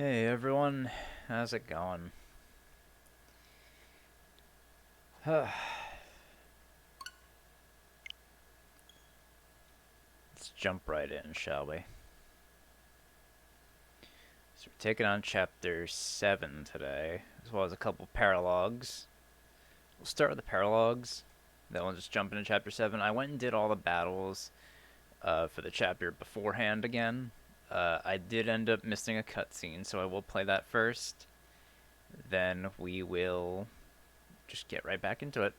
Hey everyone, how's it going? Let's jump right in, shall we? So we're taking on chapter 7 today, as well as a couple paralogs. We'll start with the paralogs, then we'll just jump into chapter 7. I went and did all the battles for the chapter beforehand again. I did end up missing a cutscene, so I will play that first. Then we will just get right back into it.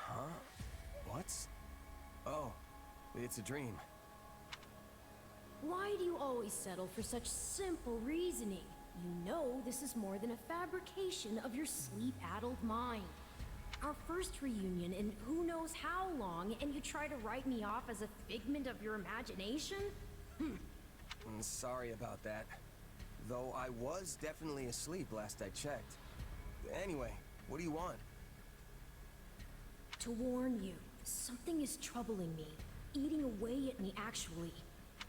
Huh? What's... Oh, it's a dream. Why do you always settle for such simple reasoning? You know this is more than a fabrication of your sleep-addled mind. Our first reunion in who knows how long, and you try to write me off as a figment of your imagination? Sorry about that. Though I was definitely asleep last I checked. Anyway, what do you want? To warn you, something is troubling me. Eating away at me, actually.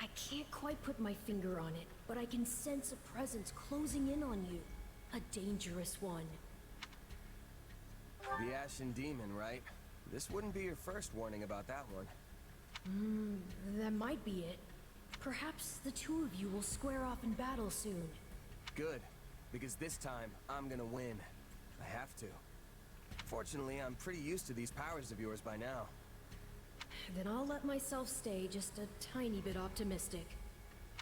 I can't quite put my finger on it, but I can sense a presence closing in on you. A dangerous one. The Ashen Demon, right? This wouldn't be your first warning about that one. That might be it. Perhaps the two of you will square off in battle soon. Good, because this time, I'm gonna win. I have to. Fortunately, I'm pretty used to these powers of yours by now. Then I'll let myself stay just a tiny bit optimistic.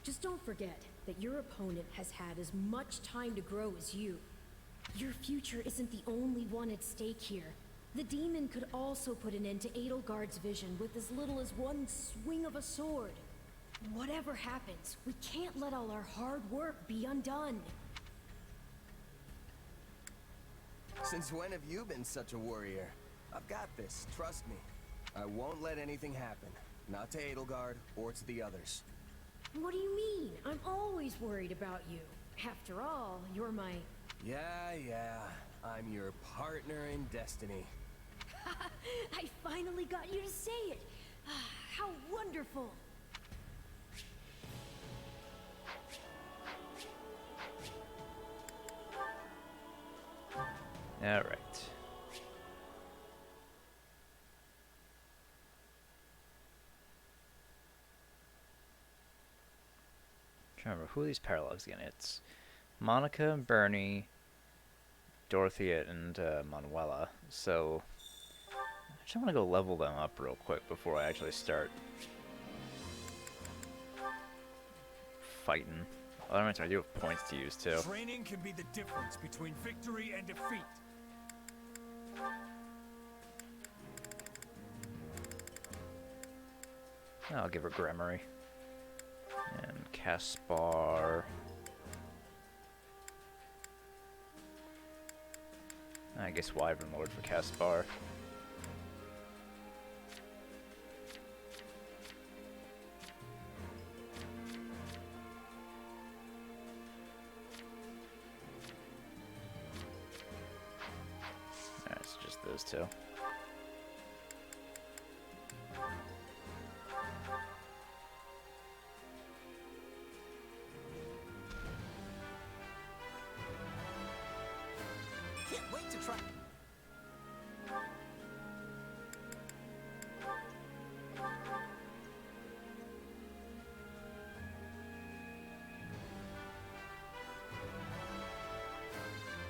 Just don't forget that your opponent has had as much time to grow as you. Your future isn't the only one at stake here. The demon could also put an end to Edelgard's vision with as little as one swing of a sword. Whatever happens, we can't let all our hard work be undone. Since when have you been such a warrior? I've got this, trust me. I won't let anything happen. Not to Edelgard or to the others. What do you mean? I'm always worried about you. After all, you're my... Yeah. I'm your partner in destiny. I finally got you to say it! How wonderful! Alright. Trying to remember who these paralogs again. It's Monica, Bernie, Dorothea, and Manuela. So I just want to go level them up real quick before I actually start fighting. Oh, I do have points to use too. Training can be the difference between victory and defeat. I'll give her Gremory. And Caspar. I guess Wyvern Lord for Caspar. Alright, so just those two. Can't wait to try...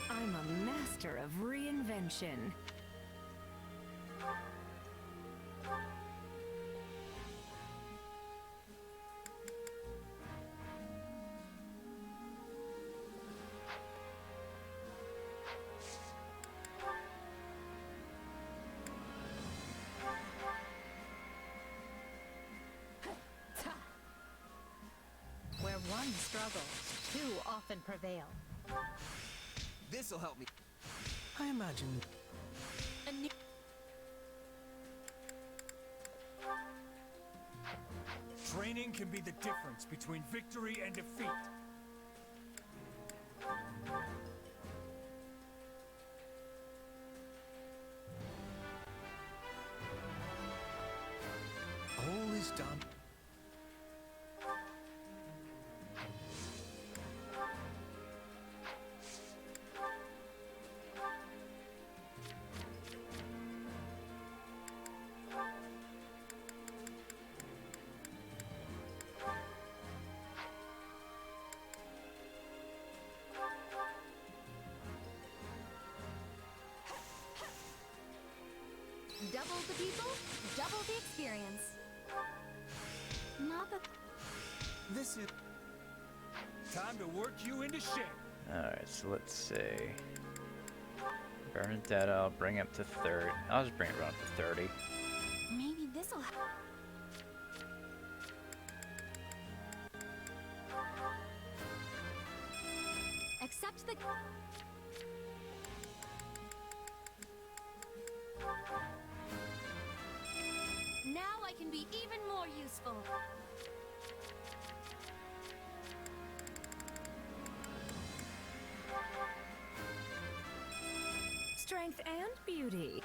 I'm a master of reinvention. one struggle, two often prevail. This'll help me. I imagine A new Training can be the difference between victory and defeat. all is done. Double the people, double the experience. Not that This is Time to work you into shape. Alright, so let's see. Bernadetta, I'll bring up to 30. I'll just bring it right up to 30. maybe this'll help. Accept the. Now I can be even more useful. Strength and beauty.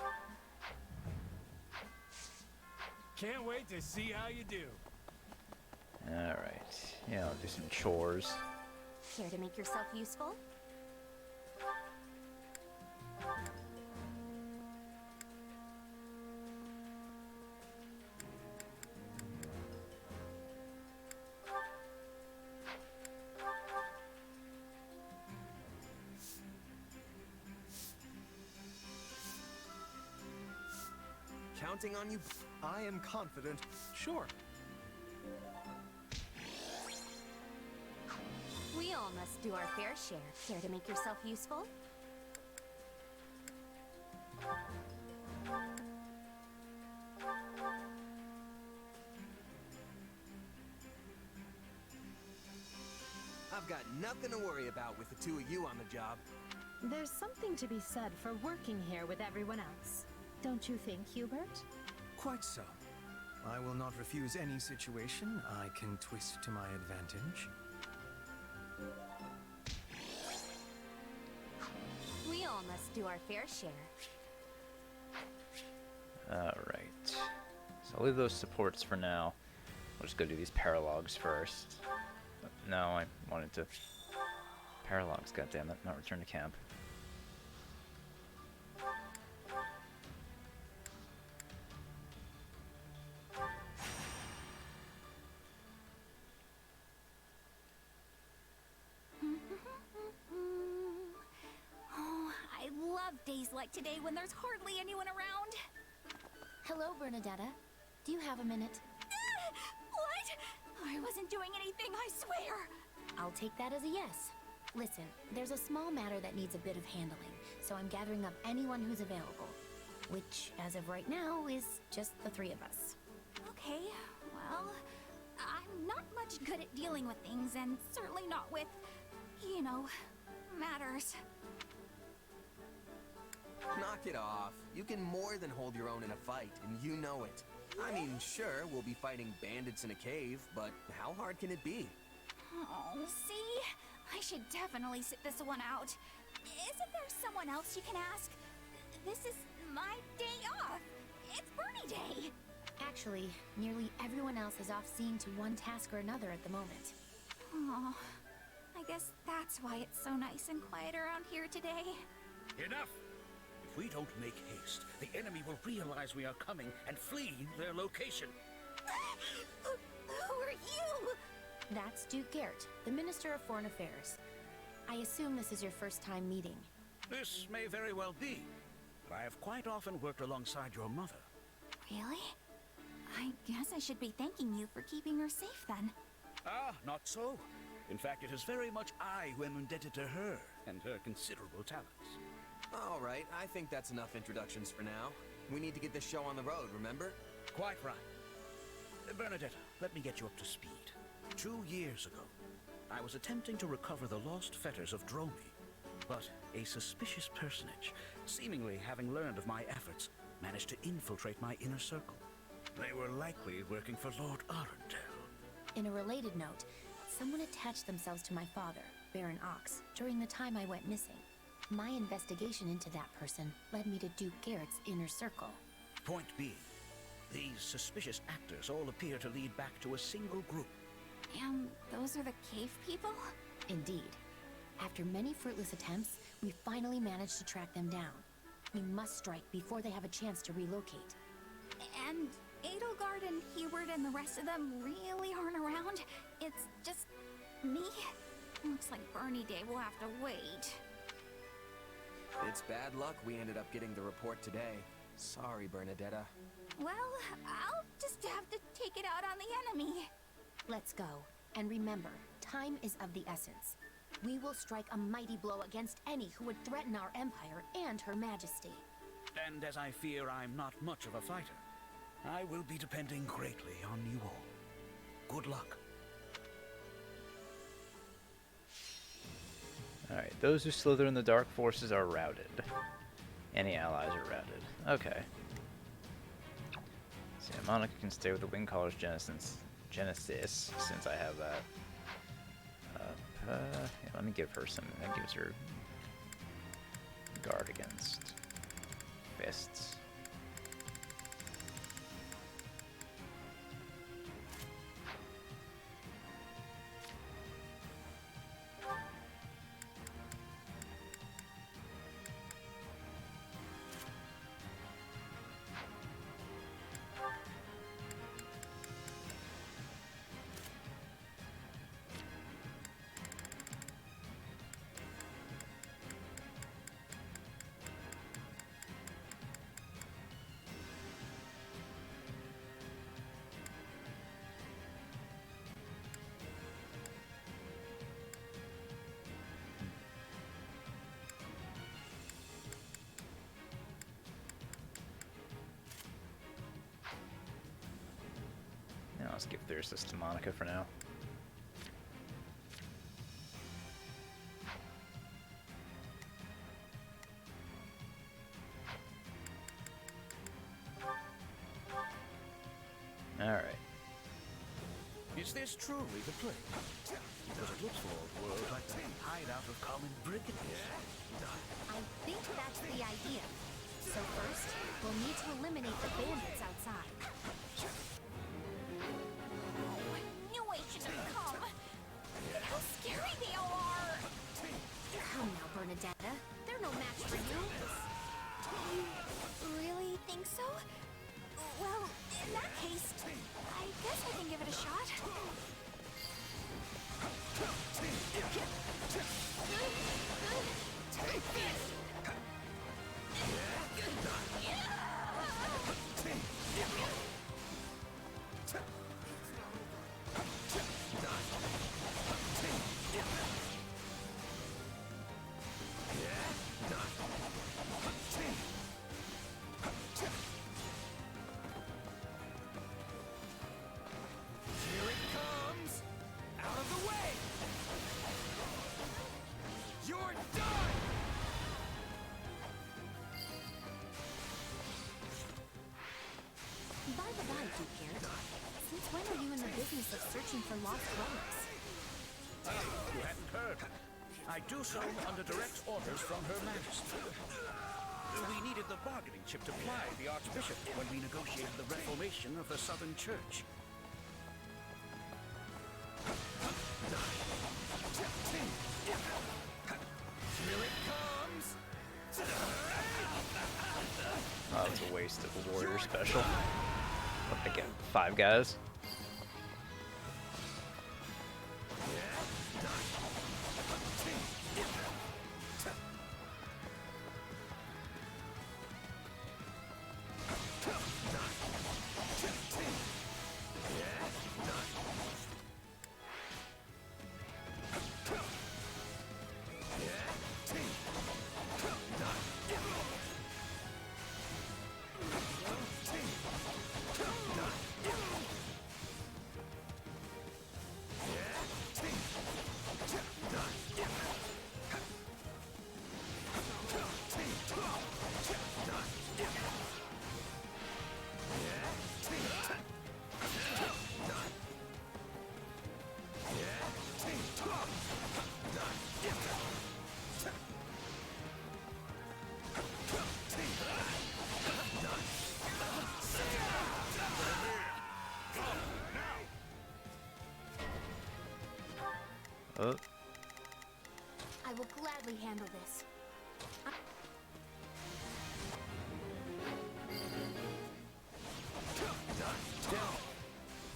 Can't wait to see how you do. Alright. Yeah, I'll do some chores. Care to make yourself useful? Counting on you. I am confident. Sure. We all must do our fair share. Care to make yourself useful? I've got nothing to worry about with the two of you on the job. There's something to be said for working here with everyone else. Don't you think, Hubert? Quite so. I will not refuse any situation I can twist to my advantage. We all must do our fair share. Alright. So I'll leave those supports for now. We'll just go do these paralogs first. No, I wanted to... Paralogs, goddammit, not return to camp. Oh, I love days like today when there's hardly anyone around. Hello, Bernadetta. Do you have a minute? What? I wasn't doing anything, I swear. I'll take that as a yes. Listen, there's a small matter that needs a bit of handling, so I'm gathering up anyone who's available. Which, as of right now, is just the three of us. Okay, well, I'm not much good at dealing with things, and certainly not with, you know, matters. Knock it off. You can more than hold your own in a fight, and you know it. I mean, sure, we'll be fighting bandits in a cave, but how hard can it be? Oh, see? I should definitely sit this one out. Isn't there someone else you can ask? This is my day off. It's Bernie Day. Actually, nearly everyone else is off seeing to one task or another at the moment. Oh, I guess that's why it's so nice and quiet around here today. Enough! If we don't make haste, the enemy will realize we are coming and flee their location. Who are you? That's Duke Garrett, the Minister of Foreign Affairs. I assume this is your first time meeting. This may very well be, but I have quite often worked alongside your mother. Really? I guess I should be thanking you for keeping her safe then. Ah, not so. In fact, it is very much I who am indebted to her and her considerable talents. All right, I think that's enough introductions for now. We need to get this show on the road, remember? Quite right. Bernadetta, let me get you up to speed. 2 years ago, I was attempting to recover the lost fetters of Dromi, but a suspicious personage, seemingly having learned of my efforts, managed to infiltrate my inner circle. They were likely working for Lord Arundel. In a related note, someone attached themselves to my father, Baron Ox, during the time I went missing. My investigation into that person led me to Duke Garrett's inner circle. Point being, these suspicious actors all appear to lead back to a single group. And those are the cave people? Indeed. After many fruitless attempts, we finally managed to track them down. We must strike before they have a chance to relocate. And Edelgard and Hubert and the rest of them really aren't around? It's just me? Looks like Bernie Day will have to wait. It's bad luck we ended up getting the report today. Sorry, Bernadetta. Well, I'll just have to take it out on the enemy. Let's go. And remember, time is of the essence. We will strike a mighty blow against any who would threaten our empire and her majesty. And as I fear I'm not much of a fighter, I will be depending greatly on you all. Good luck. Alright, those who slither in the dark forces are routed. Any allies are routed. Okay. So Monica can stay with the Wingcaller's Genesis, since I have that. Yeah, let me give her some. That gives her guard against fists. Let's give Thyrsus to Monica for now. Alright. Is this truly the place? Because it looks for a world like the hideout of common Bergliez. I think that's the idea. So first, we'll need to eliminate the bandits outside. How scary they all are! Come now, Bernadetta. They're no match for you. You really think so? Well, in that case, I guess I can give it a shot. Since when are you in the business of searching for lost relics? You hadn't heard. I do so under direct orders from Her Majesty. We needed the bargaining chip to ply the Archbishop when we negotiated the reformation of the Southern Church. Here it comes! Oh, that was a waste of a warrior special. What, I get 5 guys? will gladly handle this.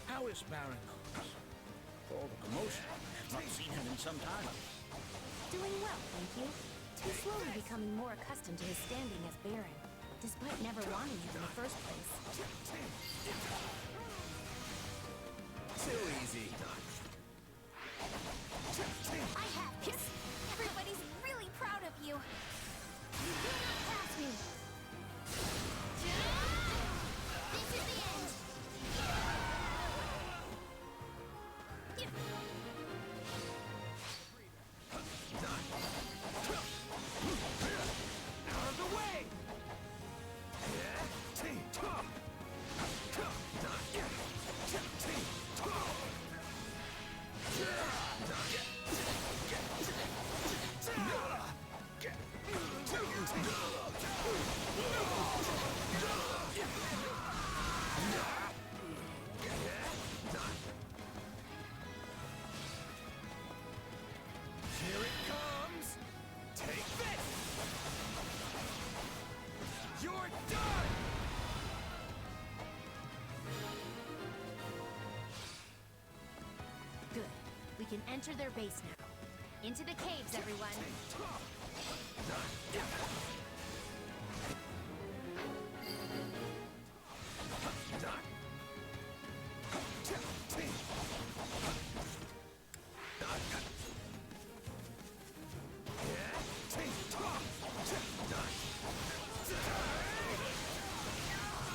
How is Baron Holmes? For all the commotion, I've not seen him in some time. Doing well, thank you. He's slowly becoming more accustomed to his standing as Baron, despite never wanting it in the first place. Too easy. I have this. Everybody's really proud of you. You cannot pass me. This is the end. Out of the way! Here it comes! Take this! You're done! Good. We can enter their base now. Into the caves, everyone.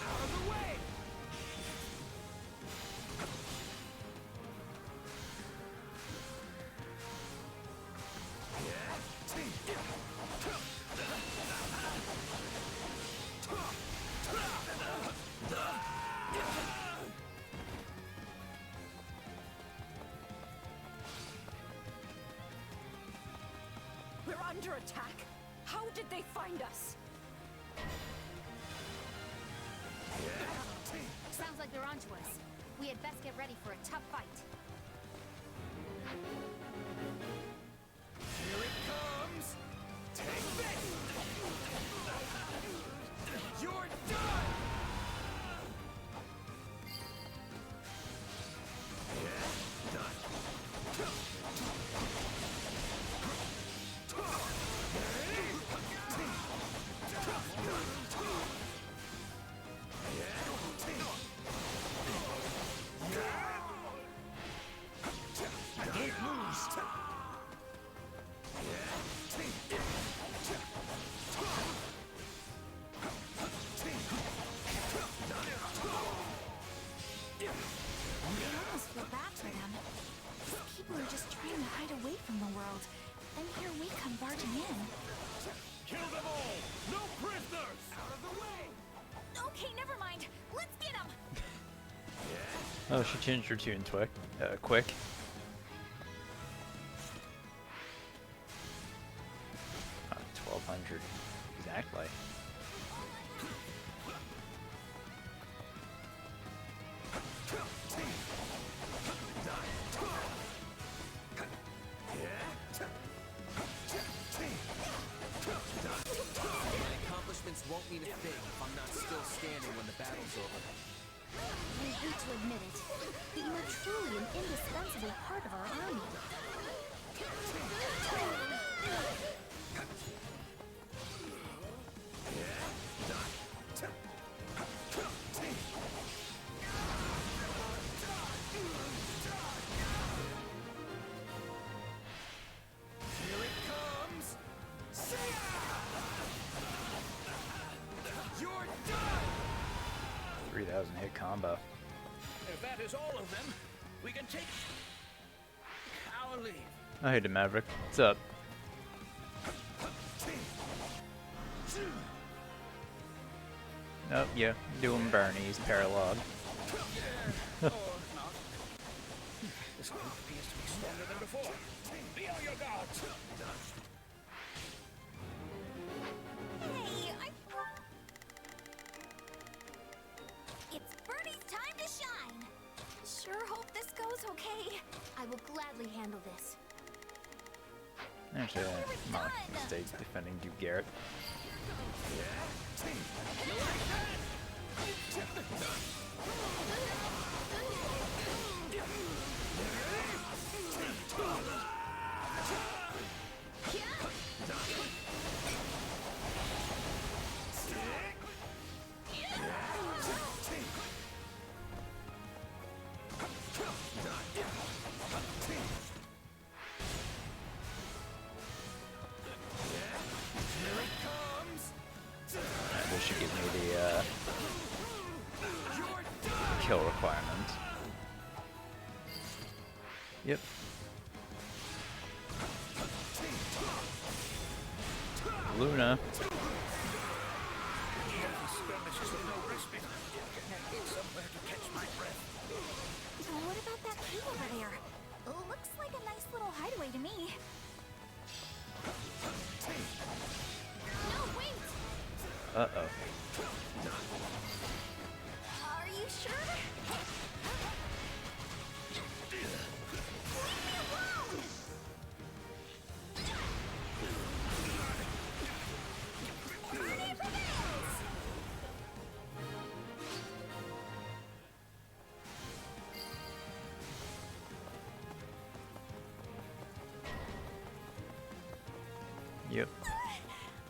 Out of the way! We're under attack? How did they find us? Sounds like they're onto us. We had best get ready for a tough fight. Here it comes! Take this! You're done! I almost feel bad for them. These people are just trying to hide away from the world. And here we come barging in. Kill them all! No prisoners! Out of the way! Okay, never mind. Let's get them! Oh, she changed her tune quick. Oh, 1200. Exactly. My accomplishments won't mean a thing if I'm not still standing when the battle's over. We hate to admit it, but you are truly an indispensable part of our army. Here it comes! See ya! You're done! 3000 hit combo. If that is all of them, we can take our leave. I hate it, Maverick. What's up? Oh, yeah. Doing Bernie's paralog. Or not. This group appears to be stronger than before. Be on your guards. Hey, It's Bernie's time to shine! Sure hope this goes okay. I will gladly handle this. Actually, my mistake defending Duke Garrett. They should give me the kill requirement. Yep. Luna. What about that cave over there? Looks like a nice little hideaway to me. No, wait! Uh-oh. Are you sure? Leave me alone! Party prevails! Yep.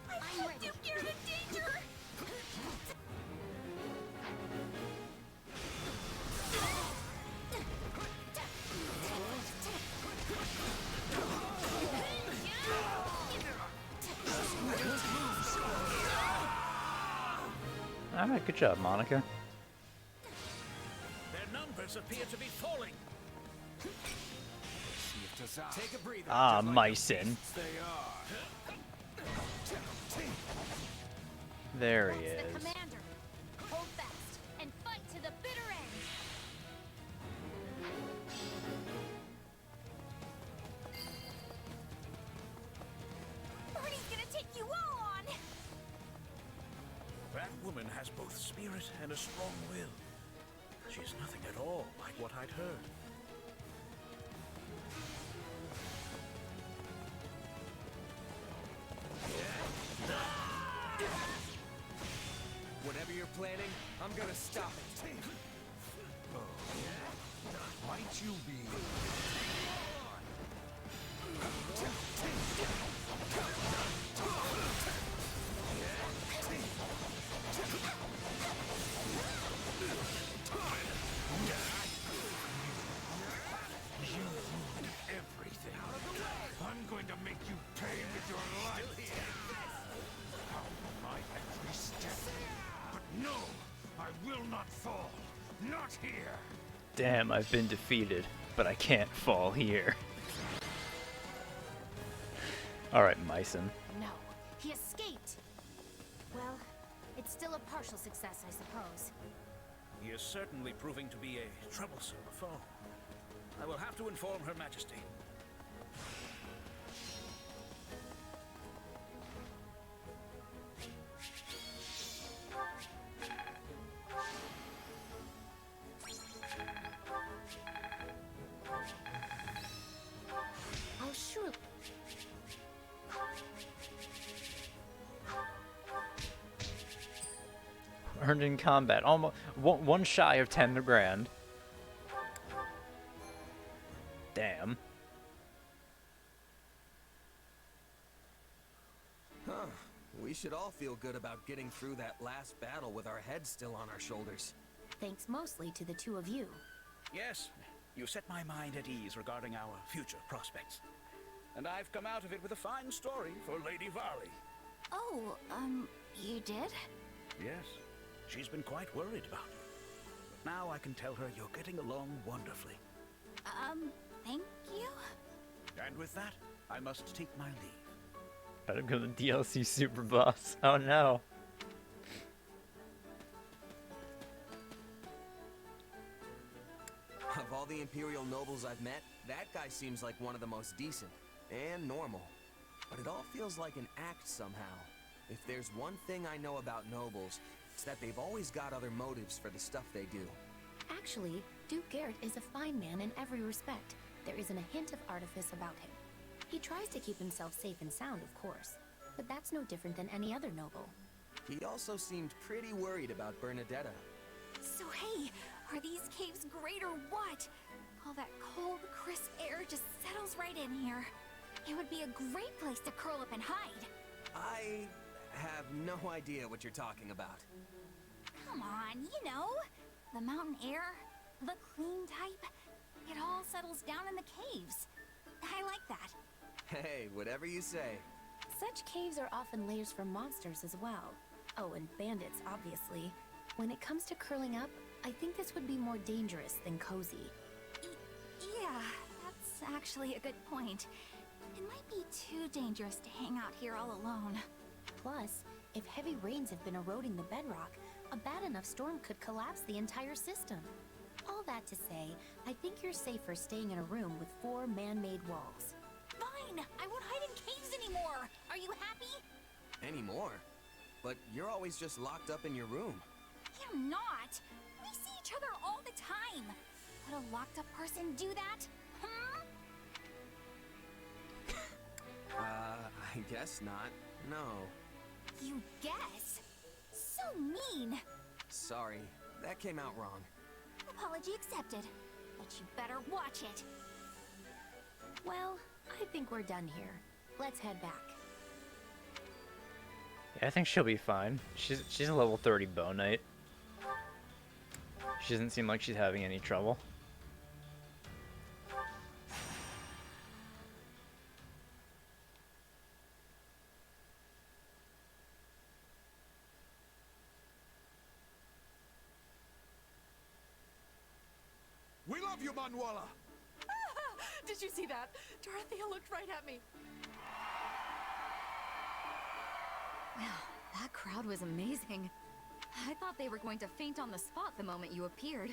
I'm ready. You're in danger! Alright, good job, Monica. Their numbers appear to be falling. Take a breather. Ah, Mycin. They are. There he That's the is. commander. Hold fast and fight to the bitter end. Bernie's gonna take you all on. That woman has both spirit and a strong will. She's nothing at all like what I'd heard. Whatever you're planning, I'm gonna stop it. Might you be? You ruined everything. I'm going to make you pay with your life. How my every step. But no, I will not fall. Not here. Damn, I've been defeated, but I can't fall here. Alright, Mycin. No, he escaped. Well, it's still a partial success, I suppose. He is certainly proving to be a troublesome foe. I will have to inform Her Majesty. Oh, sure. Earned in combat. Almost one shy of 10 grand. Damn. Huh. We should all feel good about getting through that last battle with our heads still on our shoulders. Thanks mostly to the two of you. Yes, you set my mind at ease regarding our future prospects. And I've come out of it with a fine story for Lady Varley. Oh, you did? Yes, she's been quite worried about you. But now I can tell her you're getting along wonderfully. Thank you? And with that, I must take my leave. Gotta go to the DLC Super Boss. Oh no. Of all the Imperial nobles I've met, that guy seems like one of the most decent and normal. But it all feels like an act somehow. If there's one thing I know about nobles, it's that they've always got other motives for the stuff they do. Actually, Duke Garrett is a fine man in every respect. There isn't a hint of artifice about him. He tries to keep himself safe and sound, of course, but that's no different than any other noble. He also seemed pretty worried about Bernadetta. So hey, are these caves great or what? All that cold, crisp air just settles right in here. It would be a great place to curl up and hide. I have no idea what you're talking about. Come on, you know. The mountain air, the clean type, it all settles down in the caves. I like that. Hey, whatever you say. Such caves are often lairs for monsters as well. Oh, and bandits, obviously. When it comes to curling up, I think this would be more dangerous than cozy. Yeah, that's actually a good point. It might be too dangerous to hang out here all alone. Plus, if heavy rains have been eroding the bedrock, a bad enough storm could collapse the entire system. All that to say, I think you're safer staying in a room with 4 man-made walls. Fine! I won't hide in caves anymore! Are you happy? Anymore? But you're always just locked up in your room. I'm not! We see each other all the time! Would a locked-up person do that? Hmm? I guess not. No. You guess? So mean! Sorry, that came out wrong. Apology accepted. But you better watch it. Well, I think we're done here. Let's head back. Yeah, I think she'll be fine. She's a level 30 bow knight. She doesn't seem like she's having any trouble. We love you, Manuela! Did you see that? Dorothea looked right at me. Wow, that crowd was amazing. I thought they were going to faint on the spot the moment you appeared.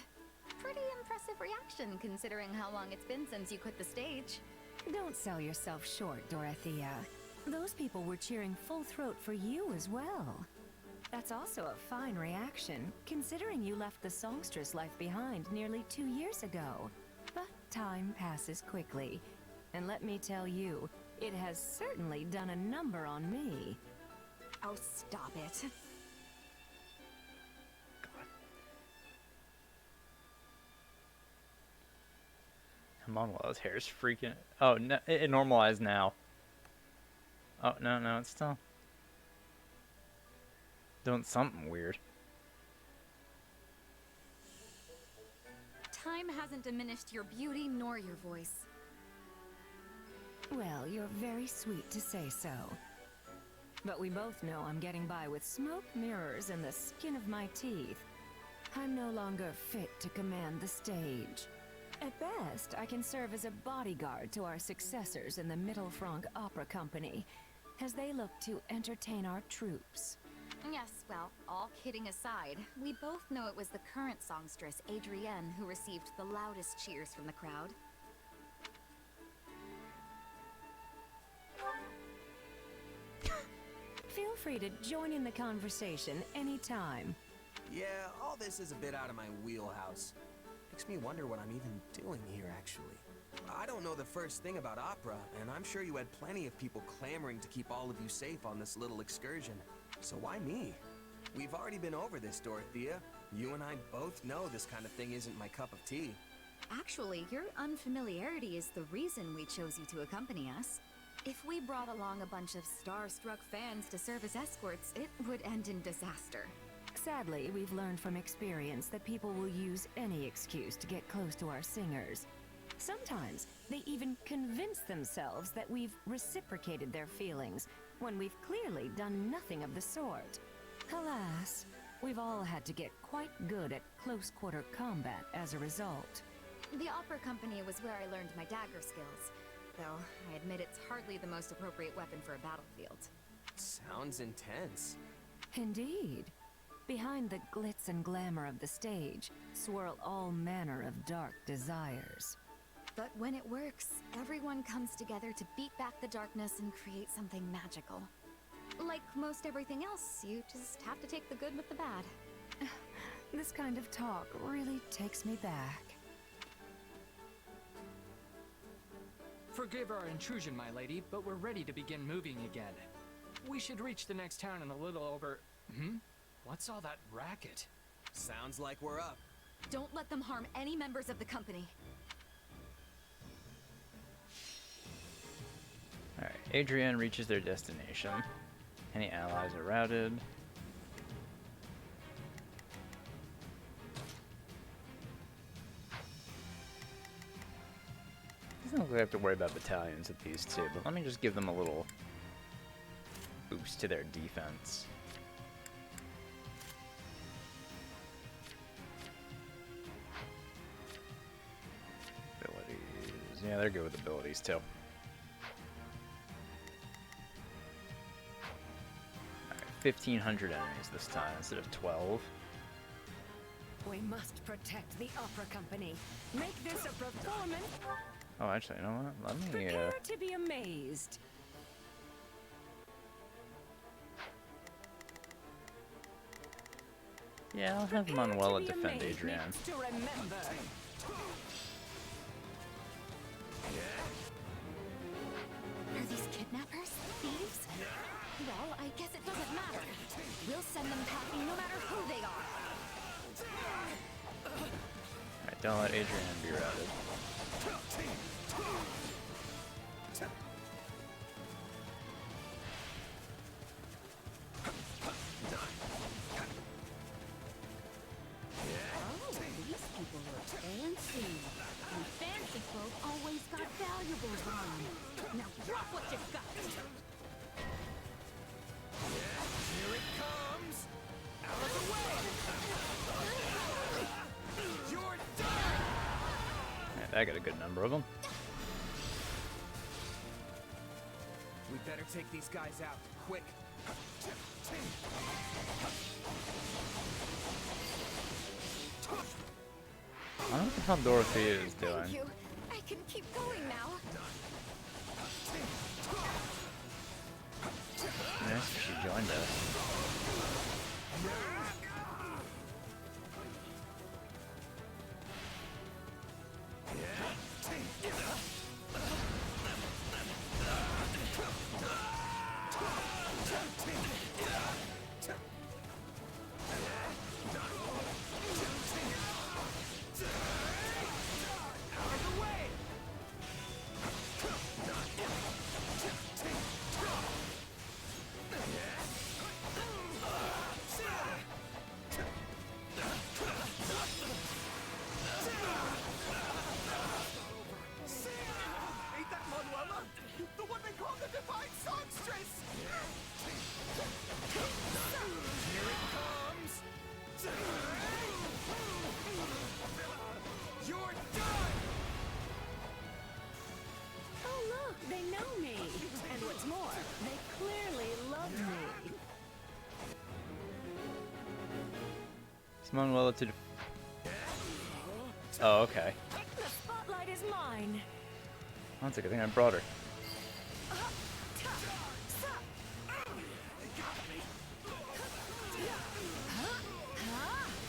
Pretty impressive reaction, considering how long it's been since you quit the stage. Don't sell yourself short, Dorothea. Those people were cheering full throat for you as well. That's also a fine reaction, considering you left the songstress life behind nearly 2 years ago. But time passes quickly, and let me tell you, it has certainly done a number on me. Oh, stop it. Manuela's hair is freaking. Oh, no, it normalized now. Oh, no, it's still doing something weird. Time hasn't diminished your beauty nor your voice. Well, you're very sweet to say so. But we both know I'm getting by with smoke, mirrors, and the skin of my teeth. I'm no longer fit to command the stage. At best, I can serve as a bodyguard to our successors in the Mittelfranc Opera Company, as they look to entertain our troops. Yes, well, all kidding aside, we both know it was the current songstress, Adrienne, who received the loudest cheers from the crowd. Feel free to join in the conversation anytime. Yeah, all this is a bit out of my wheelhouse. Makes me wonder what I'm even doing here, actually. I don't know the first thing about opera, and I'm sure you had plenty of people clamoring to keep all of you safe on this little excursion. So why me? We've already been over this, Dorothea. You and I both know this kind of thing isn't my cup of tea. Actually, your unfamiliarity is the reason we chose you to accompany us. If we brought along a bunch of star-struck fans to serve as escorts, it would end in disaster. Sadly, we've learned from experience that people will use any excuse to get close to our singers. Sometimes, they even convince themselves that we've reciprocated their feelings, when we've clearly done nothing of the sort. Alas, we've all had to get quite good at close-quarter combat as a result. The opera company was where I learned my dagger skills, though I admit it's hardly the most appropriate weapon for a battlefield. Sounds intense. Indeed. Behind the glitz and glamour of the stage swirl all manner of dark desires. But when it works, everyone comes together to beat back the darkness and create something magical. Like most everything else, you just have to take the good with the bad. This kind of talk really takes me back. For Forgive our intrusion, my lady, but we're ready to begin moving again. We should reach the next town in a little over... What's all that racket? Sounds like we're up. Don't let them harm any members of the company. Alright, Adrienne reaches their destination. Any allies are routed. Doesn't look like I have to worry about battalions at these two, but let me just give them a little boost to their defense. Abilities. Yeah, they're good with abilities too. Alright, 1,500 enemies this time instead of 12. We must protect the opera company. Make this a performance. Oh, actually, you know what? Let me, Prepare to be amazed. yeah, I'll have Manuela defend Adrienne. To remember. Are these kidnappers? Thieves? Well, I guess it doesn't matter. We'll send them packing no matter who they are. Alright, don't let Adrienne be routed. These people look fancy. And fancy folk always got valuables on them. Now drop what you got. Here it comes! Out of the way! You're done! Alright, I got a good number of them. We better take these guys out, quick. I don't know what the hell Dorothea is Thank doing. you. I can keep going now. Nice if she joined us. Ain't that Manuela? The one they call the Divine Songstress! Here it comes! You're done! Oh look, they know me. And what's more, they clearly love me. Is Manuela to... Oh, okay. The spotlight is mine. That's a good thing I brought her.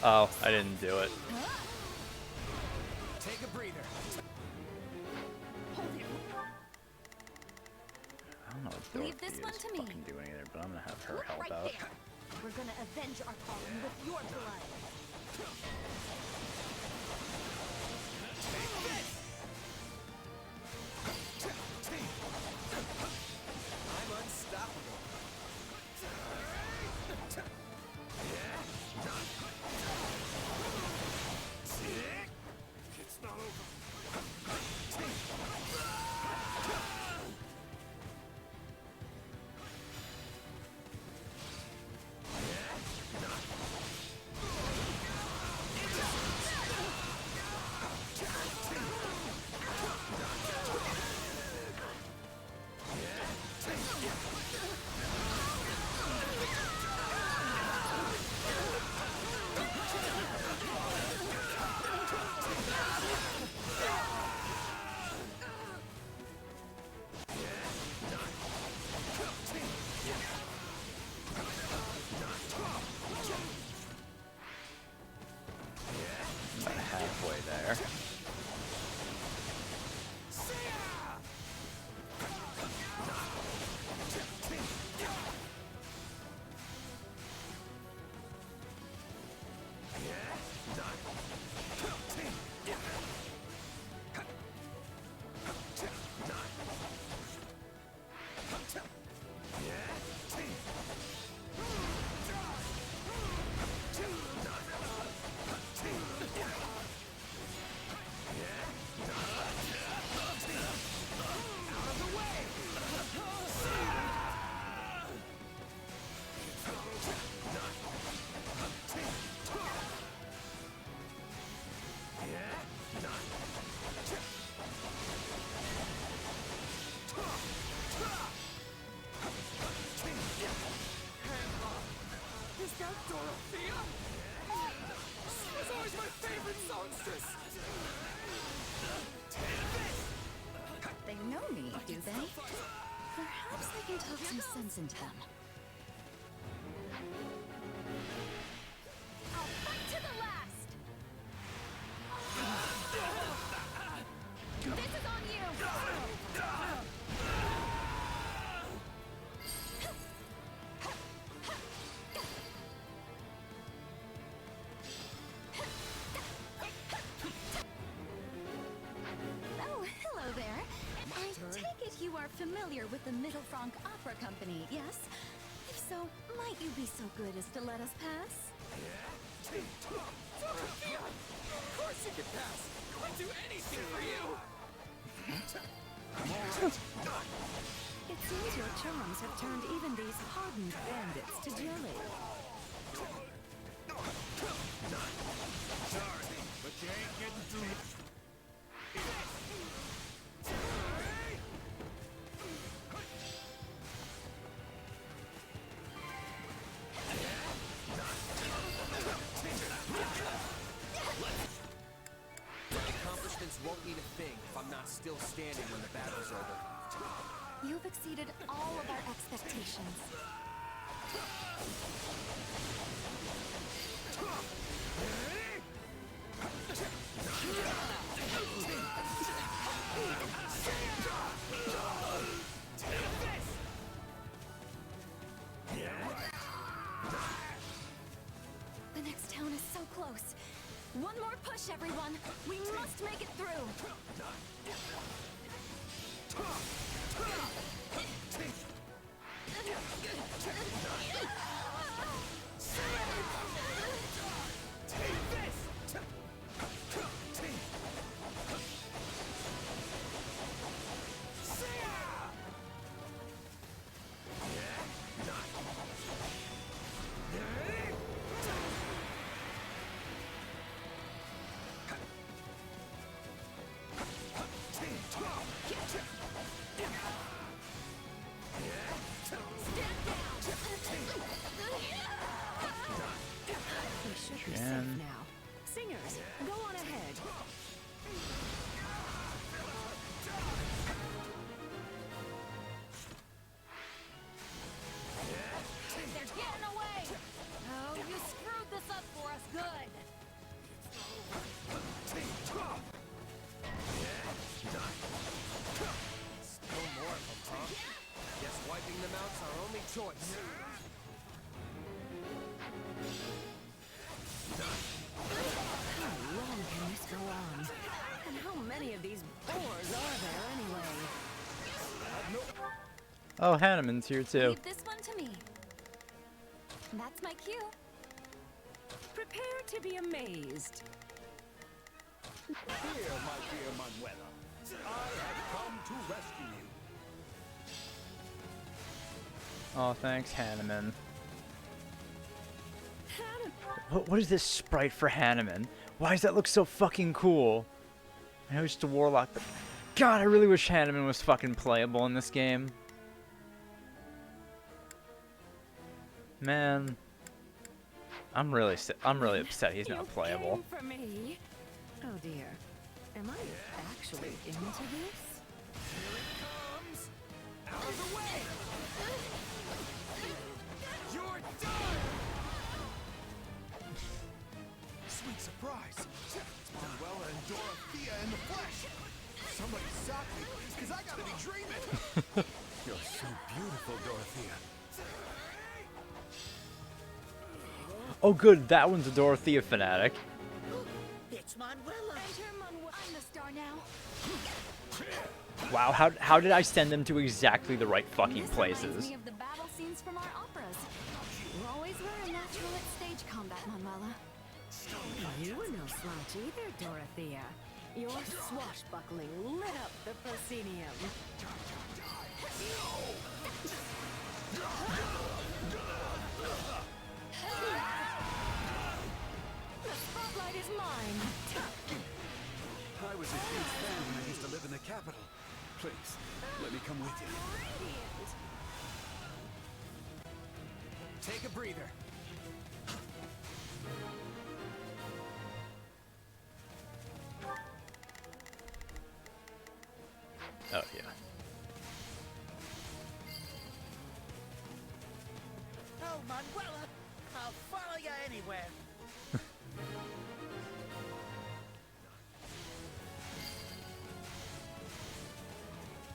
Oh, I didn't do it. Take a breather. I don't know what Leave this Dorothea one is to me. fucking doing either, but I'm gonna have her Look help right out. there. We're gonna avenge our fallen with your blood. I'm unstoppable. It's not over. out Dorothea? She was always my favorite songstress! They know me, do they? Perhaps I can talk some sense into them. I'll fight to the last! This is on you! Oh, hello there. I take it you are familiar with the Middle Franc Opera Company, yes? If so, might you be so good as to let us pass? Dorothea! Of course you can pass! I'd do anything for you! It seems your charms have turned even these hardened bandits to jelly. Sorry, but you ain't getting through. Accomplishments won't mean a thing if I'm not still standing when the battle's over. You've exceeded all of our expectations. The next town is so close. One more push, everyone. We must make it through. We should be safe now. Singers, go on ahead. They're getting away! Oh, you screwed this up for us good! Still more of them, huh? Guess wiping them out's our only choice. How long can this go on? And how many of these bores are there anyway? Oh, Hanneman's here too. Leave this one to me. That's my cue. Prepare to be amazed. Here, my dear Manuela. I have come to rescue you. Oh, thanks, Hanneman. What is this sprite for Hanneman? Why does that look so fucking cool? I know he's just a warlock, but God, I really wish Hanneman was fucking playable in this game. Man, I'm really upset he's not playable. Came for me. Oh dear. Am I actually into this? Out of the way! You're done! Sweet surprise. It's Manuela and Dorothea in the flesh. Somebody stop me, because I gotta be dreaming. You're so beautiful, Dorothea. Oh good, that one's a Dorothea fanatic. It's Manuela. I'm the star now. Wow, how did I send them to exactly the right fucking This reminds places? me of the battle scenes from our operas. You always were a natural at stage combat, Manuela. You were no slouch either, Dorothea. Your swashbuckling lit up the proscenium. The spotlight is mine. I was a huge fan when I used to live in the capital. Please, let me come with you. Take a breather. Manuela! I'll follow you anywhere.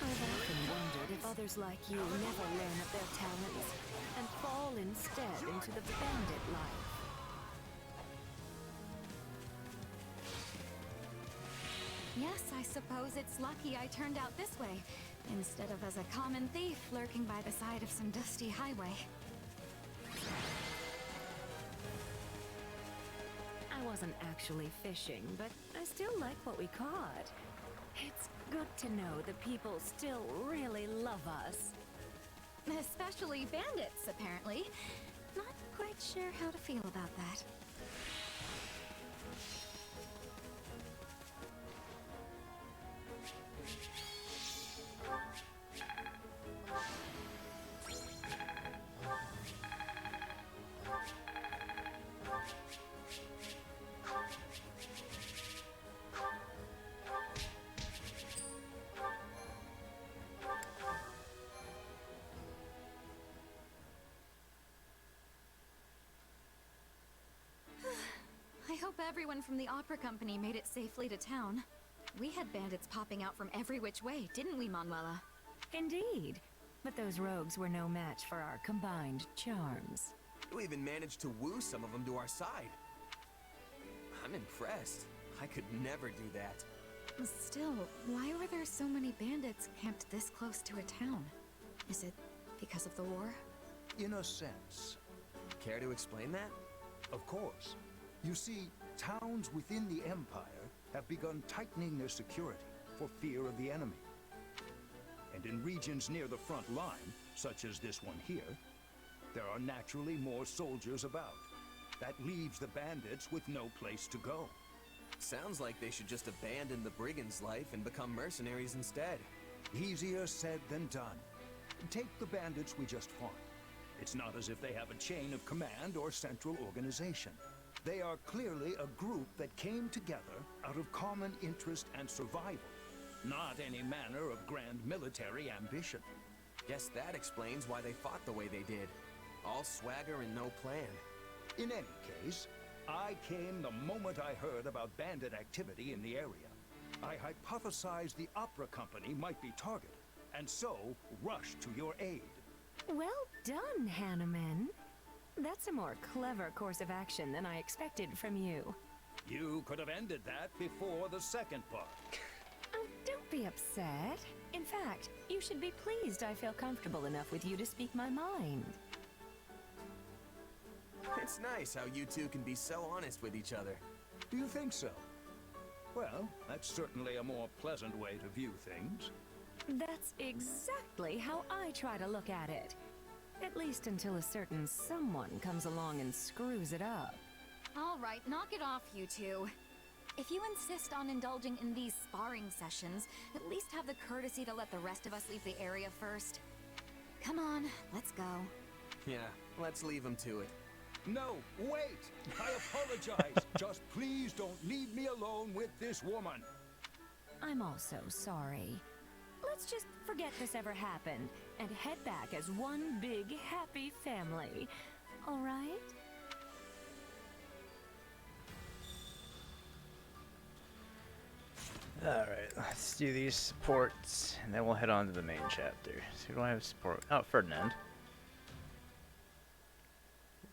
I've often wondered if others like you never learn of their talents and fall instead into the bandit life. Yes, I suppose it's lucky I turned out this way, instead of as a common thief lurking by the side of some dusty highway. I wasn't actually fishing, but I still like what we caught. It's good to know the people still really love us. Especially bandits, apparently. Not quite sure how to feel about that. I hope everyone from the opera company made it safely to town. We had bandits popping out from every which way, didn't we, Manuela? Indeed. But those rogues were no match for our combined charms. You even managed to woo some of them to our side. I'm impressed. I could never do that. Still, why were there so many bandits camped this close to a town? Is it because of the war? In a sense. Care to explain that? Of course. You see, towns within the Empire have begun tightening their security for fear of the enemy. And in regions near the front line, such as this one here, there are naturally more soldiers about. That leaves the bandits with no place to go. Sounds like they should just abandon the brigand's life and become mercenaries instead. Easier said than done. Take the bandits we just fought. It's not as if they have a chain of command or central organization. They are clearly a group that came together out of common interest and survival, not any manner of grand military ambition. Guess that explains why they fought the way they did. All swagger and no plan. In any case, I came the moment I heard about bandit activity in the area. I hypothesized the opera company might be targeted, and so rushed to your aid. Well done, Hanneman. That's a more clever course of action than I expected from you. You could have ended that before the second part. Oh, don't be upset. In fact, you should be pleased I feel comfortable enough with you to speak my mind. It's nice how you two can be so honest with each other. Do you think so? Well, that's certainly a more pleasant way to view things. That's exactly how I try to look at it. At least until a certain someone comes along and screws it up. All right, knock it off, you two. If you insist on indulging in these sparring sessions, at least have the courtesy to let the rest of us leave the area first. Come on, let's go. Yeah, let's leave them to it. No, wait! I apologize. Just please don't leave me alone with this woman. I'm also sorry. Let's just forget this ever happened and head back as one big happy family. All right? Alright, let's do these supports, and then we'll head on to the main chapter. So who do I have support? Oh, Ferdinand.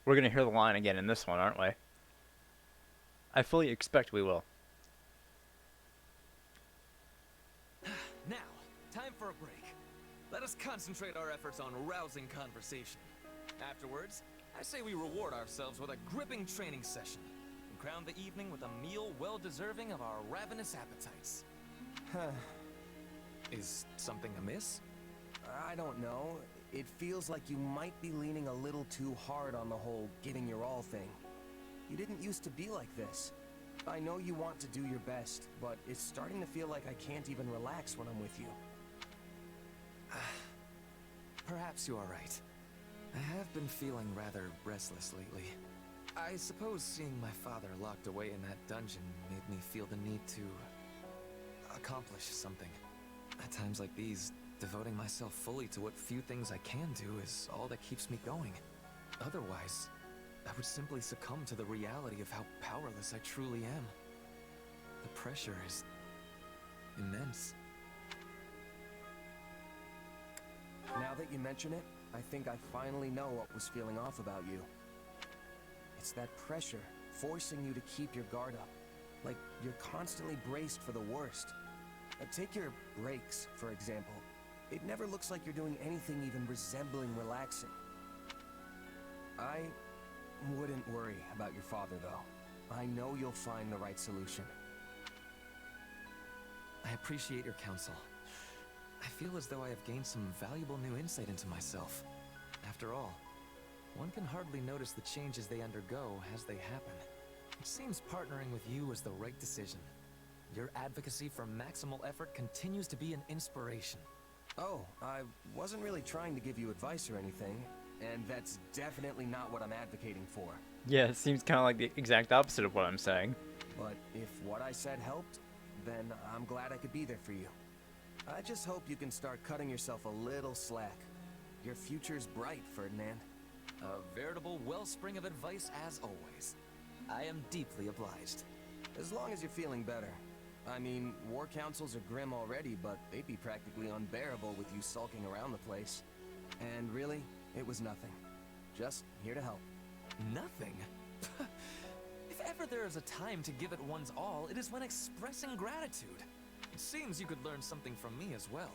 We're gonna hear the line again in this one, aren't we? I fully expect we will. Now, time for a break. Let us concentrate our efforts on rousing conversation. Afterwards, I say we reward ourselves with a gripping training session, and crown the evening with a meal well-deserving of our ravenous appetites. Is something amiss? I don't know. It feels like you might be leaning a little too hard on the whole giving your all thing. You didn't used to be like this. I know you want to do your best, but it's starting to feel like I can't even relax when I'm with you. Perhaps you are right. I have been feeling rather restless lately. I suppose seeing my father locked away in that dungeon made me feel the need to accomplish something. At times like these, devoting myself fully to what few things I can do is all that keeps me going. Otherwise, I would simply succumb to the reality of how powerless I truly am. The pressure is immense. Now that you mention it, I think I finally know what was feeling off about you. It's that pressure forcing you to keep your guard up, like you're constantly braced for the worst. Take your breaks, for example. It never looks like you're doing anything even resembling relaxing. I wouldn't worry about your father, though. I know you'll find the right solution. I appreciate your counsel. I feel as though I have gained some valuable new insight into myself. After all, one can hardly notice the changes they undergo as they happen. It seems partnering with you was the right decision. Your advocacy for maximal effort continues to be an inspiration. Oh, I wasn't really trying to give you advice or anything, and that's definitely not what I'm advocating for. Yeah, it seems kind of like the exact opposite of what I'm saying. But if what I said helped, then I'm glad I could be there for you. I just hope you can start cutting yourself a little slack. Your future's bright, Ferdinand. A veritable wellspring of advice as always. I am deeply obliged. As long as you're feeling better. I mean, war councils are grim already, but they'd be practically unbearable with you sulking around the place. And really, it was nothing. Just here to help. Nothing? If ever there is a time to give it one's all, it is when expressing gratitude. It seems you could learn something from me as well.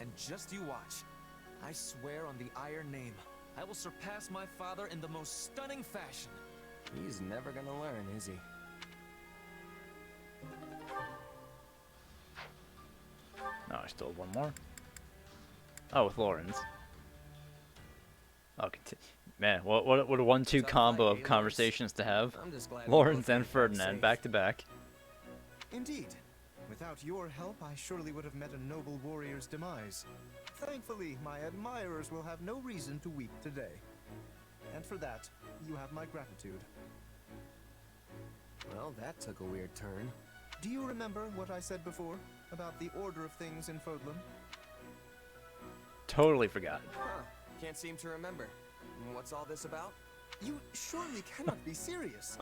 And just you watch. I swear on the Iron Name, I will surpass my father in the most stunning fashion. He's never gonna learn, is he? Oh, I still have one more. Oh, with Lawrence. Oh, man, what a 1-2 combo of conversations to have. Lawrence and Ferdinand, back to back. Indeed. Without your help, I surely would have met a noble warrior's demise. Thankfully, my admirers will have no reason to weep today. And for that, you have my gratitude. Well, that took a weird turn. Do you remember what I said before about the order of things in Fodlan? Totally forgot. Huh. Can't seem to remember. What's all this about? You surely cannot be serious.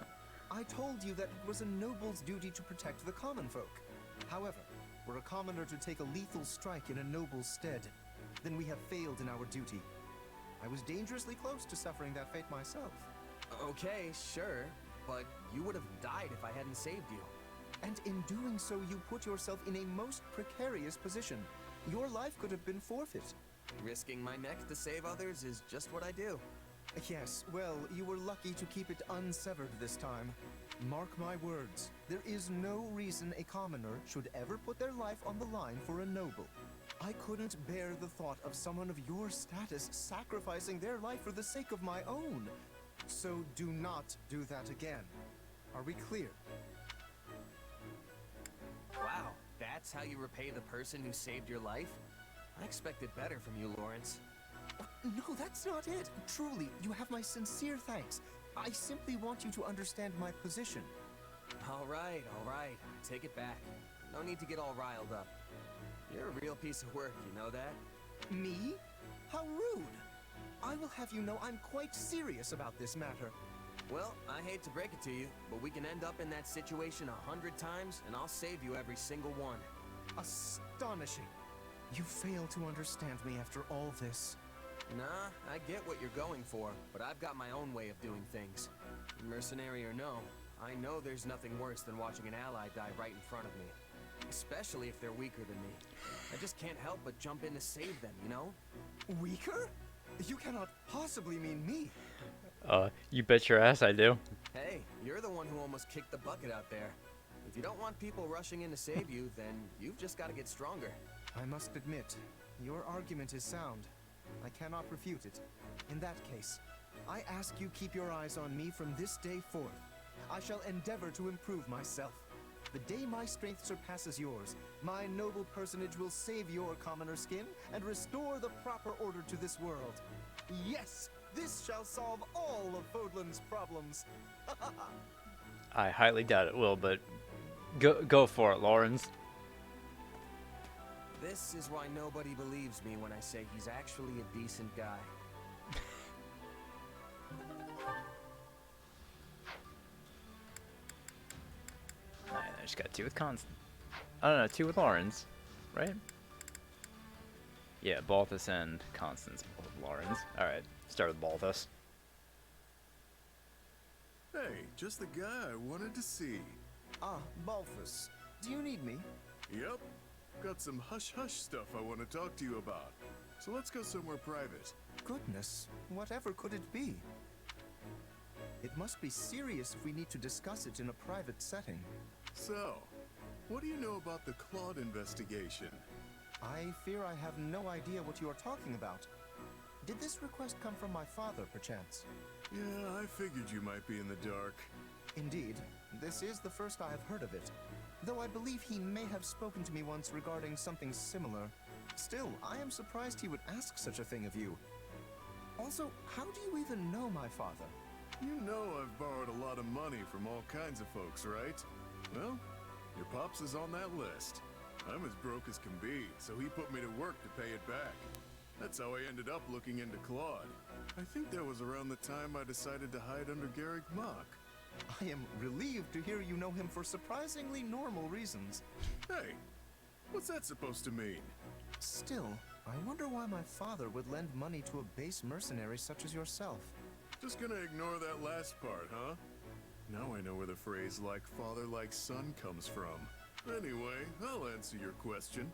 I told you that it was a noble's duty to protect the common folk. However, were a commoner to take a lethal strike in a noble's stead, then we have failed in our duty. I was dangerously close to suffering that fate myself. Okay, sure, but you would have died if I hadn't saved you. And in doing so, you put yourself in a most precarious position. Your life could have been forfeit. Risking my neck to save others is just what I do. Yes, well, you were lucky to keep it unsevered this time. Mark my words, there is no reason a commoner should ever put their life on the line for a noble. I couldn't bear the thought of someone of your status sacrificing their life for the sake of my own. So do not do that again. Are we clear? Wow, that's how you repay the person who saved your life? I expected better from you, Lawrence. No, that's not it. Truly, you have my sincere thanks. I simply want you to understand my position. All right. Take it back. No need to get all riled up. You're a real piece of work, you know that? Me? How rude. I will have you know I'm quite serious about this matter. Well, I hate to break it to you, but we can end up in that situation 100 times, and I'll save you every single one. Astonishing. You fail to understand me after all this. Nah, I get what you're going for, but I've got my own way of doing things. Mercenary or no, I know there's nothing worse than watching an ally die right in front of me. Especially if they're weaker than me. I just can't help but jump in to save them, you know? Weaker? You cannot possibly mean me. You bet your ass I do. Hey, you're the one who almost kicked the bucket out there. If you don't want people rushing in to save you, then you've just got to get stronger. I must admit, your argument is sound. I cannot refute it. In that case, I ask you keep your eyes on me from this day forth. I shall endeavor to improve myself. The day my strength surpasses yours, my noble personage will save your commoner skin and restore the proper order to this world. Yes, this shall solve all of Fodlan's problems. I highly doubt it will, but go for it, Lawrence. This is why nobody believes me when I say he's actually a decent guy. just got 2 with Constant. I don't know, 2 with Lawrence, right? Yeah, Balthus and Constance both with Lawrence. Alright, start with Balthus. Hey, just the guy I wanted to see. Ah, Balthus. Do you need me? Yep. Got some hush-hush stuff I want to talk to you about. So let's go somewhere private. Goodness, whatever could it be? It must be serious if we need to discuss it in a private setting. So, what do you know about the Claude investigation? I fear I have no idea what you are talking about. Did this request come from my father, perchance? Yeah, I figured you might be in the dark. Indeed, this is the first I have heard of it. Though I believe he may have spoken to me once regarding something similar. Still, I am surprised he would ask such a thing of you. Also, how do you even know my father? You know I've borrowed a lot of money from all kinds of folks, right? Well, your pops is on that list. I'm as broke as can be, so he put me to work to pay it back. That's how I ended up looking into Claude. I think that was around the time I decided to hide under Garrick Mach. I am relieved to hear you know him for surprisingly normal reasons. Hey, what's that supposed to mean? Still, I wonder why my father would lend money to a base mercenary such as yourself. Just gonna ignore that last part, huh? Now I know where the phrase like father like son comes from. Anyway, I'll answer your question.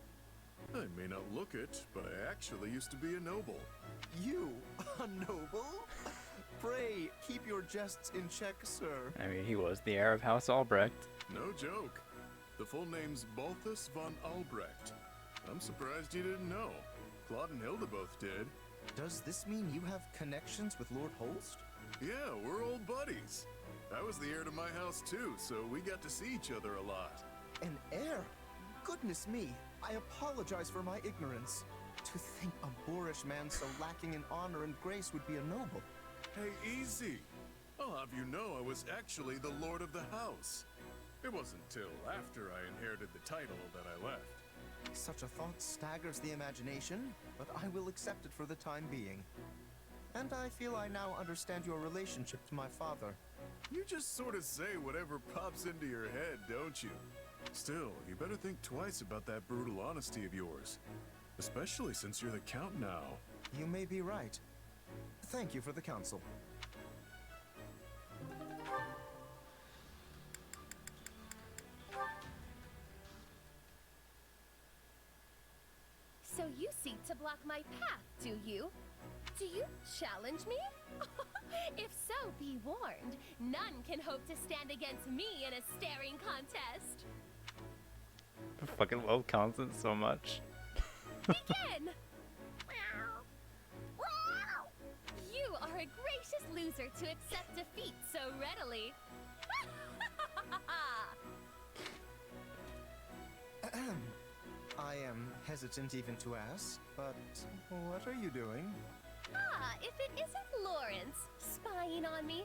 I may not look it, but I actually used to be a noble. You, a noble? Pray, keep your jests in check, sir. I mean, he was the heir of House Albrecht. No joke. The full name's Balthus von Albrecht. I'm surprised you didn't know. Claude and Hilda both did. Does this mean you have connections with Lord Holst? Yeah, we're old buddies. I was the heir to my house too, so we got to see each other a lot. An heir? Goodness me, I apologize for my ignorance. To think a boorish man so lacking in honor and grace would be a noble. Hey, easy. I'll have you know I was actually the lord of the house. It wasn't till after I inherited the title that I left. Such a thought staggers the imagination, but I will accept it for the time being. And I feel I now understand your relationship to my father. You just sort of say whatever pops into your head, don't you? Still, you better think twice about that brutal honesty of yours. Especially since you're the Count now. You may be right. Thank you for the counsel. So you seek to block my path, do you? Do you challenge me? If so, be warned. None can hope to stand against me in a staring contest. I fucking love Constance so much. Begin! You are a gracious loser to accept defeat so readily. I am hesitant even to ask, but what are you doing? If it isn't Lawrence spying on me,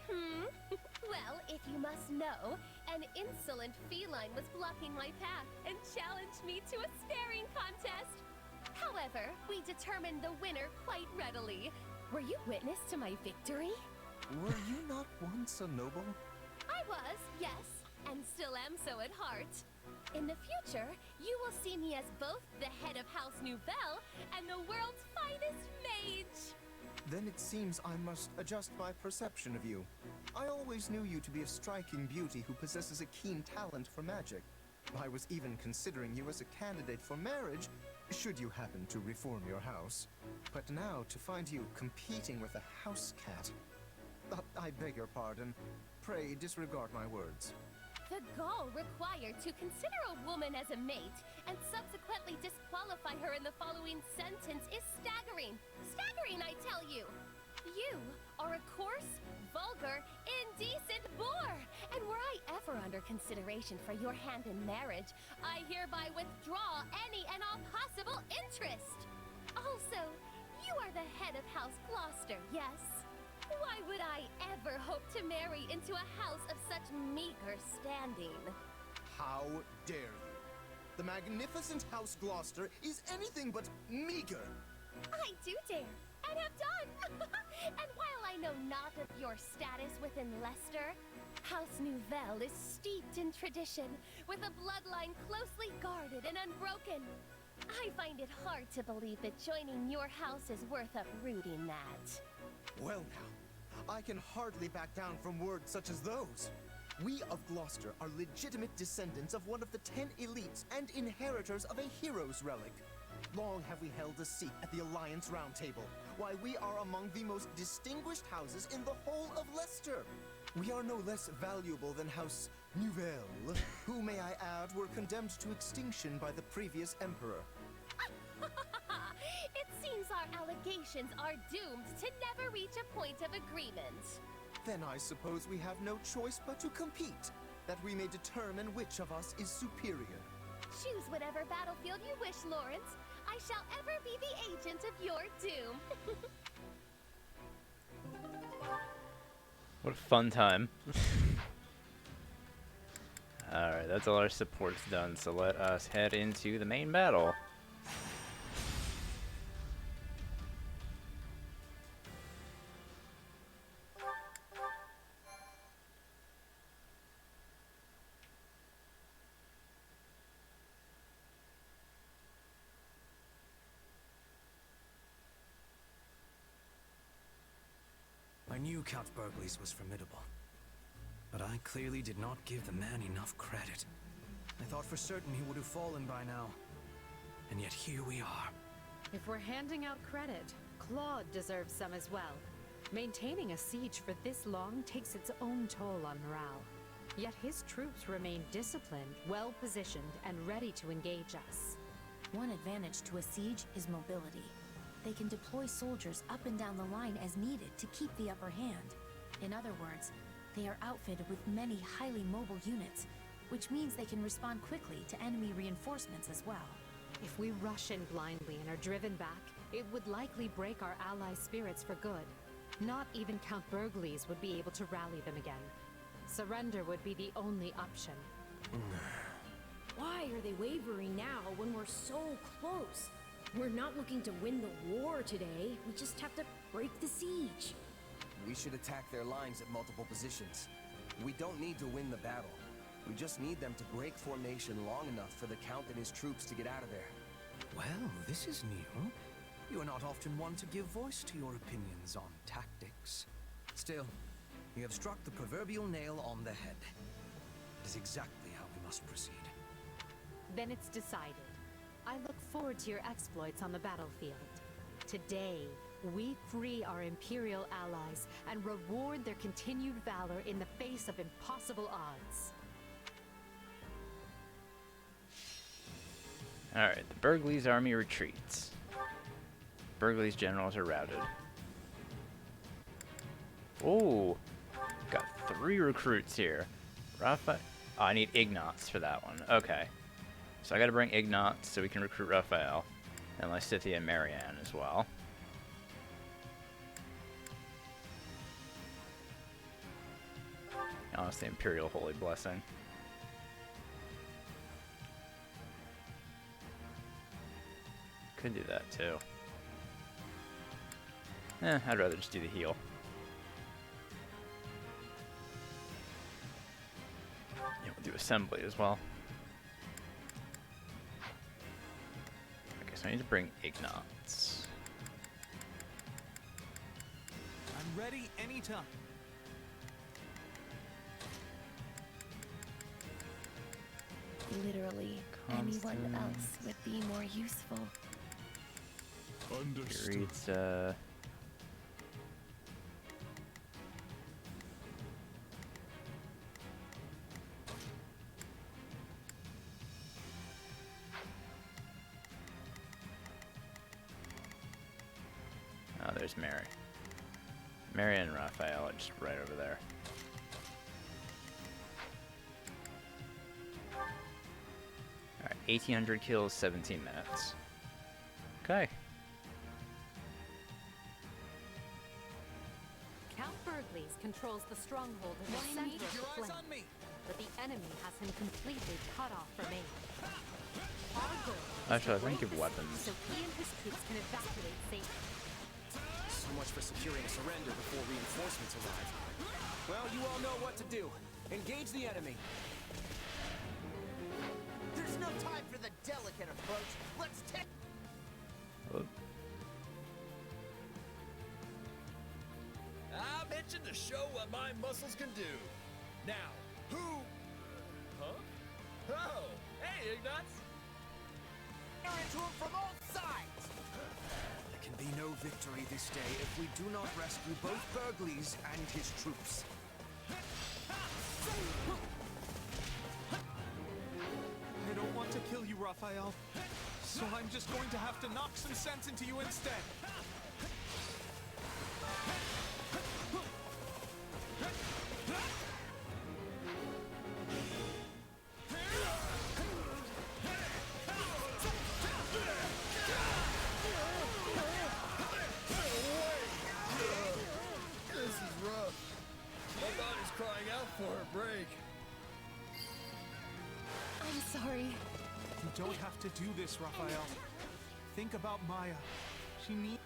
Well, if you must know, an insolent feline was blocking my path and challenged me to a staring contest. However, we determined the winner quite readily. Were you witness to my victory? Were you not once a noble? I was, yes, and still am so at heart. In the future, you will see me as both the head of House Nouvelle and the world's finest mage. Then it seems I must adjust my perception of you. I always knew you to be a striking beauty who possesses a keen talent for magic. I was even considering you as a candidate for marriage, should you happen to reform your house. But now to find you competing with a house cat... I beg your pardon. Pray disregard my words. The gall required to consider a woman as a mate and subsequently disqualify her in the following sentence is staggering. Staggering, I tell you! You are a coarse, vulgar, indecent boor! And were I ever under consideration for your hand in marriage, I hereby withdraw any and all possible interest! Also, you are the head of House Gloucester, yes? Why would I ever hope to marry into a house of such meager standing? How dare you? The magnificent House Gloucester is anything but meager. I do dare, and have done. And while I know not of your status within Leicester? House Nouvelle is steeped in tradition, with a bloodline closely guarded and unbroken. I find it hard to believe that joining your house is worth uprooting that. Well now, I can hardly back down from words such as those. We of Gloucester are legitimate descendants of one of the 10 elites and inheritors of a hero's relic. Long have we held a seat at the Alliance Round Table, why we are among the most distinguished houses in the whole of Leicester. We are no less valuable than House Nouvelle, who, may I add, were condemned to extinction by the previous emperor. It seems our allegations are doomed to never reach a point of agreement. Then I suppose we have no choice but to compete, that we may determine which of us is superior. Choose whatever battlefield you wish, Lawrence. I shall ever be the agent of your doom. What a fun time. Alright, that's all our support's done, so let us head into the main battle. I knew Count Bergliez was formidable, but I clearly did not give the man enough credit. I thought for certain he would have fallen by now, and yet here we are. If we're handing out credit, Claude deserves some as well. Maintaining a siege for this long takes its own toll on morale. Yet his troops remain disciplined, well-positioned, and ready to engage us. One advantage to a siege is mobility. They can deploy soldiers up and down the line as needed to keep the upper hand. In other words, they are outfitted with many highly mobile units, which means they can respond quickly to enemy reinforcements as well. If we rush in blindly and are driven back, it would likely break our allies' spirits for good. Not even Count Bergliez would be able to rally them again. Surrender would be the only option. Why are they wavering now when we're so close? We're not looking to win the war today. We just have to break the siege. We should attack their lines at multiple positions. We don't need to win the battle. We just need them to break formation long enough for the Count and his troops to get out of there. Well, this is new. You are not often one to give voice to your opinions on tactics. Still, you have struck the proverbial nail on the head. It is exactly how we must proceed. Then it's decided. I look forward to your exploits on the battlefield. Today, we free our Imperial allies and reward their continued valor in the face of impossible odds. Alright, the Bergliez army retreats. Bergliez generals are routed. Oh, got 3 recruits here. Raphael. Oh, I need Ignatz for that one. Okay. So I gotta bring Ignatz so we can recruit Raphael. And Lysithea and Marianne as well. Honestly, Imperial Holy Blessing. Could do that too. I'd rather just do the heal. Yeah, we'll do assembly as well. Okay, so I need to bring Ignatz. I'm ready anytime. Literally, anyone else would be more useful. Understood. Oh, there's Mary. Mary and Raphael are just right over there. Alright, 1800 kills, 17 minutes. Okay. Count Bergliez controls the stronghold in the center of the flank, but the enemy has him completely cut off from aid. Our goal is Actually, I to think break of the weapons. siege so he and his troops can evacuate safely. much for securing a surrender before reinforcements arrive. Well, you all know what to do. Engage the enemy. There's no time for the delicate approach. Let's take. I'm itching to show what my muscles can do. Now, who? Huh? Oh, hey, Ignatz. Tear into him from all sides. There can be no victory this day if we do not rescue both Bergliez and his troops. I don't want to kill you, Raphael. So I'm just going to have to knock some sense into you instead. This is rough. My body's crying out for a break. I'm sorry. You don't have to do this, Raphael. Think about Maya. She needs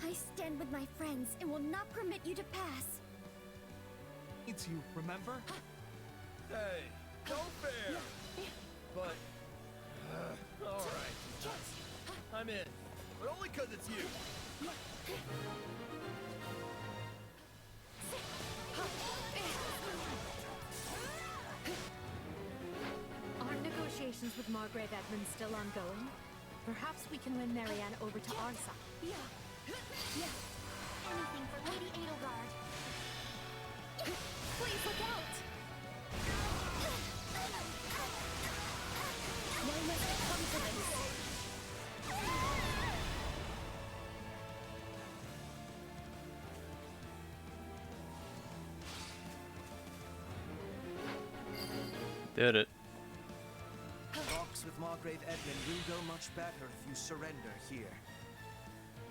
I stand with my friends and will not permit you to pass. you, remember? Hey, no fair. But, all right. I'm in, but only 'cause it's you. Aren't negotiations with Margrave Edmund still ongoing? Perhaps we can win Marianne over to our side. Yeah. Anything for Lady Edelgard. Please look out! Now must come for this. Did it. Talks with Margrave Edmund will go much better if you surrender here.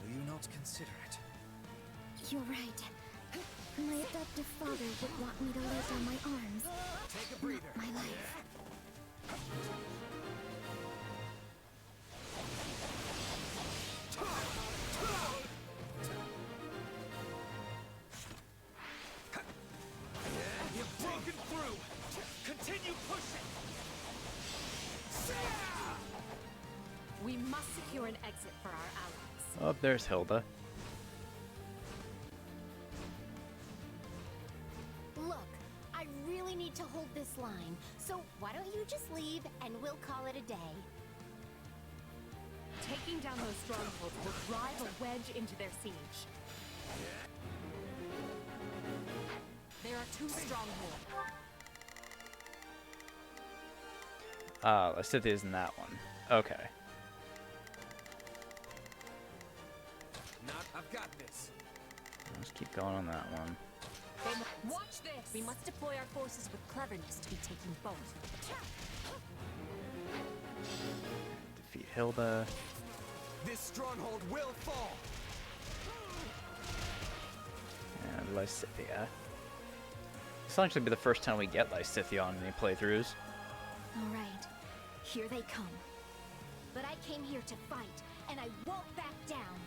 Will you not consider it? You're right. My adoptive father would want me to lay down my arms. Take a breather. Not my life. You've broken through. Continue pushing. We must secure an exit for our allies. Oh, there's Hilda. Look, I really need to hold this line, so why don't you just leave and we'll call it a day. Taking down those strongholds will drive a wedge into their siege. There are 2 strongholds. Ah, Lysithia's in that one. Okay. I've got this. Let's keep going on that one. Watch this! We must deploy our forces with cleverness to be taking both. Defeat Hilda. This stronghold will fall. And Lysithia. This will actually be the first time we get Lysithia on any playthroughs. All right, here they come. But I came here to fight, and I won't back down.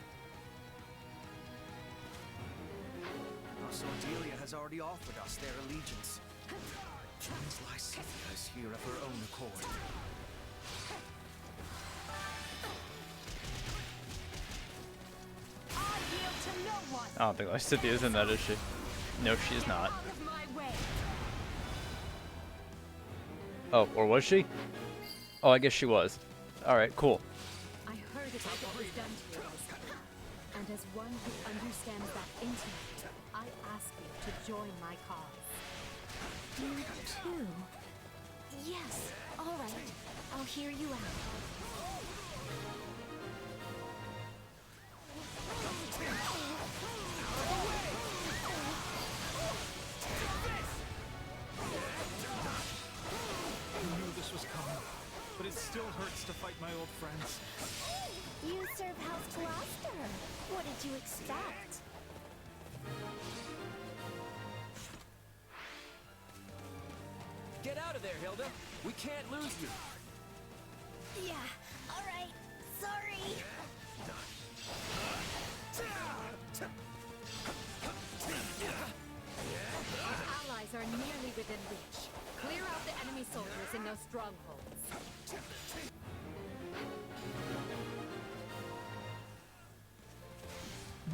Our Sordelia has already offered us their allegiance. Means Lysithia is here of her own accord. I yield to no one! I don't think Lysithia's in that, is she? No, she's not. Out of my way! Oh, or was she? Oh, I guess she was. Alright, cool. I heard about what was done to you, and as one who understands that intimately, I ask you to join my cause. You too? Yes, all right. I'll hear you out. I knew this was coming, but it still hurts to fight my old friends. You serve House Gloucester. What did you expect? Get out of there, Hilda. We can't lose you. Yeah, all right. Sorry. Our allies are nearly within reach. Clear out the enemy soldiers in those strongholds.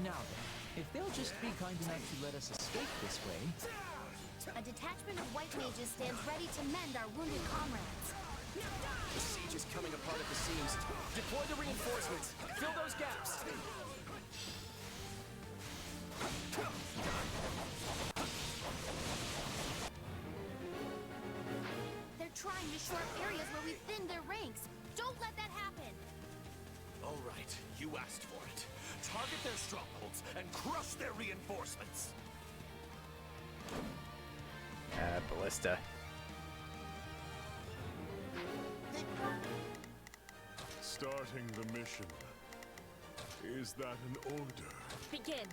Now then, if they'll just be kind enough to let us escape this way. A detachment of white mages stands ready to mend our wounded comrades. The siege is coming apart at the seams. Deploy the reinforcements. Fill those gaps. They're trying to shore up areas where we thinned their ranks. Don't let that happen. All right, you asked for it. Target their strongholds and crush their reinforcements. Ballista. Starting the mission. Is that an order? Begin.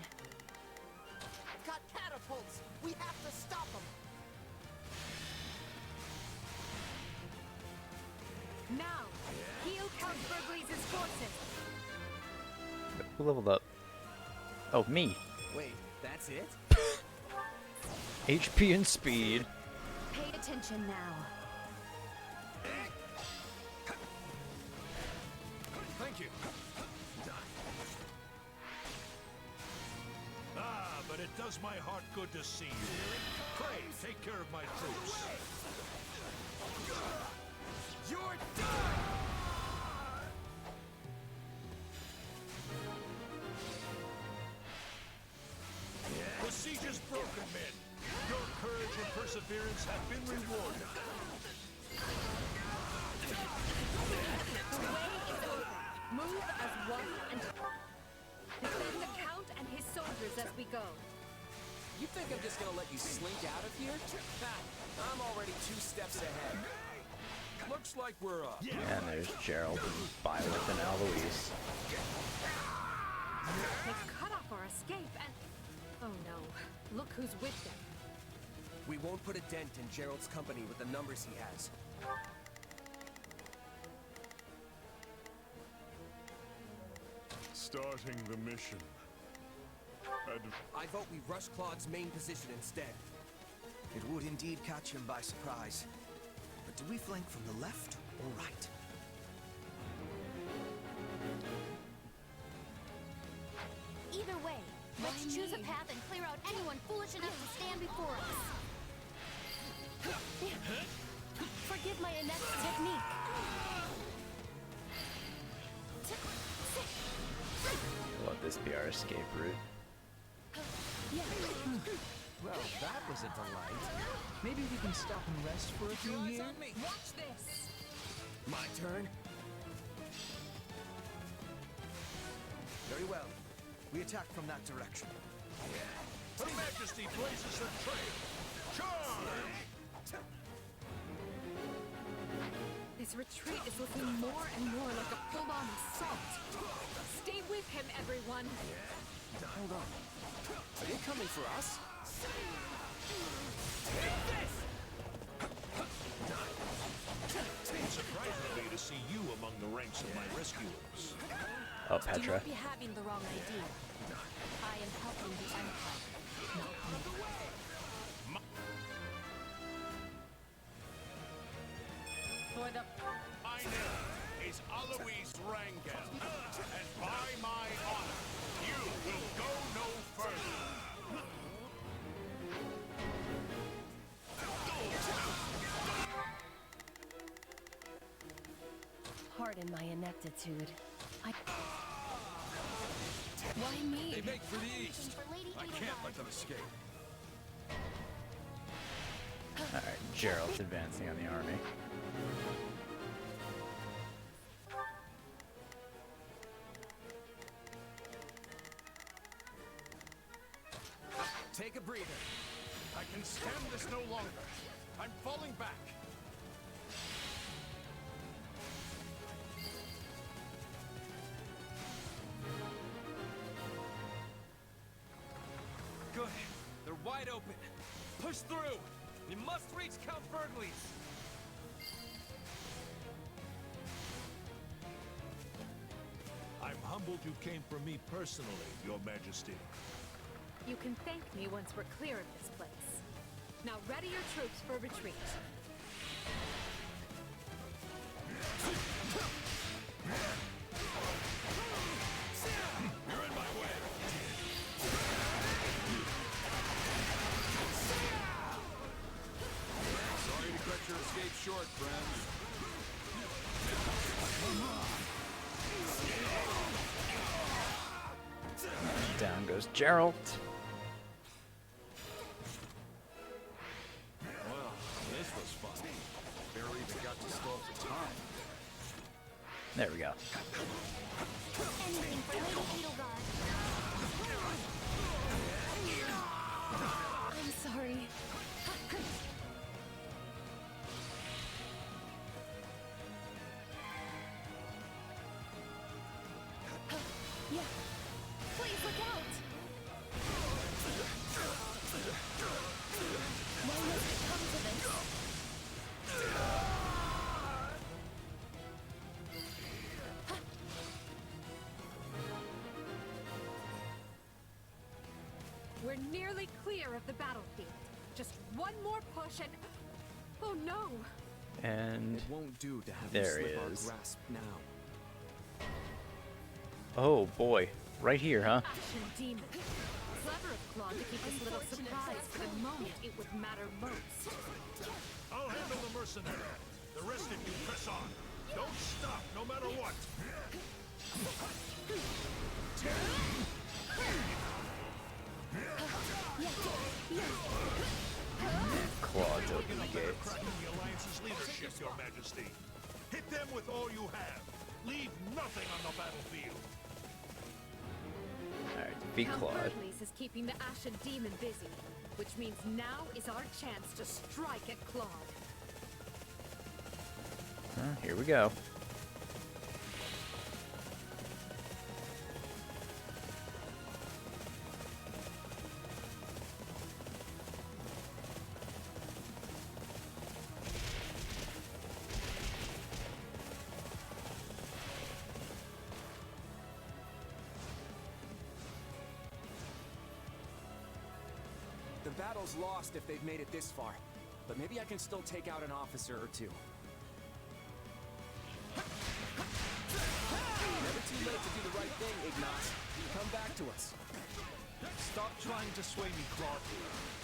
Got catapults! We have to stop them! Now, heal Count Bergliez's forces. Who leveled up? Oh, me. Wait, that's it? HP and speed. Pay attention now. Thank you. Ah, but it does my heart good to see you. Pray, take care of my troops. You're done! The siege is broken, men. Your courage and perseverance have been rewarded. The way is open. Move as one and defend the Count and his soldiers as we go. You think I'm just gonna let you slink out of here? I'm already 2 steps ahead. Looks like we're up. And there's Gerald and Violet and Eloise. They've cut off our escape and... Oh no. Look who's with them. We won't put a dent in Gerald's company with the numbers he has. Starting the mission. I vote we rush Claude's main position instead. It would indeed catch him by surprise. But do we flank from the left or right? Either way, let's choose a path and clear out anyone foolish enough to stand before us. Forgive my inept technique. Let this be our escape route. Well, that was a delight. Maybe we can stop and rest for a few here? Watch this. My turn? Very well. We attack from that direction. Her Majesty blazes a trail. Charge! This retreat is looking more and more like a full-on assault. Stay with him, everyone. Hold on. Are they coming for us? It surprises me to see you among the ranks of my rescuers. Oh, Do Petra. not be having the wrong idea. I am helping the Empire, not you. For the... My name is Eloise Rangel, and by my honor, you will go no further. Pardon my ineptitude. Why me? They make for the east. I can't let them escape. Alright, Gerald's advancing on the army. Take a breather. I can stand this no longer. I'm falling back. Good. They're wide open. Push through. You must reach Count Bergliez. humbled you came for me personally, Your Majesty. You can thank me once we're clear of this place. Now ready your troops for retreat. You're in my way. Sorry to cut your escape short, friends. Down goes Gerald. Well, this was fun. Barely even got to stall for time. There we go. Anything for Lady Edelgard. I'm sorry. Yeah. Please look out! Why must it come to this? We're nearly clear of the battlefield. Just one more push and... Oh no! And it won't do to have there you he slip our is. grasp now. Oh boy, right here, huh? Ashen demon. Clever of Claude to keep this little surprise for the moment it would matter most. I'll handle the mercenary. The rest of you press on. Don't stop, no matter what. Claude's open the gates. Cracking the Alliance's leadership, Your Majesty. Hit them with all you have. Leave nothing on the battlefield. Alright, defeat Count Claude. Bergliez is keeping the Ashen demon busy, which means now is our chance to strike at Claude. Here we go. The battle's lost if they've made it this far, but maybe I can still take out an officer or two. Never too late to do the right thing, Ignace. Come back to us. Stop trying to sway me, Claude.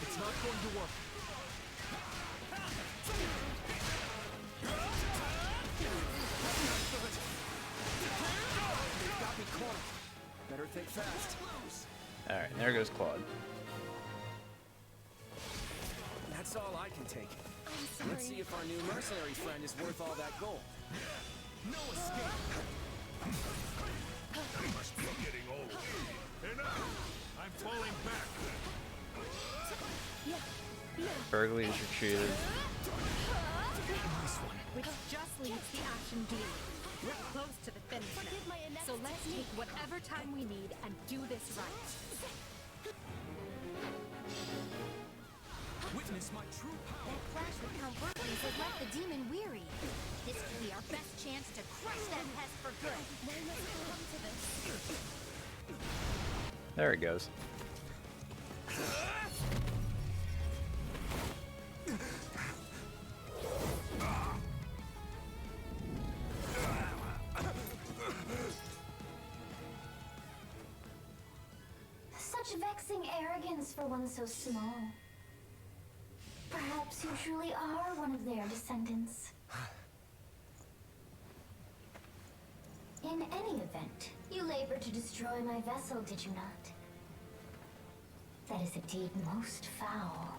It's not going to work. They've got me cornered. Better think fast. Alright, there goes Claude. That's all I can take. I'm sorry. Let's see if our new mercenary friend is worth all that gold. No escape. I must be getting old. Enough! I'm falling back. Bergliez retreated. Which just leaves the Ashen demon. We're close to the finish now, so let's take whatever time we need and do this right. Witness my true power. That clash with Count Bergliez has left the demon weary. This could be our best chance to crush that pest for good. Why must it come to this? There it goes. Such vexing arrogance for one so small. Perhaps you truly are one of their descendants. In any event, you labored to destroy my vessel, did you not? That is a deed most foul.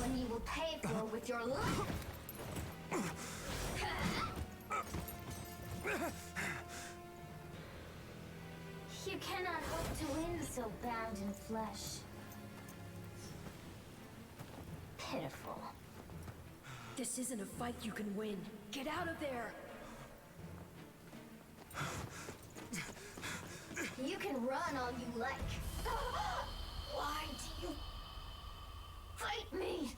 One you will pay for with your life. You cannot hope to win so bound in flesh. Pitiful. This isn't a fight you can win. Get out of there! You can run all you like. Why do you fight me?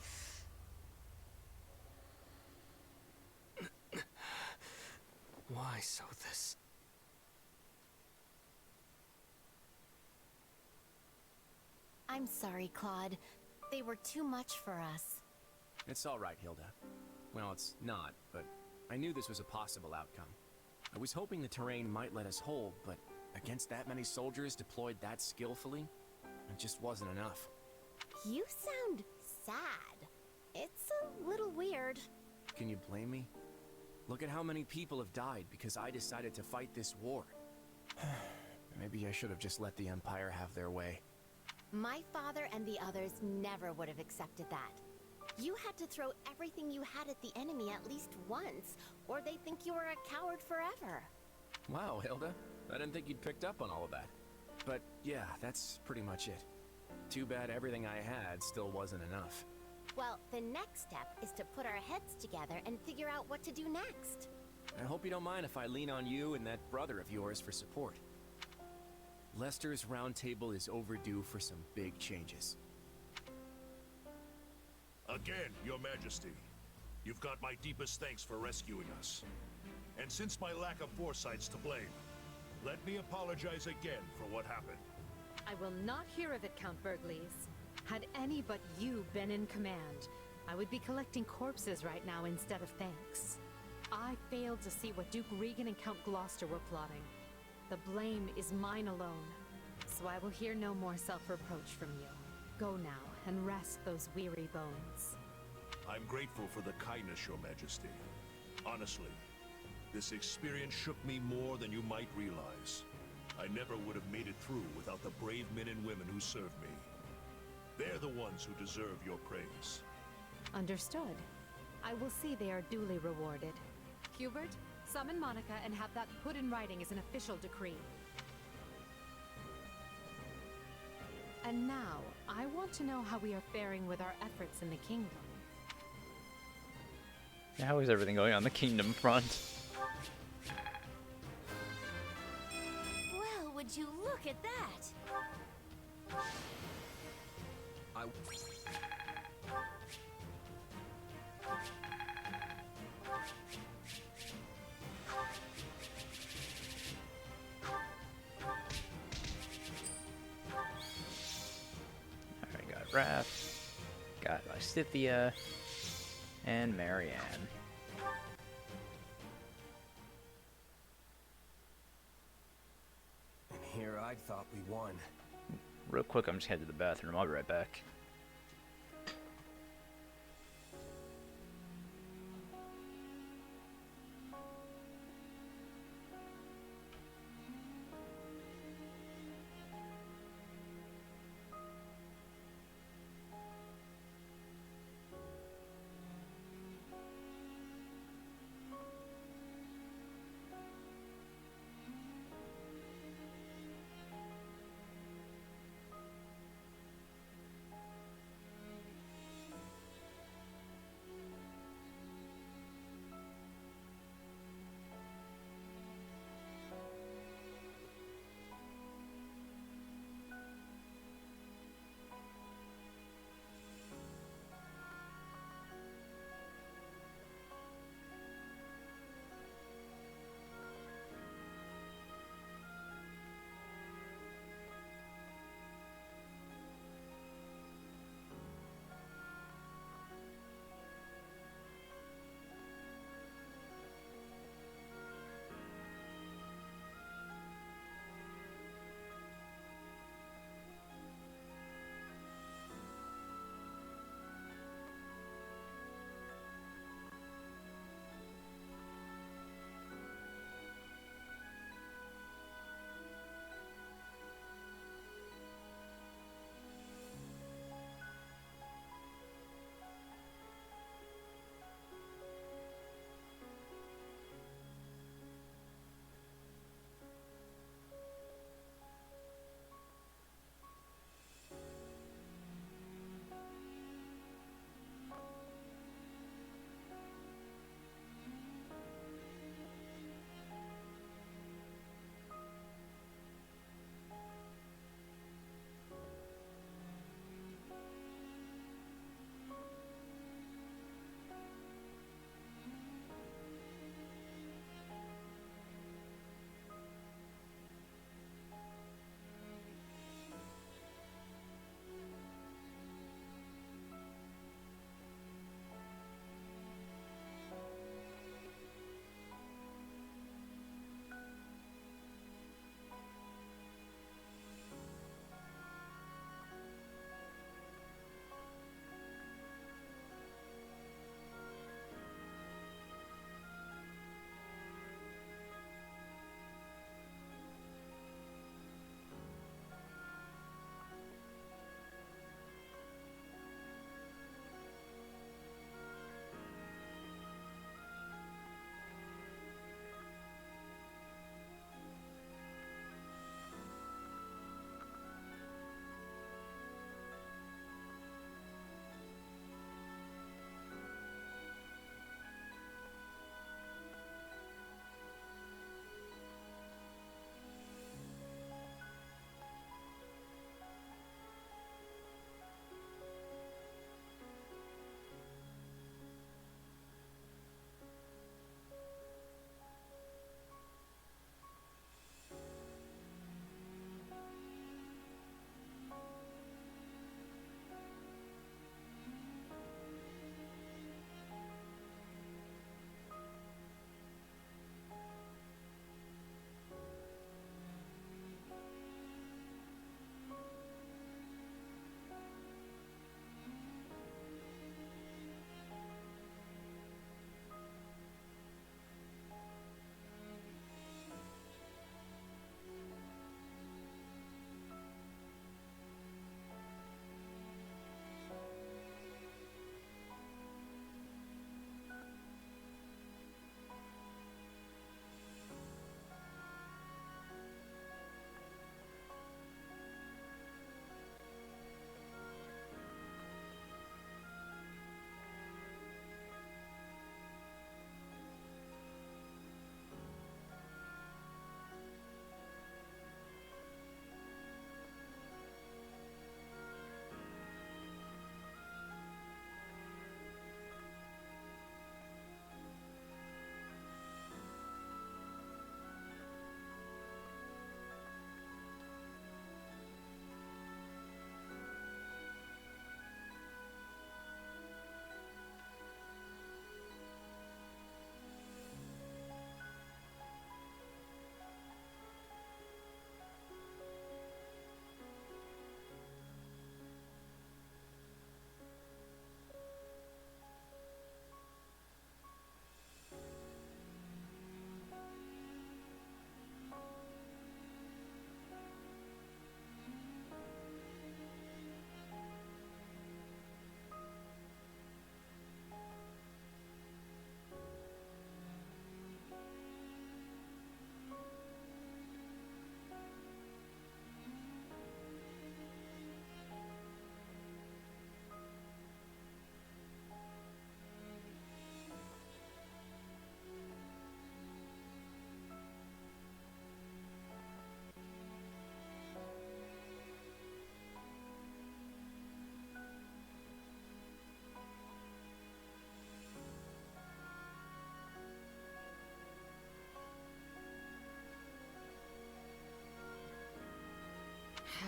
Why so this? I'm sorry, Claude. They were too much for us. It's all right, Hilda. Well, it's not, but I knew this was a possible outcome. I was hoping the terrain might let us hold, but against that many soldiers deployed that skillfully, it just wasn't enough. You sound sad. It's a little weird. Can you blame me? Look at how many people have died because I decided to fight this war. Maybe I should have just let the Empire have their way. My father and the others never would have accepted that. You had to throw everything you had at the enemy at least once, or they'd think you were a coward forever. Wow, Hilda. I didn't think you'd picked up on all of that. But yeah, that's pretty much it. Too bad everything I had still wasn't enough. Well, the next step is to put our heads together and figure out what to do next. I hope you don't mind if I lean on you and that brother of yours for support. Lester's Round Table is overdue for some big changes. Again, Your Majesty, you've got my deepest thanks for rescuing us. And since my lack of foresight's to blame, let me apologize again for what happened. I will not hear of it, Count Bergliez. Had any but you been in command, I would be collecting corpses right now instead of thanks. I failed to see what Duke Regan and Count Gloucester were plotting. The blame is mine alone, so I will hear no more self-reproach from you. Go now and rest those weary bones. I'm grateful for the kindness, Your Majesty. Honestly, this experience shook me more than you might realize. I never would have made it through without the brave men and women who served me. They're the ones who deserve your praise. Understood. I will see they are duly rewarded. Hubert, summon Monica and have that put in writing as an official decree. And now, I want to know how we are faring with our efforts in the kingdom. How is everything going on the kingdom front? Well, would you look at that? Alright, got Raph, got Lysithea, and Marianne. And here I thought we won. Real quick, I'm just headed to the bathroom. I'll be right back.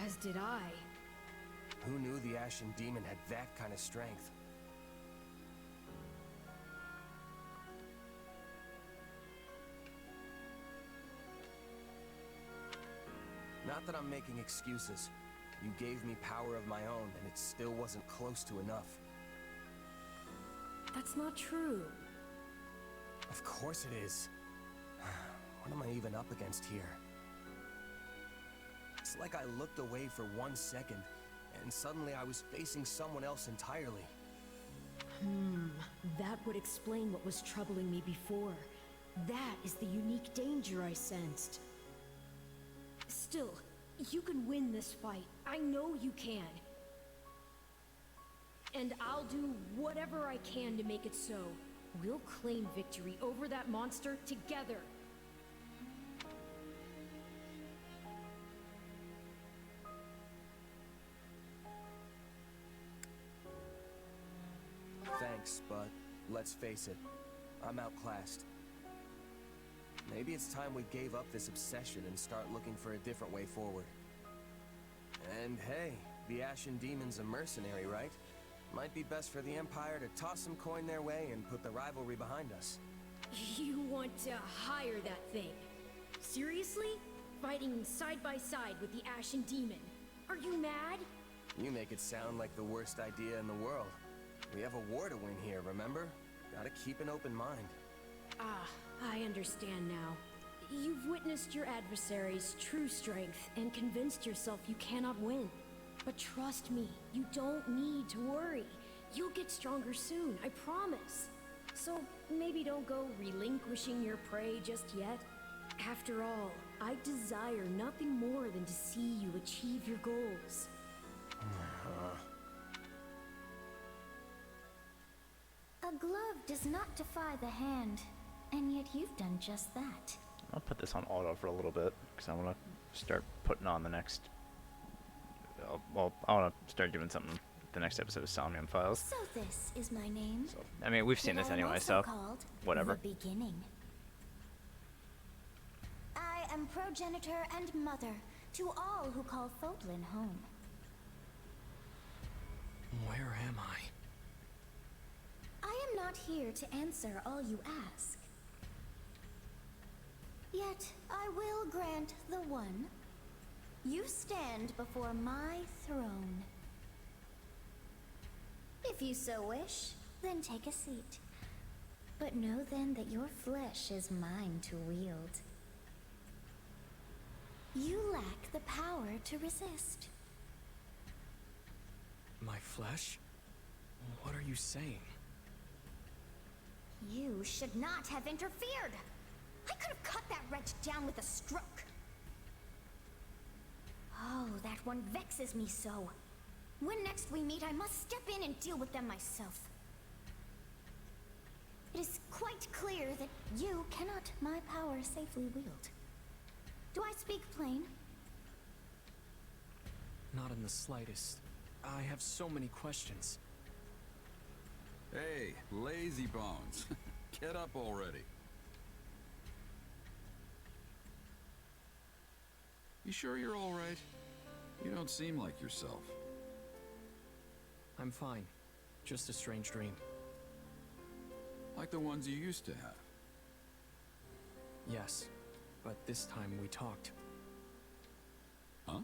As did I. Who knew the Ashen Demon had that kind of strength? Not that I'm making excuses. You gave me power of my own, and it still wasn't close to enough. That's not true. Of course it is. What am I even up against here? It's like I looked away for 1 second, and suddenly I was facing someone else entirely. That would explain what was troubling me before. That is the unique danger I sensed. Still, you can win this fight. I know you can. And I'll do whatever I can to make it so. We'll claim victory over that monster together. Thanks, but let's face it, I'm outclassed. Maybe it's time we gave up this obsession and start looking for a different way forward. And hey, the Ashen Demon's a mercenary, right? Might be best for the Empire to toss some coin their way and put the rivalry behind us. You want to hire that thing? Seriously? Fighting side by side with the Ashen Demon? Are you mad? You make it sound like the worst idea in the world. We have a war to win here, remember? Gotta keep an open mind. Ah, I understand now. You've witnessed your adversary's true strength and convinced yourself you cannot win. But trust me, you don't need to worry. You'll get stronger soon, I promise. So maybe don't go relinquishing your prey just yet. After all, I desire nothing more than to see you achieve your goals. A glove does not defy the hand, and yet you've done just that. I'll put this on auto for a little bit because I want to start putting on the next. Well, I want to start doing something. The next episode of Somnium Files. So this is my name. I mean, we've seen this I am anyway, also so called whatever. The Beginning. I am progenitor and mother to all who call Fodlan home. Where am I? I am not here to answer all you ask. Yet I will grant the one. You stand before my throne. If you so wish, then take a seat. But know then that your flesh is mine to wield. You lack the power to resist. My flesh? What are you saying? You should not have interfered. I could have cut that wretch down with a stroke. Oh, that one vexes me so. When next we meet, I must step in and deal with them myself. It is quite clear that you cannot my power safely wield. Do I speak plain? Not in the slightest. I have so many questions. Hey, lazy bones. Get up already. You sure you're all right? You don't seem like yourself. I'm fine. Just a strange dream. Like the ones you used to have. Yes, but this time we talked. Huh?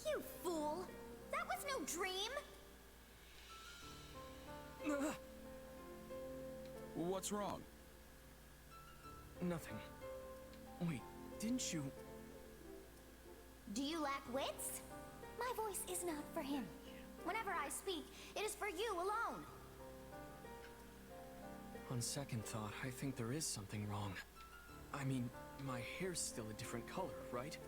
You fool! That was no dream! What's wrong? Nothing. Wait, didn't you... Do you lack wits? My voice is not for him. Whenever I speak, it is for you alone. On second thought, I think there is something wrong. I mean, my hair's still a different color, right?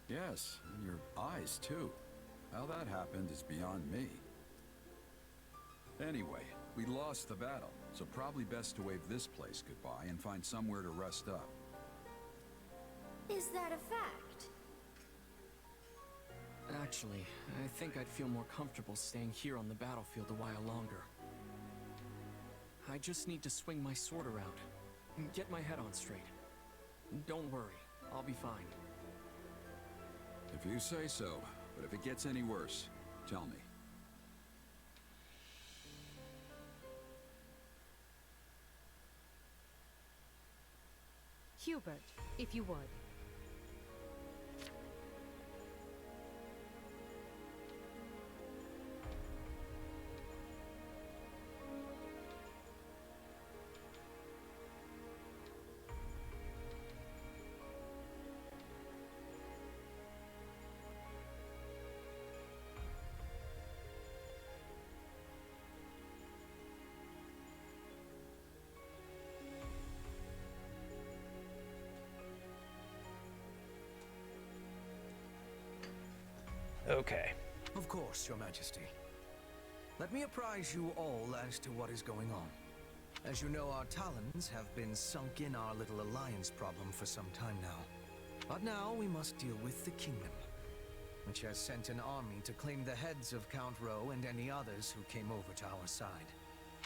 Yes, and your eyes too. How that happened is beyond me. Anyway, we lost the battle, so probably best to wave this place goodbye and find somewhere to rest up. Is that a fact? Actually, I think I'd feel more comfortable staying here on the battlefield a while longer. I just need to swing my sword around and get my head on straight. Don't worry, I'll be fine. If you say so, but if it gets any worse, tell me. Hubert, if you would. Okay. Of course, Your Majesty. Let me apprise you all as to what is going on. As you know, our talons have been sunk in our little alliance problem for some time now. But now we must deal with the kingdom, which has sent an army to claim the heads of Count Rowe and any others who came over to our side.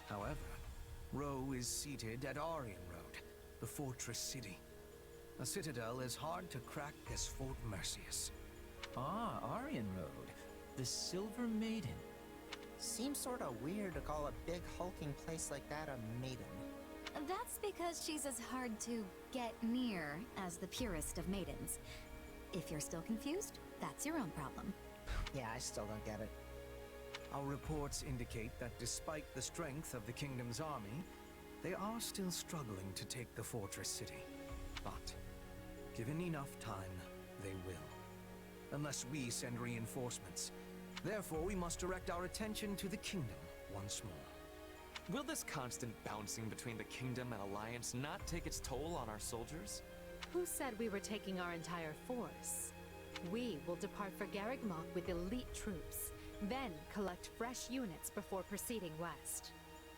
However, Rowe is seated at Aryan Road, the fortress city. A citadel as hard to crack as Fort Mercius. Ah, Aryan Road. The Silver Maiden. Seems sorta weird to call a big hulking place like that a maiden. That's because she's as hard to get near as the purest of maidens. If you're still confused, that's your own problem. Yeah, I still don't get it. Our reports indicate that despite the strength of the kingdom's army, they are still struggling to take the fortress city. But, given enough time, they will. Unless we send reinforcements. Therefore, we must direct our attention to the kingdom once more. Will this constant bouncing between the kingdom and alliance not take its toll on our soldiers? Who said we were taking our entire force? We will depart for Garrigmok with elite troops, then collect fresh units before proceeding west.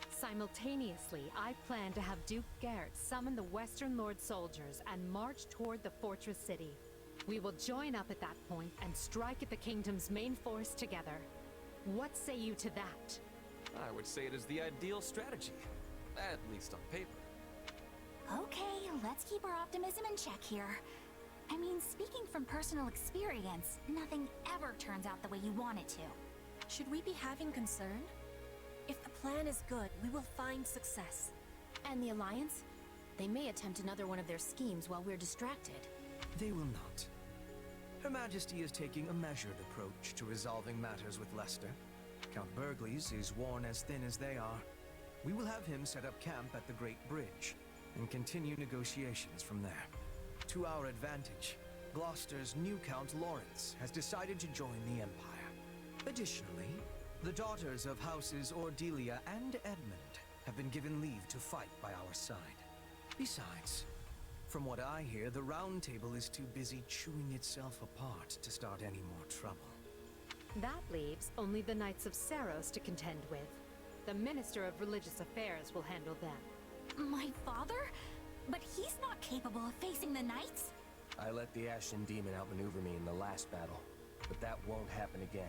Simultaneously, I plan to have Duke Garrett summon the Western Lord soldiers and march toward the fortress city. We will join up at that point and strike at the kingdom's main force together. What say you to that? I would say it is the ideal strategy, at least on paper. Okay, let's keep our optimism in check here. I mean, speaking from personal experience, nothing ever turns out the way you want it to. Should we be having concern? If the plan is good, we will find success. And the Alliance? They may attempt another one of their schemes while we're distracted. They will not. Her Majesty is taking a measured approach to resolving matters with Leicester. Count Bergliez is worn as thin as they are. We will have him set up camp at the Great Bridge and continue negotiations from there. To our advantage, Gloucester's new Count Lawrence has decided to join the Empire. Additionally, the daughters of Houses Ordelia and Edmund have been given leave to fight by our side. Besides, from what I hear, the Round Table is too busy chewing itself apart to start any more trouble. That leaves only the Knights of Saros to contend with. The Minister of Religious Affairs will handle them. My father? But he's not capable of facing the Knights? I let the Ashen Demon outmaneuver me in the last battle, but that won't happen again.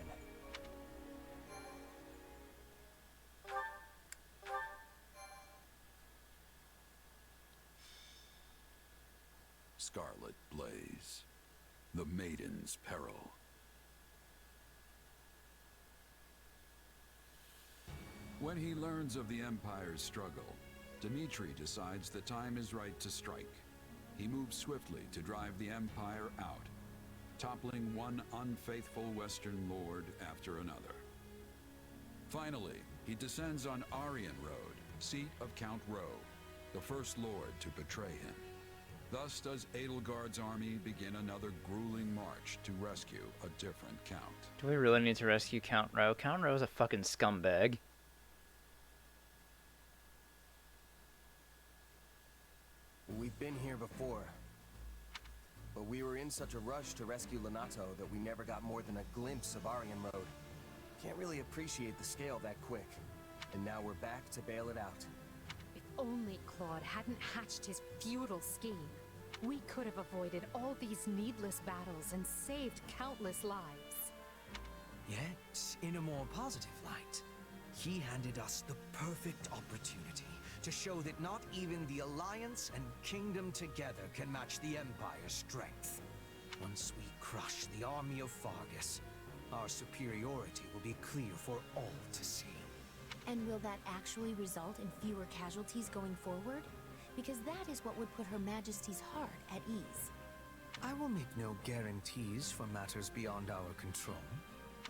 Scarlet Blaze. The Maiden's Peril. When he learns of the Empire's struggle, Dmitri decides the time is right to strike. He moves swiftly to drive the Empire out, toppling one unfaithful Western lord after another. Finally, he descends on Aryan Road, seat of Count Rowe, the first lord to betray him. Thus does Edelgard's army begin another grueling march to rescue a different Count. Do we really need to rescue Count Rowe? Count Rowe's a fucking scumbag. We've been here before, but we were in such a rush to rescue Lenato that we never got more than a glimpse of Aryan Road. Can't really appreciate the scale that quick, and now we're back to bail it out. If only Claude hadn't hatched his futile scheme, we could have avoided all these needless battles and saved countless lives. Yet, in a more positive light, he handed us the perfect opportunity to show that not even the Alliance and Kingdom together can match the Empire's strength. Once we crush the army of Fargus, our superiority will be clear for all to see. And will that actually result in fewer casualties going forward? Because that is what would put Her Majesty's heart at ease. I will make no guarantees for matters beyond our control.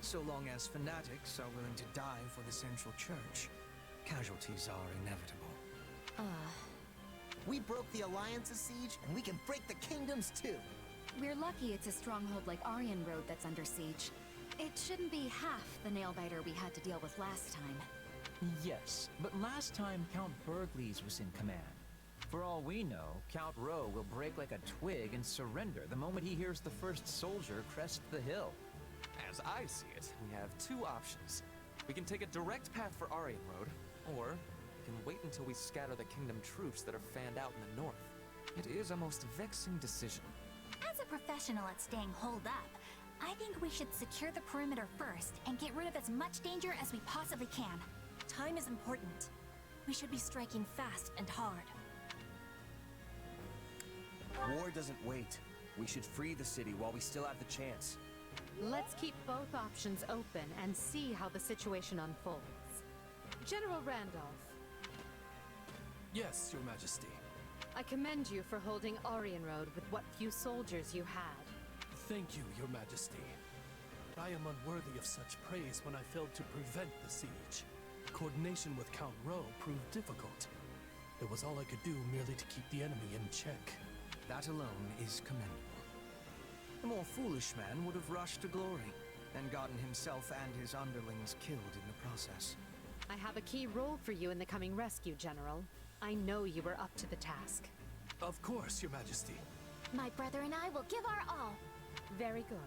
So long as fanatics are willing to die for the Central Church, casualties are inevitable. We broke the Alliance's siege, and we can break the Kingdom's too. We're lucky it's a stronghold like Aryan Road that's under siege. It shouldn't be half the nail-biter we had to deal with last time. Yes, but last time Count Bergliez was in command. For all we know, Count Rowe will break like a twig and surrender the moment he hears the first soldier crest the hill. As I see it, we have two options. We can take a direct path for Aryan Road, or we can wait until we scatter the Kingdom troops that are fanned out in the north. It is a most vexing decision. As a professional at staying holed up, I think we should secure the perimeter first and get rid of as much danger as we possibly can. Time is important. We should be striking fast and hard. War doesn't wait. We should free the city while we still have the chance. Let's keep both options open and see how the situation unfolds. General Randolph. Yes, Your Majesty. I commend you for holding Aryan Road with what few soldiers you had. Thank you, Your Majesty. I am unworthy of such praise when I failed to prevent the siege. Coordination with Count Rowe proved difficult. It was all I could do merely to keep the enemy in check. That alone is commendable. The more foolish man would have rushed to glory and gotten himself and his underlings killed in the process. I have a key role for you in the coming rescue, General. I know you were up to the task. Of course, Your Majesty. My brother and I will give our all. Very good.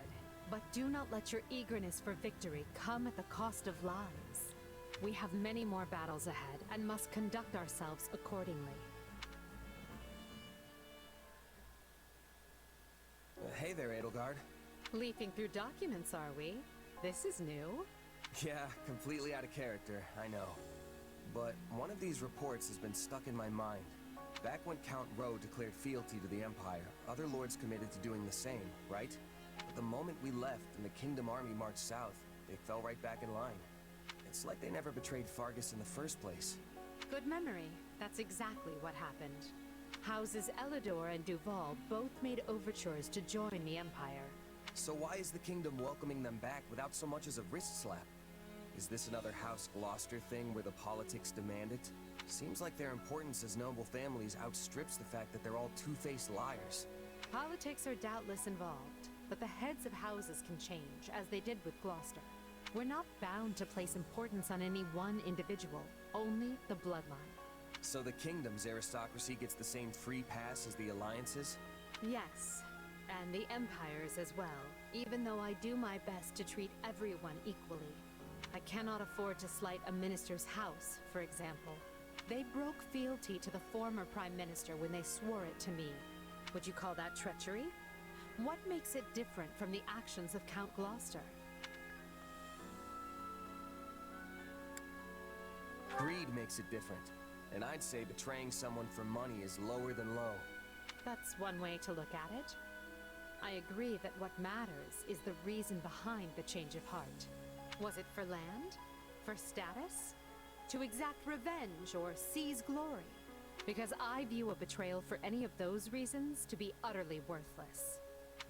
But do not let your eagerness for victory come at the cost of lives. We have many more battles ahead and must conduct ourselves accordingly. Hey there, Edelgard. Leafing through documents, are we? This is new. Yeah, completely out of character, I know. But one of these reports has been stuck in my mind. Back when Count Rowe declared fealty to the Empire, other lords committed to doing the same, right? But the moment we left and the Kingdom army marched south, they fell right back in line. It's like they never betrayed Fargus in the first place. Good memory. That's exactly what happened. Houses Elidor and Duval both made overtures to join the Empire. So why is the Kingdom welcoming them back without so much as a wrist slap? Is this another House Gloucester thing where the politics demand it? Seems like their importance as noble families outstrips the fact that they're all two-faced liars. Politics are doubtless involved, but the heads of houses can change, as they did with Gloucester. We're not bound to place importance on any one individual, only the bloodline. So the Kingdom's aristocracy gets the same free pass as the Alliance's? Yes, and the Empire's as well, even though I do my best to treat everyone equally. I cannot afford to slight a minister's house, for example. They broke fealty to the former Prime Minister when they swore it to me. Would you call that treachery? What makes it different from the actions of Count Gloucester? Greed makes it different. And I'd say betraying someone for money is lower than low. That's one way to look at it. I agree that what matters is the reason behind the change of heart. Was it for land? For status? To exact revenge or seize glory? Because I view a betrayal for any of those reasons to be utterly worthless.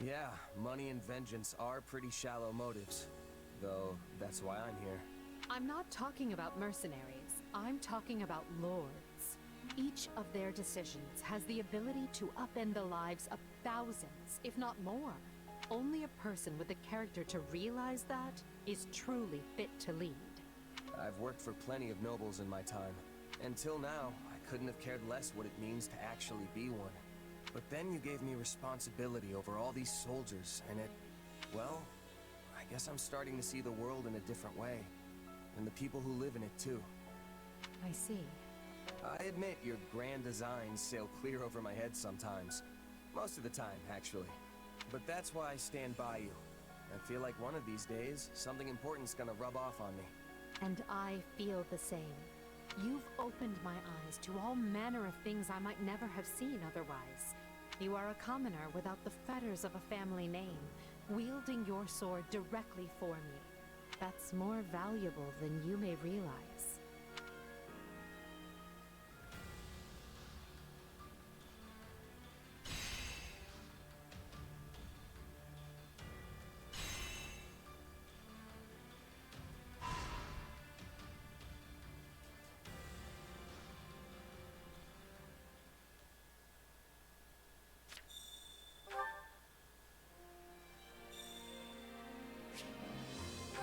Yeah, money and vengeance are pretty shallow motives. Though, that's why I'm here. I'm not talking about mercenaries. I'm talking about lords. Each of their decisions has the ability to upend the lives of thousands, if not more. Only a person with the character to realize that is truly fit to lead. I've worked for plenty of nobles in my time. Until now, I couldn't have cared less what it means to actually be one. But then you gave me responsibility over all these soldiers, and well, I guess I'm starting to see the world in a different way. And the people who live in it, too. I see. I admit your grand designs sail clear over my head sometimes. Most of the time, actually. But that's why I stand by you. I feel like one of these days, something important's gonna rub off on me. And I feel the same. You've opened my eyes to all manner of things I might never have seen otherwise. You are a commoner without the fetters of a family name, wielding your sword directly for me. That's more valuable than you may realize.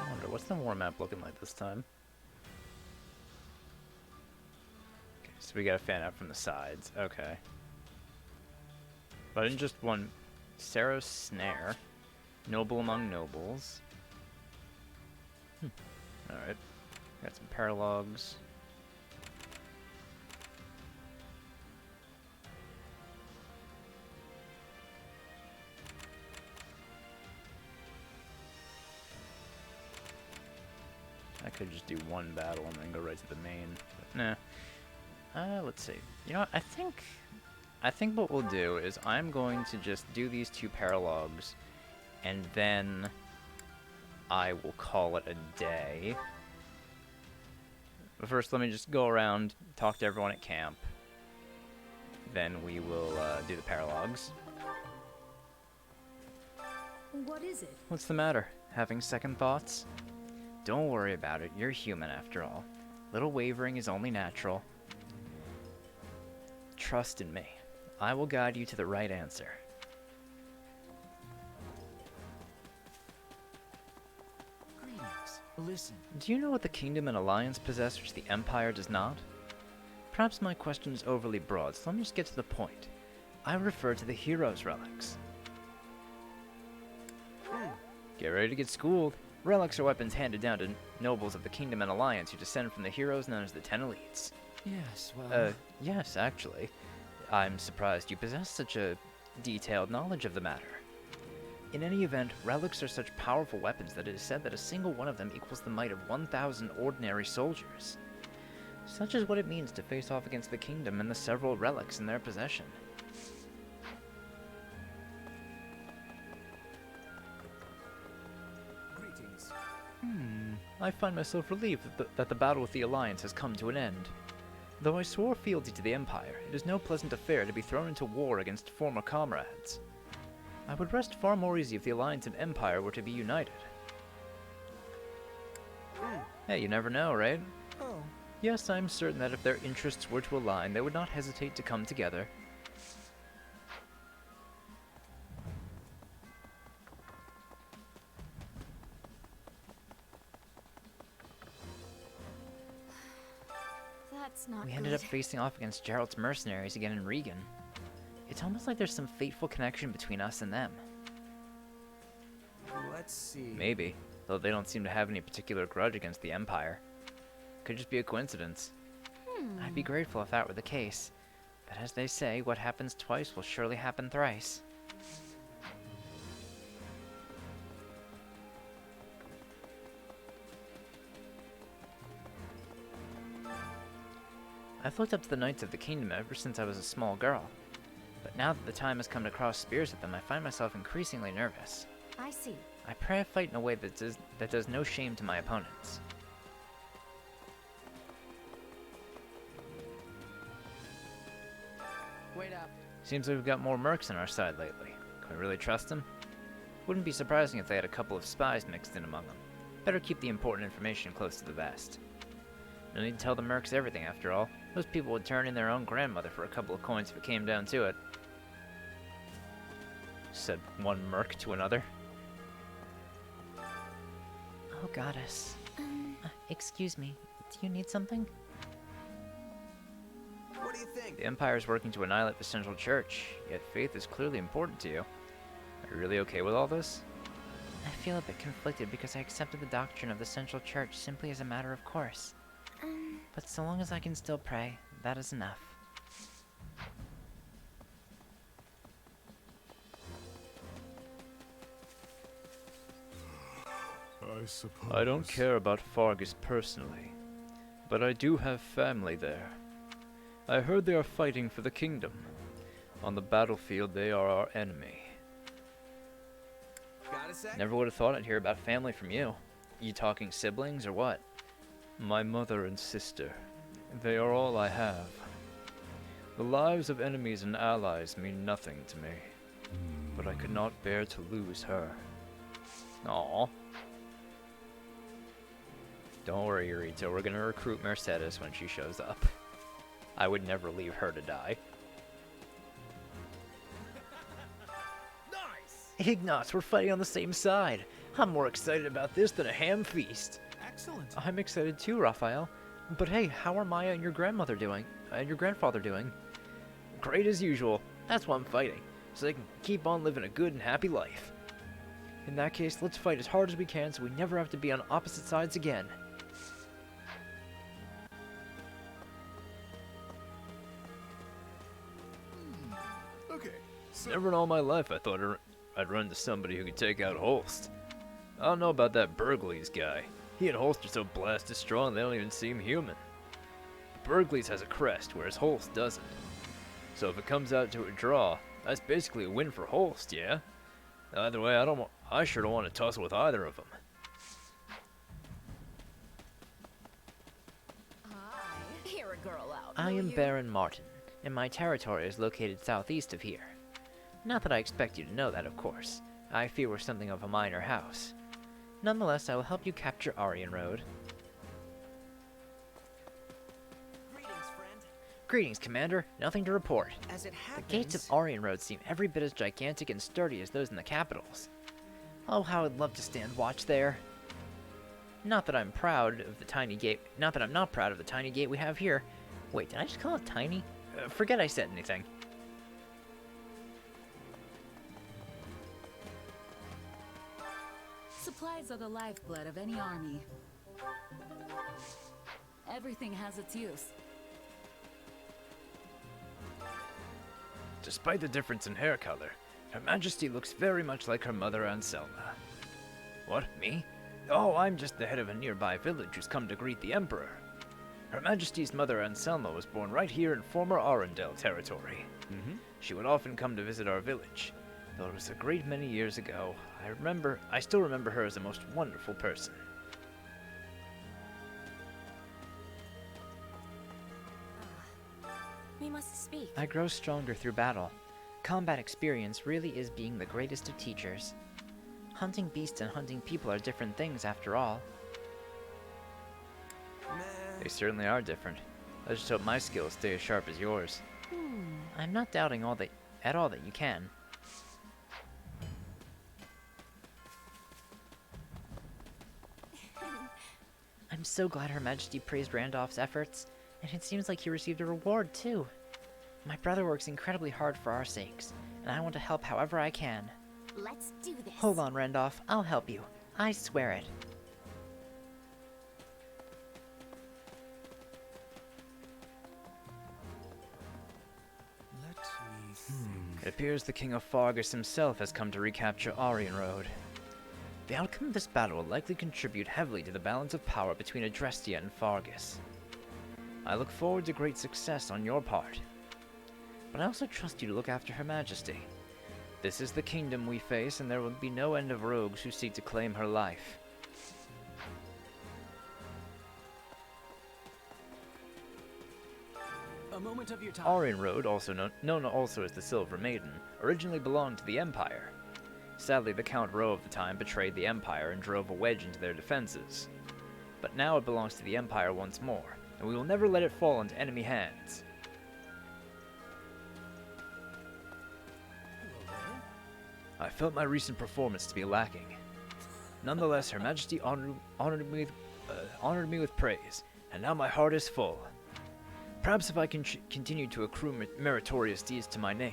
I wonder, what's the war map looking like this time? Okay, so we got a fan out from the sides. Okay. But in just one, Sarah's Snare, Noble Among Nobles. Alright. Got some paralogs. I could just do one battle and then go right to the main, but nah. Let's see. You know what? I think what we'll do is I'm going to just do these two paralogs, and then I will call it a day. But first, let me just go around, talk to everyone at camp. Then we will do the paralogs. What is it? What's the matter? Having second thoughts? Don't worry about it. You're human after all. Little wavering is only natural. Trust in me. I will guide you to the right answer. Greetings. Listen. Do you know what the Kingdom and Alliance possess which the Empire does not? Perhaps my question is overly broad, so let me just get to the point. I refer to the Heroes' Relics. Get ready to get schooled. Relics are weapons handed down to nobles of the Kingdom and Alliance who descend from the heroes known as the Ten Elites. Yes, well... Yes, actually. I'm surprised you possess such a detailed knowledge of the matter. In any event, relics are such powerful weapons that it is said that a single one of them equals the might of 1,000 ordinary soldiers. Such is what it means to face off against the Kingdom and the several relics in their possession. I find myself relieved that the battle with the Alliance has come to an end. Though I swore fealty to the Empire, it is no pleasant affair to be thrown into war against former comrades. I would rest far more easy if the Alliance and Empire were to be united. Hey, you never know, right? Oh. Yes, I'm certain that if their interests were to align, they would not hesitate to come together. We ended up facing off against Gerald's mercenaries again in Regan. It's almost like there's some fateful connection between us and them. Let's see. Maybe, though they don't seem to have any particular grudge against the Empire. Could just be a coincidence. I'd be grateful if that were the case. But as they say, what happens twice will surely happen thrice. I've looked up to the Knights of the Kingdom ever since I was a small girl. But now that the time has come to cross spears with them, I find myself increasingly nervous. I see. I pray I fight in a way that does no shame to my opponents. Wait up. Seems like we've got more mercs on our side lately. Can we really trust them? Wouldn't be surprising if they had a couple of spies mixed in among them. Better keep the important information close to the vest. No need to tell the mercs everything, after all. Those people would turn in their own grandmother for a couple of coins if it came down to it. Said one merc to another. Oh, goddess. Excuse me. Do you need something? What do you think? The Empire is working to annihilate the Central Church, yet faith is clearly important to you. Are you really okay with all this? I feel a bit conflicted because I accepted the doctrine of the Central Church simply as a matter of course. But so long as I can still pray, that is enough. I suppose. I don't care about Fargus personally, but I do have family there. I heard they are fighting for the kingdom. On the battlefield, they are our enemy. Got a sec? Never would have thought I'd hear about family from you. You talking siblings or what? My mother and sister. They are all I have. The lives of enemies and allies mean nothing to me. But I could not bear to lose her. Aww. Don't worry, Eureka. We're gonna recruit Mercedes when she shows up. I would never leave her to die. Ignatz, we're fighting on the same side. I'm more excited about this than a ham feast. Excellent. I'm excited too, Raphael. But hey, how are Maya and your grandmother doing? And your grandfather doing? Great as usual. That's why I'm fighting, so they can keep on living a good and happy life. In that case, let's fight as hard as we can so we never have to be on opposite sides again. Okay, so... Never in all my life I thought I'd run into somebody who could take out Holst. I don't know about that Bergliez guy. He and Holst are so blasted strong they don't even seem human. Bergliez has a crest, whereas Holst doesn't. So if it comes out to a draw, that's basically a win for Holst, yeah? Either way, I sure don't want to tussle with either of them. Hear a girl out. I will am you? Baron Martin, and my territory is located southeast of here. Not that I expect you to know that, of course. I fear we're something of a minor house. Nonetheless, I will help you capture Aryan Road. Greetings, Commander. Nothing to report. As it The happens, gates of Aryan Road seem every bit as gigantic and sturdy as those in the capitals. Oh, how I'd love to stand watch there. Not that I'm proud of the tiny gate. Not that I'm not proud of the tiny gate we have here. Wait, did I just call it tiny? Forget I said anything. Supplies are the lifeblood of any army. Everything has its use. Despite the difference in hair color, Her Majesty looks very much like her mother Anselma. What, me? Oh, I'm just the head of a nearby village who's come to greet the Emperor. Her Majesty's mother Anselma was born right here in former Arundel territory. She would often come to visit our village, though it was a great many years ago. I still remember her as a most wonderful person. We must speak. I grow stronger through battle. Combat experience really is being the greatest of teachers. Hunting beasts and hunting people are different things after all. They certainly are different. I just hope my skills stay as sharp as yours. I'm not doubting at all that you can. I'm so glad Her Majesty praised Randolph's efforts, and it seems like he received a reward too. My brother works incredibly hard for our sakes, and I want to help however I can. Let's do this. Hold on, Randolph. I'll help you. I swear it. Let me think. It appears the King of Fargus himself has come to recapture Aryan Road. The outcome of this battle will likely contribute heavily to the balance of power between Adrestia and Fargus. I look forward to great success on your part. But I also trust you to look after Her Majesty. This is the kingdom we face, and there will be no end of rogues who seek to claim her life. A moment of your time. Aryan Road, also known also as the Silver Maiden, originally belonged to the Empire. Sadly, the Count Rowe of the time betrayed the Empire and drove a wedge into their defenses. But now it belongs to the Empire once more, and we will never let it fall into enemy hands. I felt my recent performance to be lacking. Nonetheless, Her Majesty honored me with praise, and now my heart is full. Perhaps if I can continue to accrue meritorious deeds to my name,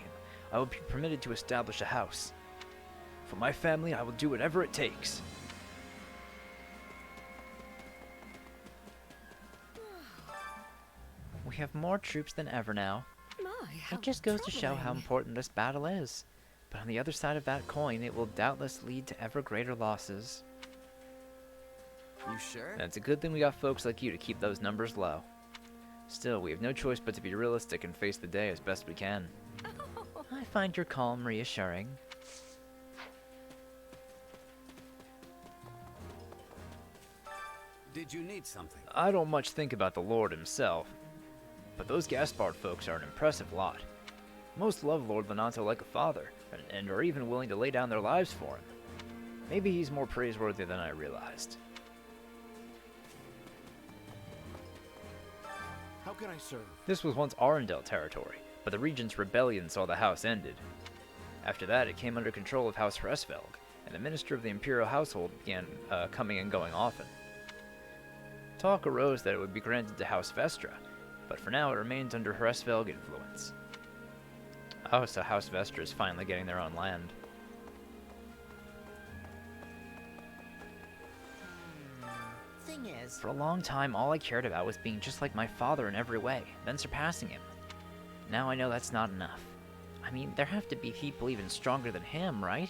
I will be permitted to establish a house. For my family, I will do whatever it takes. We have more troops than ever now. It just goes to show how important this battle is. But on the other side of that coin, it will doubtless lead to ever greater losses. You sure? And it's a good thing we got folks like you to keep those numbers low. Still, we have no choice but to be realistic and face the day as best we can. Oh, I find your calm reassuring. Did you need something? I don't much think about the Lord himself, but those Gaspard folks are an impressive lot. Most love Lord Lenato like a father, and are even willing to lay down their lives for him. Maybe he's more praiseworthy than I realized. How can I serve? This was once Arundel territory, but the regent's rebellion saw the house ended. After that, it came under control of House Hresvelg, and the minister of the imperial household began coming and going often. Talk arose that it would be granted to House Vestra, but for now it remains under Hresvelg influence. Oh, so House Vestra is finally getting their own land. Thing is, For a long time, all I cared about was being just like my father in every way, then surpassing him. Now I know that's not enough. I mean, there have to be people even stronger than him, right?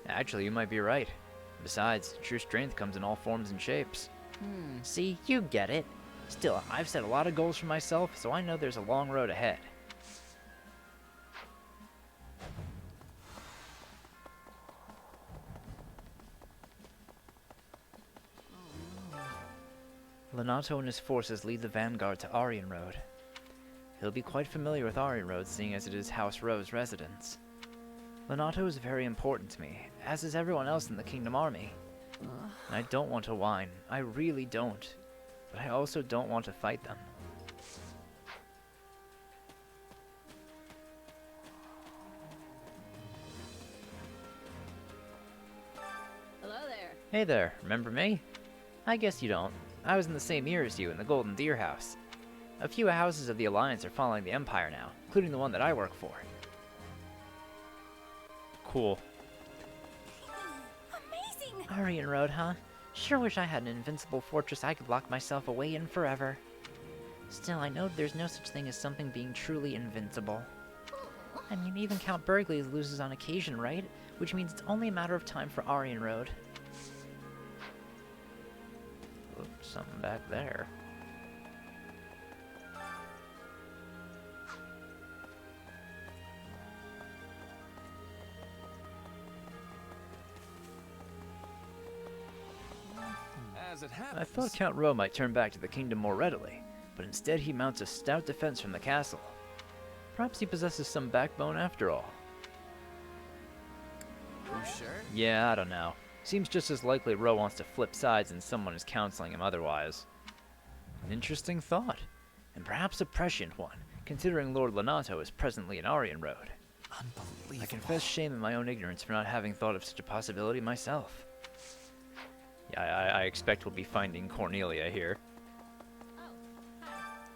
Actually, you might be right. Besides, true strength comes in all forms and shapes. See, you get it. Still, I've set a lot of goals for myself, so I know there's a long road ahead. Lenato and his forces lead the vanguard to Aryan Road. He'll be quite familiar with Aryan Road, seeing as it is House Rowe's residence. Lenato is very important to me, as is everyone else in the Kingdom Army. And I don't want to whine, I really don't. But I also don't want to fight them. Hello there. Hey there, remember me? I guess you don't. I was in the same year as you in the Golden Deer House. A few houses of the Alliance are following the Empire now, including the one that I work for. Cool. Amazing! Aryan Road, huh? Sure wish I had an invincible fortress I could lock myself away in forever. Still, I know there's no such thing as something being truly invincible. I mean, even Count Bergliez loses on occasion, right? Which means it's only a matter of time for Aryan Road. Oops, something back there. As it happens, I thought Count Rowe might turn back to the kingdom more readily, but instead he mounts a stout defense from the castle. Perhaps he possesses some backbone after all. You sure? Yeah, I don't know. Seems just as likely Rowe wants to flip sides and someone is counseling him otherwise. An interesting thought, and perhaps a prescient one, considering Lord Lenato is presently in Aryan Road. Unbelievable. I confess shame in my own ignorance for not having thought of such a possibility myself. Yeah, I expect we'll be finding Cornelia here.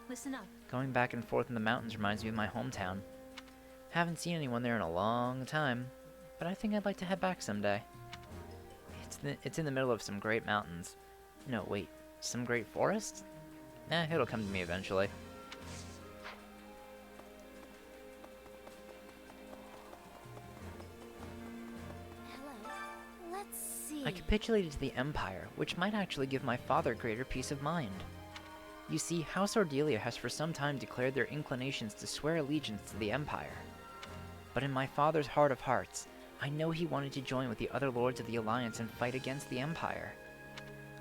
Listen up. Going back and forth in the mountains reminds me of my hometown. Haven't seen anyone there in a long time, but I think I'd like to head back someday. It's in the middle of some great mountains. No, wait, some great forest? It'll come to me eventually. Let's see. I capitulated to the Empire, which might actually give my father greater peace of mind. You see, House Ordelia has for some time declared their inclinations to swear allegiance to the Empire. But in my father's heart of hearts, I know he wanted to join with the other lords of the Alliance and fight against the Empire.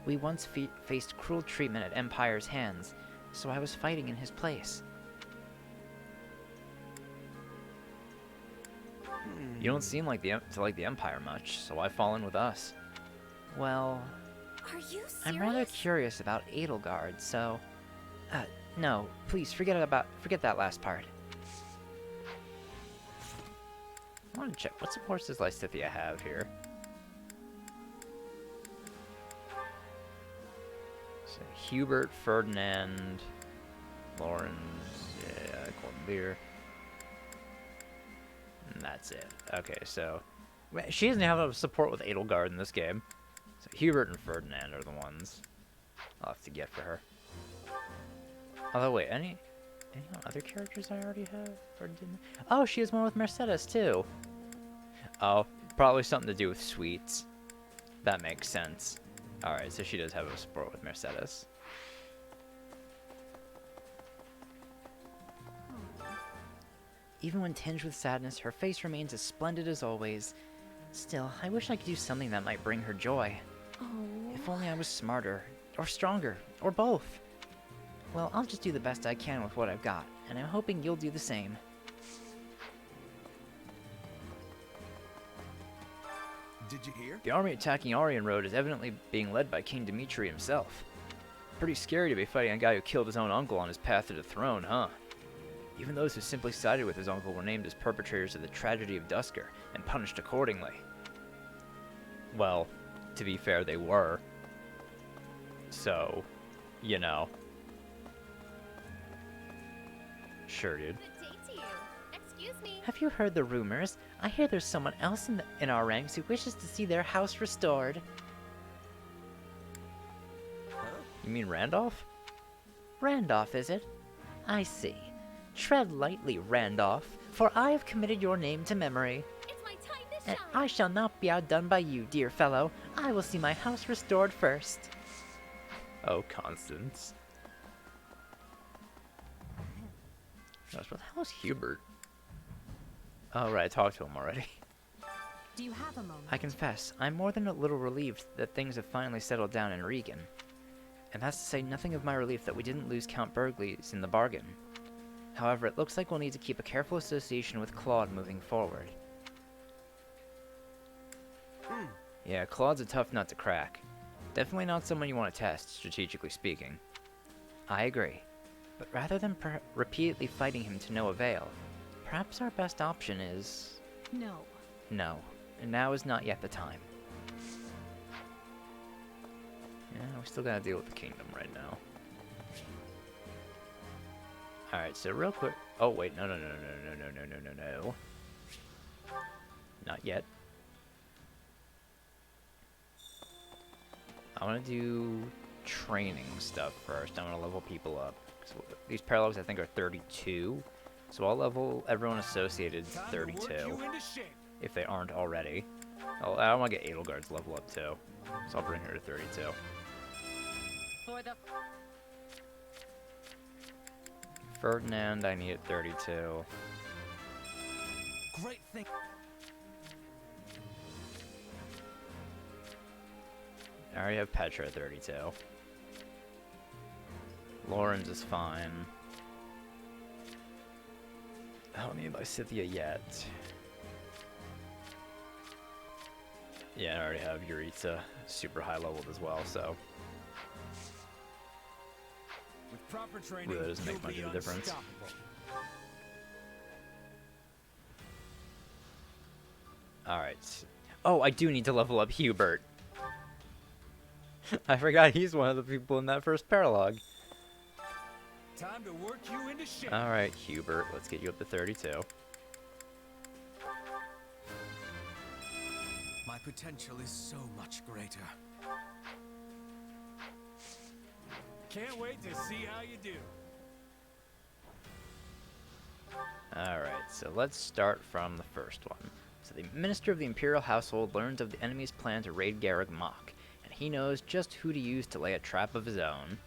We once faced cruel treatment at Empire's hands, so I was fighting in his place. You don't seem like to like the Empire much, so why fall in with us? Well, Are you serious? I'm rather curious about Edelgard, so... no, please, forget that last part. I want to check, what supports does Lysithea have here? So, Hubert, Ferdinand, Lawrence, yeah, Gordon Lear. And that's it. Okay, so... She doesn't have a support with Edelgard in this game. So Hubert and Ferdinand are the ones I'll have to get for her. Although, wait, any other characters I already have? Or didn't? Oh, she has one with Mercedes, too. Oh, probably something to do with sweets. That makes sense. Alright, so she does have a support with Mercedes. Even when tinged with sadness, her face remains as splendid as always. Still, I wish I could do something that might bring her joy. Oh. If only I was smarter, or stronger, or both. Well, I'll just do the best I can with what I've got, and I'm hoping you'll do the same. Did you hear? The army attacking Aryan Road is evidently being led by King Dimitri himself. Pretty scary to be fighting a guy who killed his own uncle on his path to the throne, huh? Even those who simply sided with his uncle were named as perpetrators of the tragedy of Dusker and punished accordingly. Well, to be fair, they were. So, you know. Sure, dude. Good day to you. Excuse me. Have you heard the rumors? I hear there's someone else in our ranks who wishes to see their house restored. Huh? You mean Randolph? Randolph, is it? I see. Tread lightly, Randolph, for I have committed your name to memory. It's my time to And shine. I shall not be outdone by you, dear fellow. I will see my house restored first. Oh, Constance. Gosh, what the hell is Hubert? Oh, right, I talked to him already. Do you have a moment? I confess, I'm more than a little relieved that things have finally settled down in Regan. And that's to say nothing of my relief that we didn't lose Count Bergliez in the bargain. However, it looks like we'll need to keep a careful association with Claude moving forward. Yeah, Claude's a tough nut to crack. Definitely not someone you want to test, strategically speaking. I agree. But rather than repeatedly fighting him to no avail, perhaps our best option is... No. No. And now is not yet the time. Yeah, we still gotta deal with the kingdom right now. Alright, so real quick... Oh, wait, no. Not yet. I want to do training stuff first. I want to level people up. So these paralogs, I think, are 32. So I'll level everyone associated to 32. If they aren't already. I want to get Edelgard's level up, too. So I'll bring her to 32. For the... Ferdinand, I need at 32. Great thing. I already have Petra at 32. Lawrence is fine. I don't need Lysithia yet. Yeah, I already have Eureka super high leveled as well, so With proper training, really doesn't make you'll much be of a difference. unstoppable. Alright. Oh, I do need to level up Hubert. I forgot he's one of the people in that first paralogue. Time to work you into shape. Alright, Hubert, let's get you up to 32. My potential is so much greater. Can't wait to see how you do. Alright, so let's start from the first one. So the Minister of the Imperial Household learns of the enemy's plan to raid Garreg Mach, and he knows just who to use to lay a trap of his own.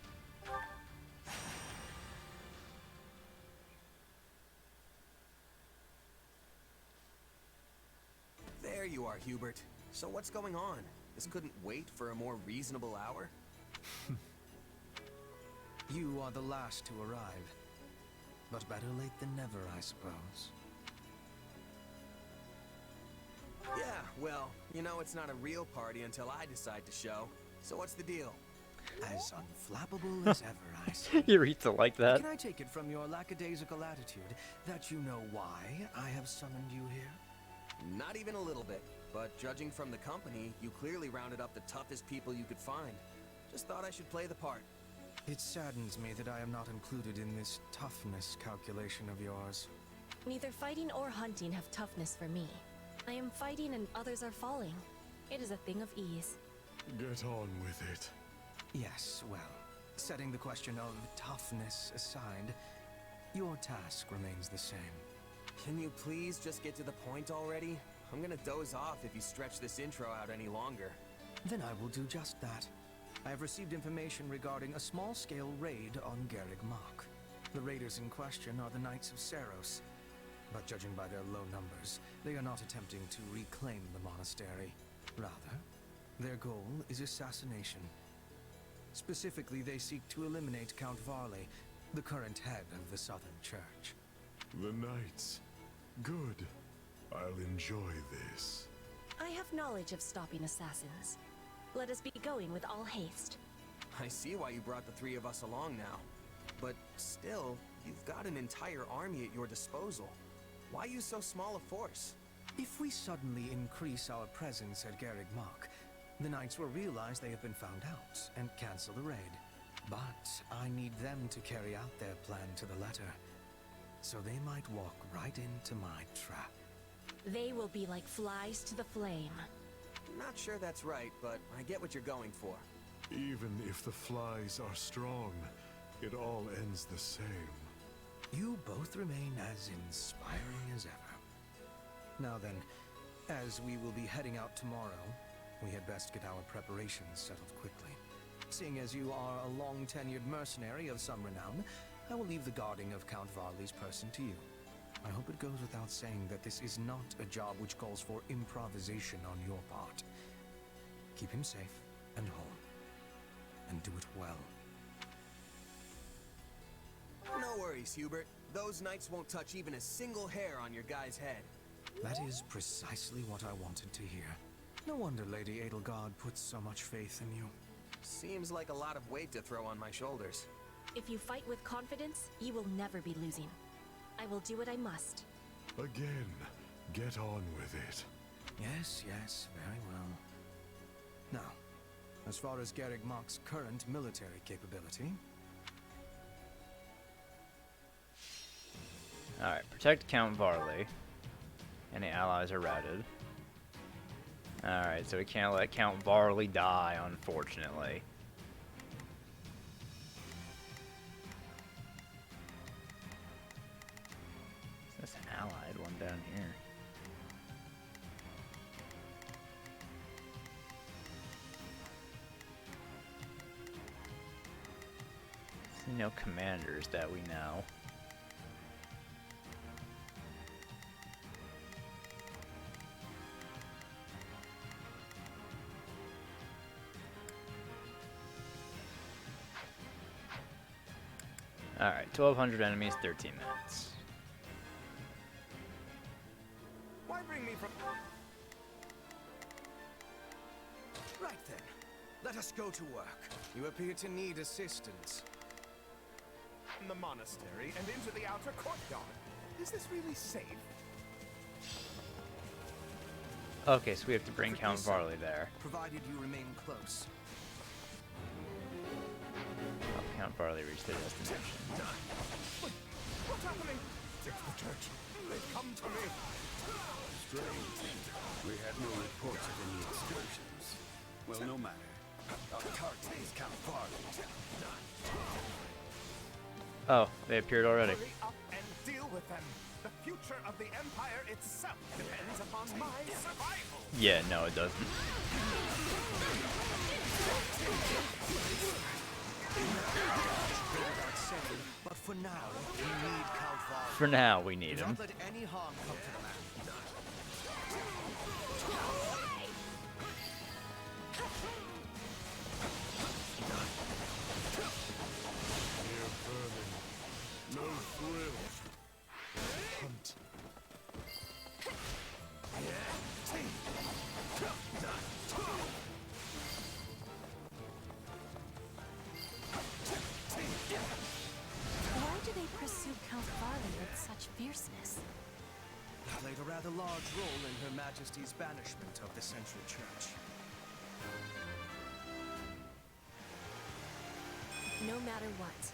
There you are, Hubert. So what's going on? This couldn't wait for a more reasonable hour? You are the last to arrive. But better late than never, I suppose. Yeah, well, you know it's not a real party until I decide to show. So what's the deal? As unflappable as ever, I see. Eureka like that. Can I take it from your lackadaisical attitude that you know why I have summoned you here? Not even a little bit. But judging from the company, you clearly rounded up the toughest people you could find. Just thought I should play the part. It saddens me that I am not included in this toughness calculation of yours. Neither fighting or hunting have toughness for me. I am fighting and others are falling. It is a thing of ease. Get on with it. Yes, well, setting the question of toughness aside, your task remains the same. Can you please just get to the point already? I'm gonna doze off if you stretch this intro out any longer. Then I will do just that. I have received information regarding a small-scale raid on Garreg Mach. The raiders in question are the Knights of Seros. but judging by their low numbers, they are not attempting to reclaim the monastery. Rather, their goal is assassination. Specifically, they seek to eliminate Count Varley, the current head of the Southern Church. The Knights. Good. I'll enjoy this. I have knowledge of stopping assassins. Let us be going with all haste. I see why you brought the three of us along now. But still, you've got an entire army at your disposal. Why use so small a force? If we suddenly increase our presence at Garreg Mach, the Knights will realize they have been found out and cancel the raid. But I need them to carry out their plan to the letter, so they might walk right into my trap. They will be like flies to the flame. Not sure that's right, but I get what you're going for. Even if the flies are strong, it all ends the same. You both remain as inspiring as ever. Now then, as we will be heading out tomorrow, we had best get our preparations settled quickly. Seeing as you are a long-tenured mercenary of some renown, I will leave the guarding of Count Varley's person to you. I hope it goes without saying that this is not a job which calls for improvisation on your part. Keep him safe and home, and do it well. No worries, Hubert. Those knights won't touch even a single hair on your guy's head. That is precisely what I wanted to hear. No wonder Lady Edelgard puts so much faith in you. Seems like a lot of weight to throw on my shoulders. If you fight with confidence, you will never be losing. I will do what I must. Again, get on with it. Yes, very well. Now, as far as Garreg Mach's current military capability... Alright, protect Count Varley. Any allies are routed. Alright, so we can't let Count Varley die, unfortunately. Is this an allied one down here? See no commanders that we know. Alright, 1,200 enemies, 13 minutes. Why bring me from... Right then, let us go to work. You appear to need assistance. From the monastery and into the outer courtyard. Is this really safe? Okay, so we have to bring Count Varley there. Provided you remain close. Count Varley reached their destination. What's happening? It's the church. They've come to me. Strange. We had no reports of any excursions. Well, no matter. Our target is Count Varley. Oh, they appeared already. Hurry up and deal with them. The future of the Empire itself depends upon my survival. Yeah, no, it doesn't. But for now, we need Count Varley. For now, we need Do him. not let any harm come to the man. Mere vermin. No thrill. Hunt. Why do they pursue Count Varley with such fierceness? That played a rather large role in Her Majesty's banishment of the Central Church. No matter what.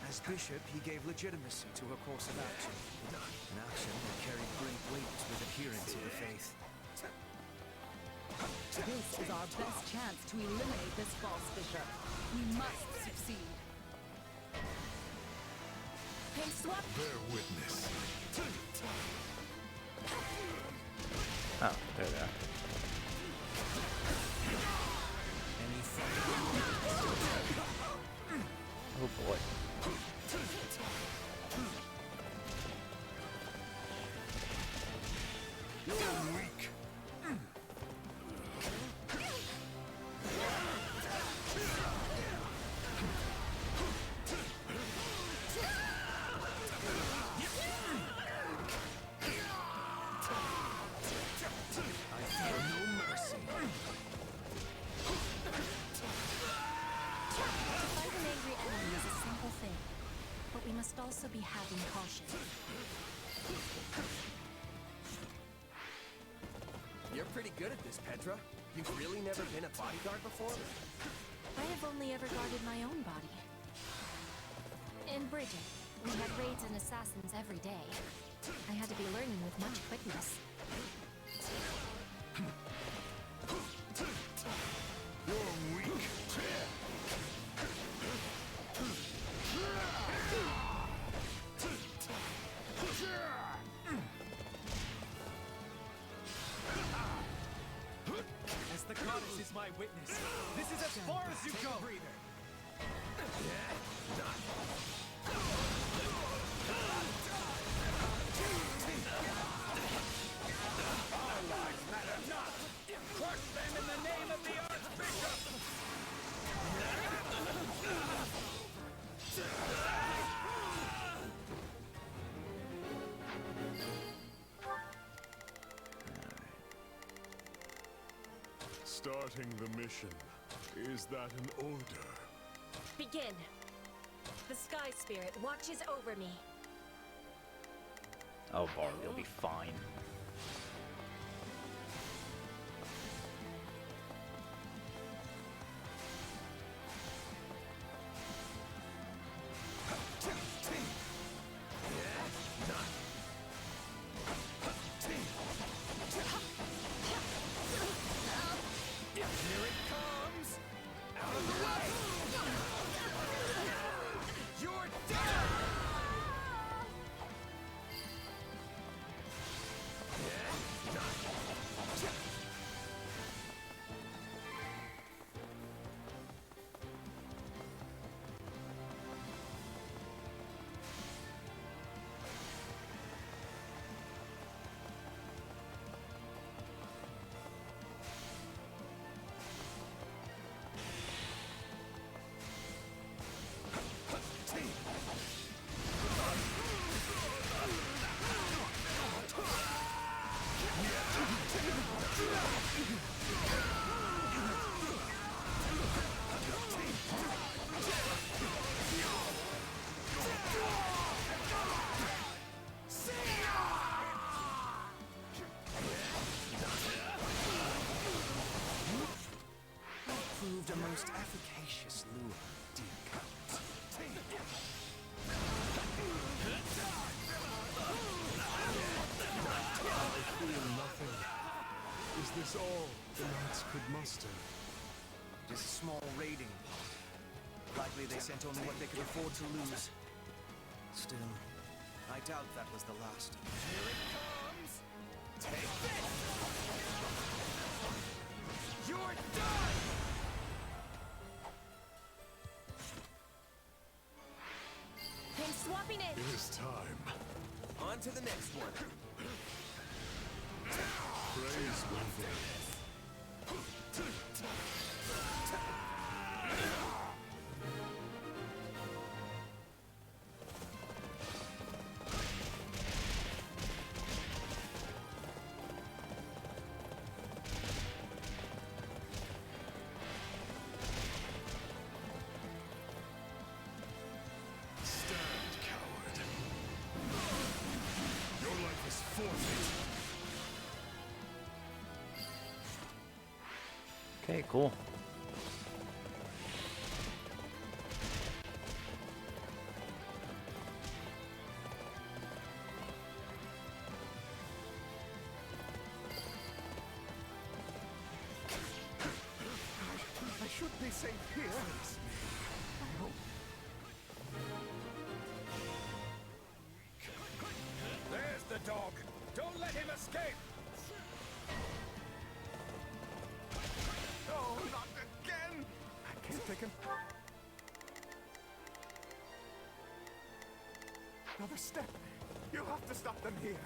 As bishop, he gave legitimacy to her course of action. An action that carried great weight with adherents of the faith. This is our best chance to eliminate this false bishop. We must succeed. Hey, swap. Bear witness. Oh, there they are. Oh boy. You're weak. I feel no mercy. To fight an angry enemy is a simple thing, but we must also be having caution. You're pretty good at this, Petra. You've really never been a bodyguard before? I have only ever guarded my own body. In Bridget, we had raids and assassins every day. I had to be learning with much quickness. You're weak. As the goddess is my witness, this is as far as you go. Our lives matter not. Crush them in the name of the Archbishop. Starting the mission. Is that an order? Begin. The Sky Spirit watches over me. Oh, Bard, you'll be fine. Here it comes! Out of the way! You're dead! Proved a most efficacious lure, dear Count. I feel nothing. Is this all the knights could muster? Just a small raiding party. Likely they sent only what they could afford to lose. Still, I doubt that was the last. Here it comes! Take this! You're done! I'm swapping it! It is time. On to the next one. Praiseworthy. Stand, coward. Your life is forfeit. Okay, cool. I should be safe here. I hope. There's the dog. Don't let him escape. Oh, not again! I can't take him. Another step. You have to stop them here.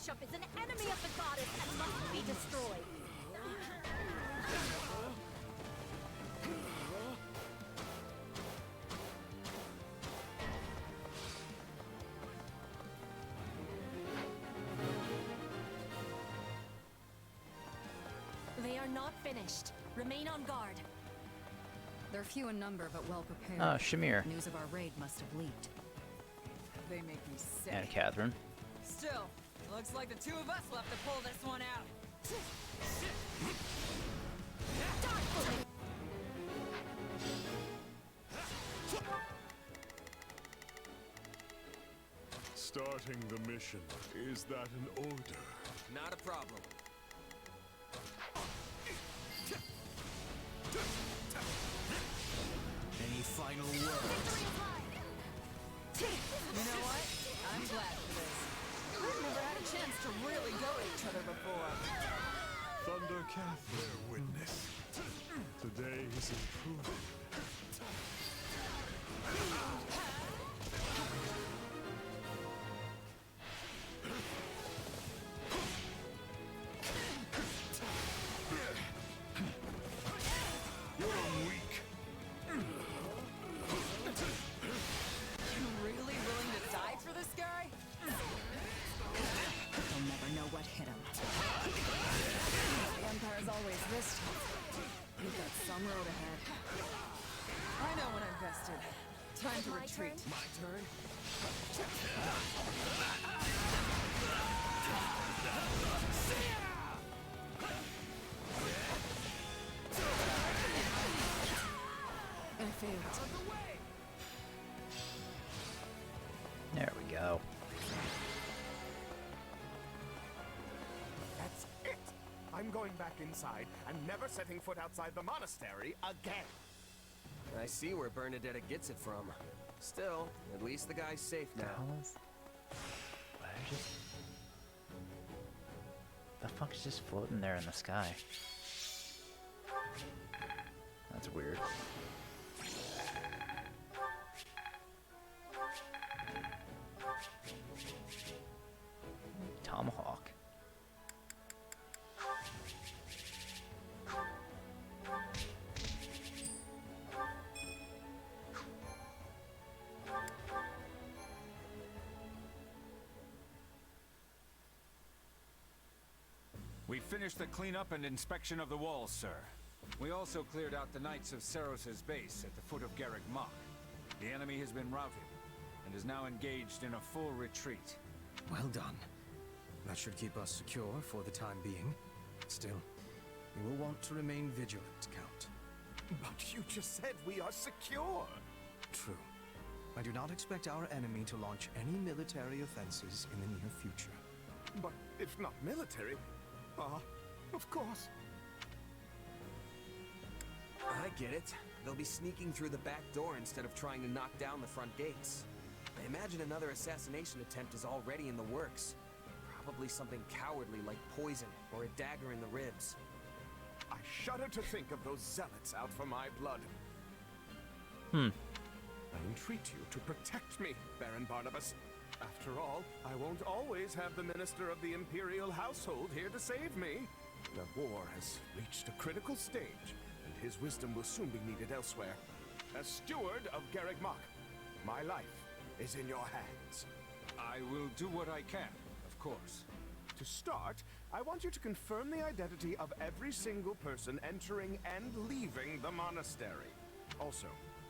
bishop is an enemy of the goddess and must be destroyed. They are not finished. Remain on guard. They're few in number, but well prepared. Ah, Shamir. News of our raid must have leaked. They make me sick. And Catherine. Still, looks like the two of us left to pull this one out. Starting the mission. Is that an order? Not a problem. Any final words? You know what? I'm glad for this. We've never had a chance to really go at each other before. Thunder Cath, bear witness. Today is improving. You're weak. You really willing to die for this guy? He'll never know what hit him. The Empire's always this tough. We've got some road ahead. I know when I'm vested. Time to retreat. My turn? I failed. There we go. That's it! I'm going back inside and never setting foot outside the monastery again. I see where Bernadetta gets it from. Still, at least the guy's safe now. The fuck's just floating there in the sky? That's weird. Tomahawk. We finished the cleanup and inspection of the walls, sir. We also cleared out the Knights of Ceros's base at the foot of Garrick Mach. The enemy has been routed and is now engaged in a full retreat. Well done. That should keep us secure for the time being. Still, you will want to remain vigilant, Count. But you just said we are secure. True. I do not expect our enemy to launch any military offenses in the near future. But if not military, of course. I get it. They'll be sneaking through the back door instead of trying to knock down the front gates. I imagine another assassination attempt is already in the works. Probably something cowardly like poison or a dagger in the ribs. I shudder to think of those zealots out for my blood. I entreat you to protect me, Baron Barnabas. After all, I won't always have the Minister of the Imperial Household here to save me. The war has reached a critical stage, and his wisdom will soon be needed elsewhere. As steward of Garrick Mach, my life is in your hands. I will do what I can, of course. To start, I want you to confirm the identity of every single person entering and leaving the monastery. Also,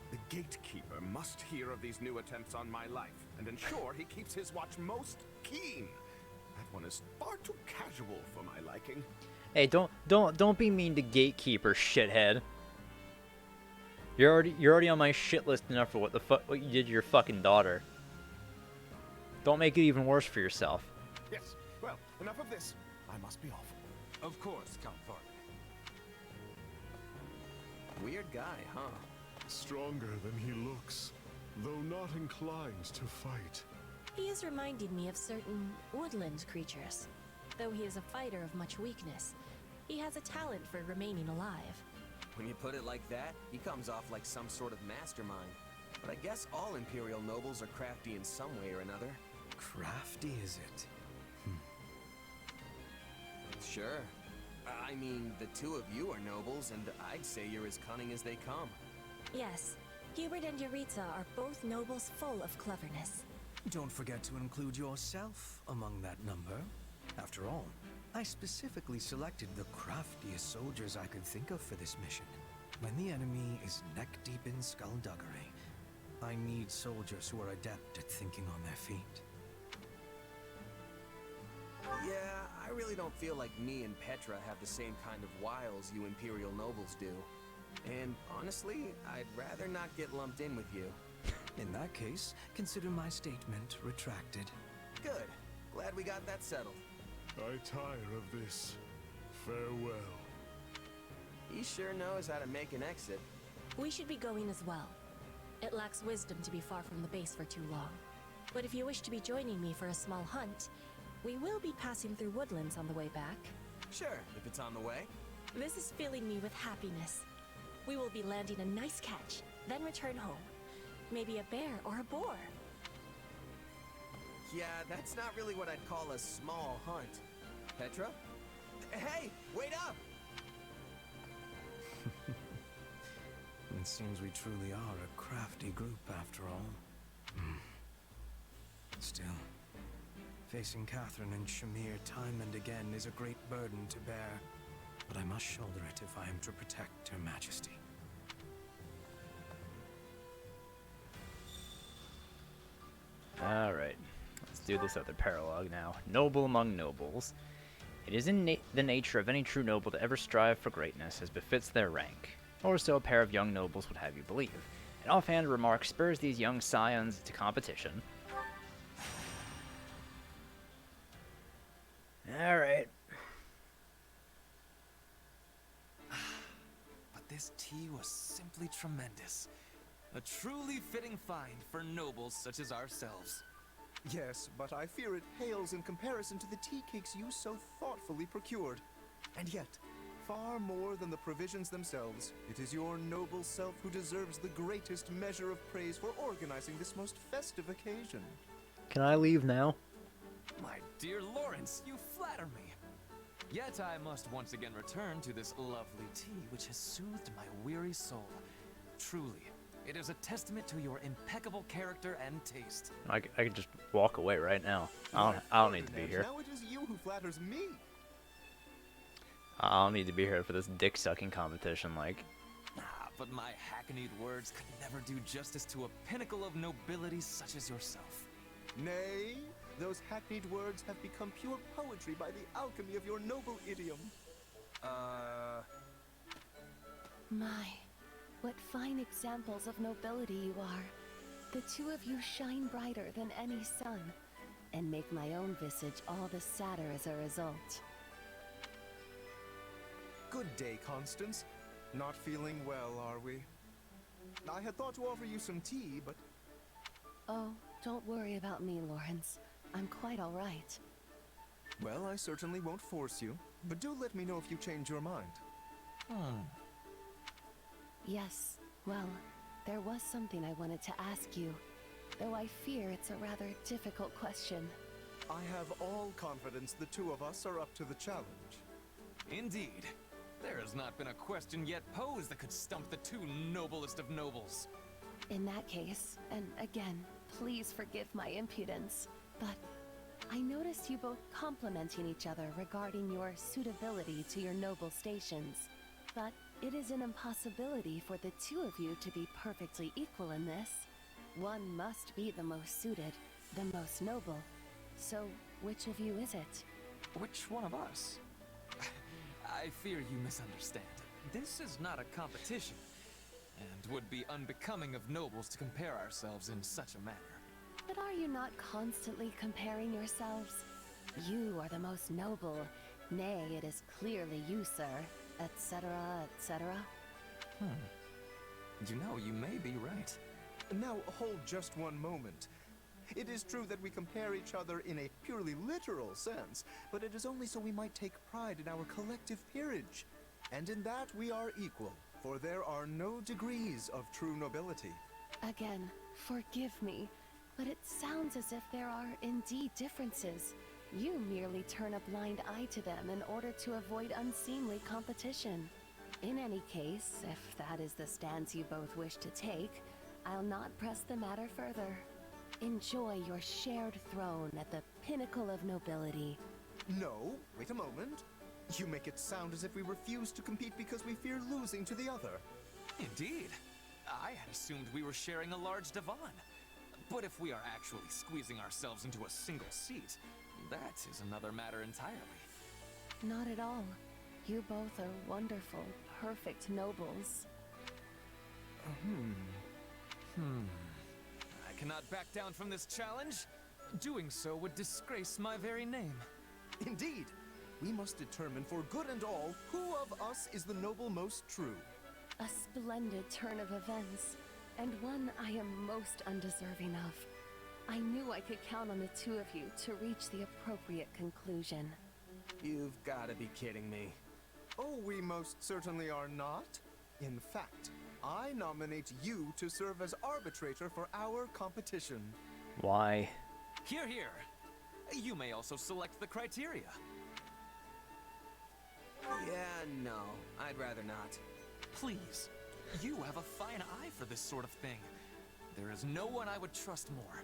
the gatekeeper must hear of these new attempts on my life and ensure he keeps his watch most keen. That one is far too casual for my liking. Hey, don't be mean to Gatekeeper, shithead. You're already on my shit list enough for what you did to your fucking daughter. Don't make it even worse for yourself. Yes, well, enough of this. I must be off. Of course, Count Varley. Weird guy, huh? Stronger than he looks, though not inclined to fight. He has reminded me of certain woodland creatures. Though he is a fighter of much weakness, he has a talent for remaining alive. When you put it like that, he comes off like some sort of mastermind. But I guess all Imperial nobles are crafty in some way or another. Crafty, is it? Sure. I mean, the two of you are nobles, and I'd say you're as cunning as they come. Yes, Hubert and Yuritsa are both nobles full of cleverness. Don't forget to include yourself among that number. After all, I specifically selected the craftiest soldiers I could think of for this mission. When the enemy is neck-deep in skullduggery, I need soldiers who are adept at thinking on their feet. Yeah, I really don't feel like me and Petra have the same kind of wiles you Imperial nobles do. And honestly, I'd rather not get lumped in with you. In that case, consider my statement retracted. Good. Glad we got that settled. I tire of this. Farewell. He sure knows how to make an exit. We should be going as well. It lacks wisdom to be far from the base for too long. But if you wish to be joining me for a small hunt, we will be passing through woodlands on the way back. Sure, if it's on the way. This is filling me with happiness. We will be landing a nice catch, then return home. Maybe a bear or a boar. Yeah, that's not really what I'd call a small hunt. Petra? Hey, wait up! It seems we truly are a crafty group after all. Still, facing Catherine and Shamir time and again is a great burden to bear, but I must shoulder it if I am to protect Her Majesty. Alright, let's do this other paralogue now. Noble among nobles. It is in the nature of any true noble to ever strive for greatness as befits their rank, or so a pair of young nobles would have you believe. An offhand remark spurs these young scions to competition. Alright. But this tea was simply tremendous. A truly fitting find for nobles such as ourselves. Yes, but I fear it pales in comparison to the tea cakes you so thoughtfully procured. And yet, far more than the provisions themselves, it is your noble self who deserves the greatest measure of praise for organizing this most festive occasion. Can I leave now? My dear Lawrence, you flatter me. Yet I must once again return to this lovely tea which has soothed my weary soul. Truly, it is a testament to your impeccable character and taste. I could just walk away right now. I don't need to be here. Now it is you who flatters me. I don't need to be here for this dick-sucking competition, like. But my hackneyed words could never do justice to a pinnacle of nobility such as yourself. Nay, those hackneyed words have become pure poetry by the alchemy of your noble idiom. My, what fine examples of nobility you are. The two of you shine brighter than any sun, and make my own visage all the sadder as a result. Good day, Constance. Not feeling well, are we? I had thought to offer you some tea, but... Oh, don't worry about me, Lawrence. I'm quite all right. Well, I certainly won't force you, but do let me know if you change your mind. Yes, well, there was something I wanted to ask you, though I fear it's a rather difficult question. I have all confidence the two of us are up to the challenge. Indeed. There has not been a question yet posed that could stump the two noblest of nobles. In that case, and again, please forgive my impudence, but I noticed you both complimenting each other regarding your suitability to your noble stations. But it is an impossibility for the two of you to be perfectly equal in this. One must be the most suited, the most noble. So, which of you is it? Which one of us? I fear you misunderstand. This is not a competition, and would be unbecoming of nobles to compare ourselves in such a manner. But are you not constantly comparing yourselves? You are the most noble. Nay, it is clearly you, sir. Etc., etc. You know, you may be right. Now, hold just one moment. It is true that we compare each other in a purely literal sense, but it is only so we might take pride in our collective peerage. And in that we are equal, for there are no degrees of true nobility. Again, forgive me, but it sounds as if there are indeed differences. You merely turn a blind eye to them in order to avoid unseemly competition. In any case, if that is the stance you both wish to take, I'll not press the matter further. Enjoy your shared throne at the pinnacle of nobility. No, wait a moment. You make it sound as if we refuse to compete because we fear losing to the other. Indeed. I had assumed we were sharing a large divan. But if we are actually squeezing ourselves into a single seat, that is another matter entirely. Not at all. You both are wonderful, perfect nobles. I cannot back down from this challenge. Doing so would disgrace my very name. Indeed. We must determine for good and all who of us is the noble most true. A splendid turn of events, and one I am most undeserving of. I knew I could count on the two of you to reach the appropriate conclusion. You've gotta be kidding me. Oh, we most certainly are not. In fact, I nominate you to serve as arbitrator for our competition. Why? Hear, hear. You may also select the criteria. Yeah, no. I'd rather not. Please. You have a fine eye for this sort of thing. There is no one I would trust more.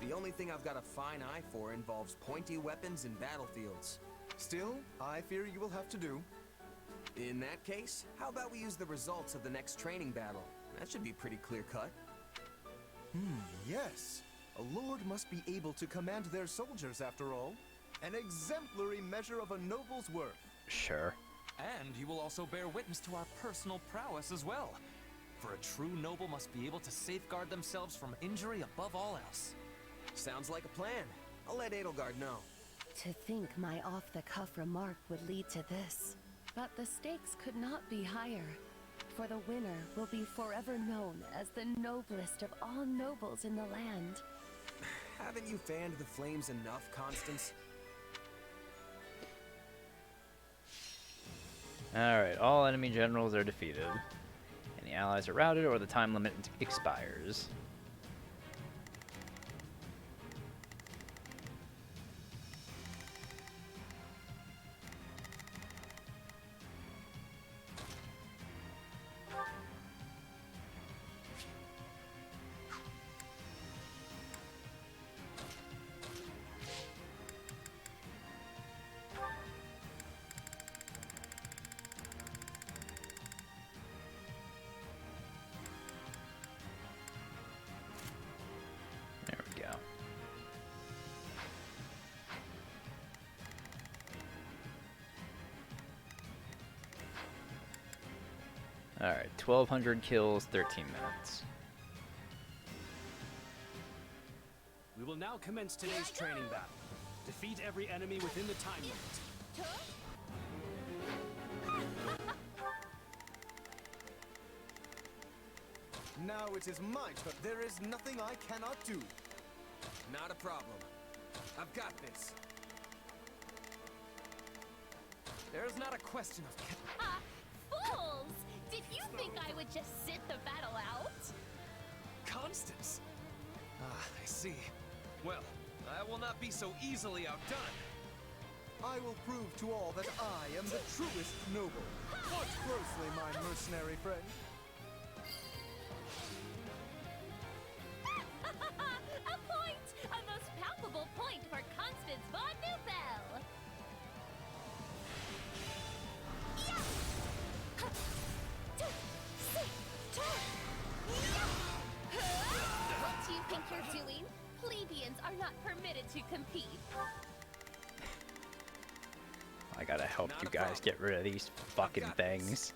The only thing I've got a fine eye for involves pointy weapons and battlefields. Still, I fear you will have to do. In that case, how about we use the results of the next training battle? That should be pretty clear-cut. Yes. A lord must be able to command their soldiers, after all. An exemplary measure of a noble's worth. Sure. And you will also bear witness to our personal prowess as well. For a true noble must be able to safeguard themselves from injury above all else. Sounds like a plan. I'll let Edelgard know. To think my off-the-cuff remark would lead to this. But the stakes could not be higher. For the winner will be forever known as the noblest of all nobles in the land. Haven't you fanned the flames enough, Constance? Alright, all enemy generals are defeated. Any allies are routed or the time limit expires. There we go. Alright, 1,200 kills, 13 minutes. We will now commence today's training battle. Defeat every enemy within the time limit. Now it is my turn. There is nothing I cannot do. Not a problem. I've got this. There is not a question of... Fools! Did you think I would just sit the battle out? Constance! Ah, I see. Well, I will not be so easily outdone. I will prove to all that I am the truest noble. Watch closely, my mercenary friend. A point! A most palpable point for Constance von Neufeld! What do you think you're doing? Plebeians are not permitted to compete. I gotta help you guys get rid of these fucking things.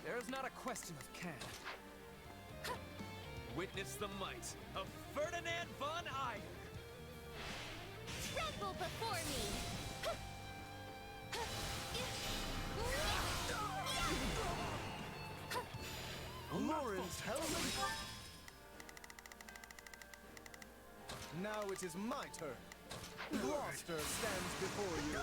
There is not a question of can. Witness the might of Ferdinand von Iron. Tremble before me! Lawrence Hellman? Now it is my turn. Gloucester stands before you.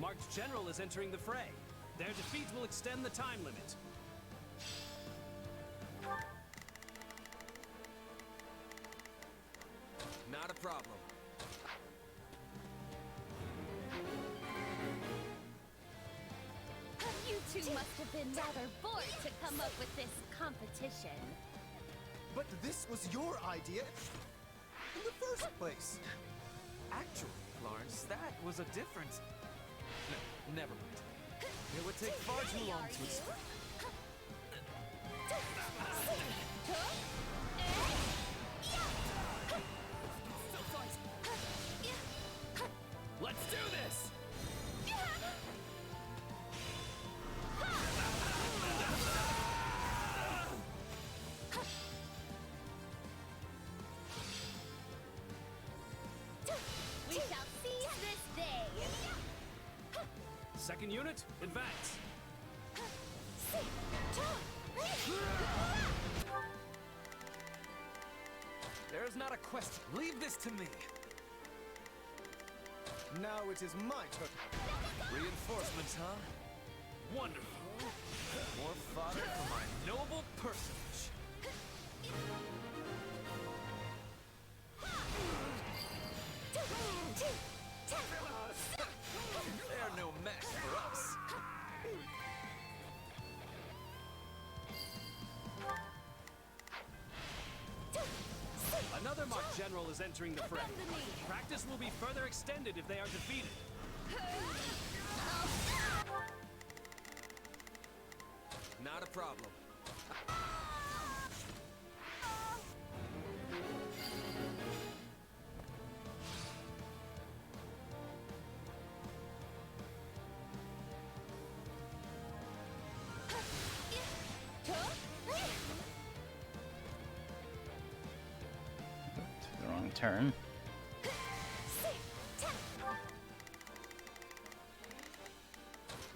Marked General is entering the fray. Their defeat will extend the time limit. Not a problem. You two must have been rather bored to come up with this competition. But this was your idea in the first place. Actually, Lawrence, that was a different... No, never mind. It would take far too long to explain. Let's do this! We shall seize this day. Second unit, advance. There is not a question. Leave this to me. Now it is my turn. Reinforcements, huh? Wonderful. More fodder for my noble personage. They're no match for us. Another Mark General is entering the fray. Practice will be further extended if they are defeated. Not a problem. The wrong turn.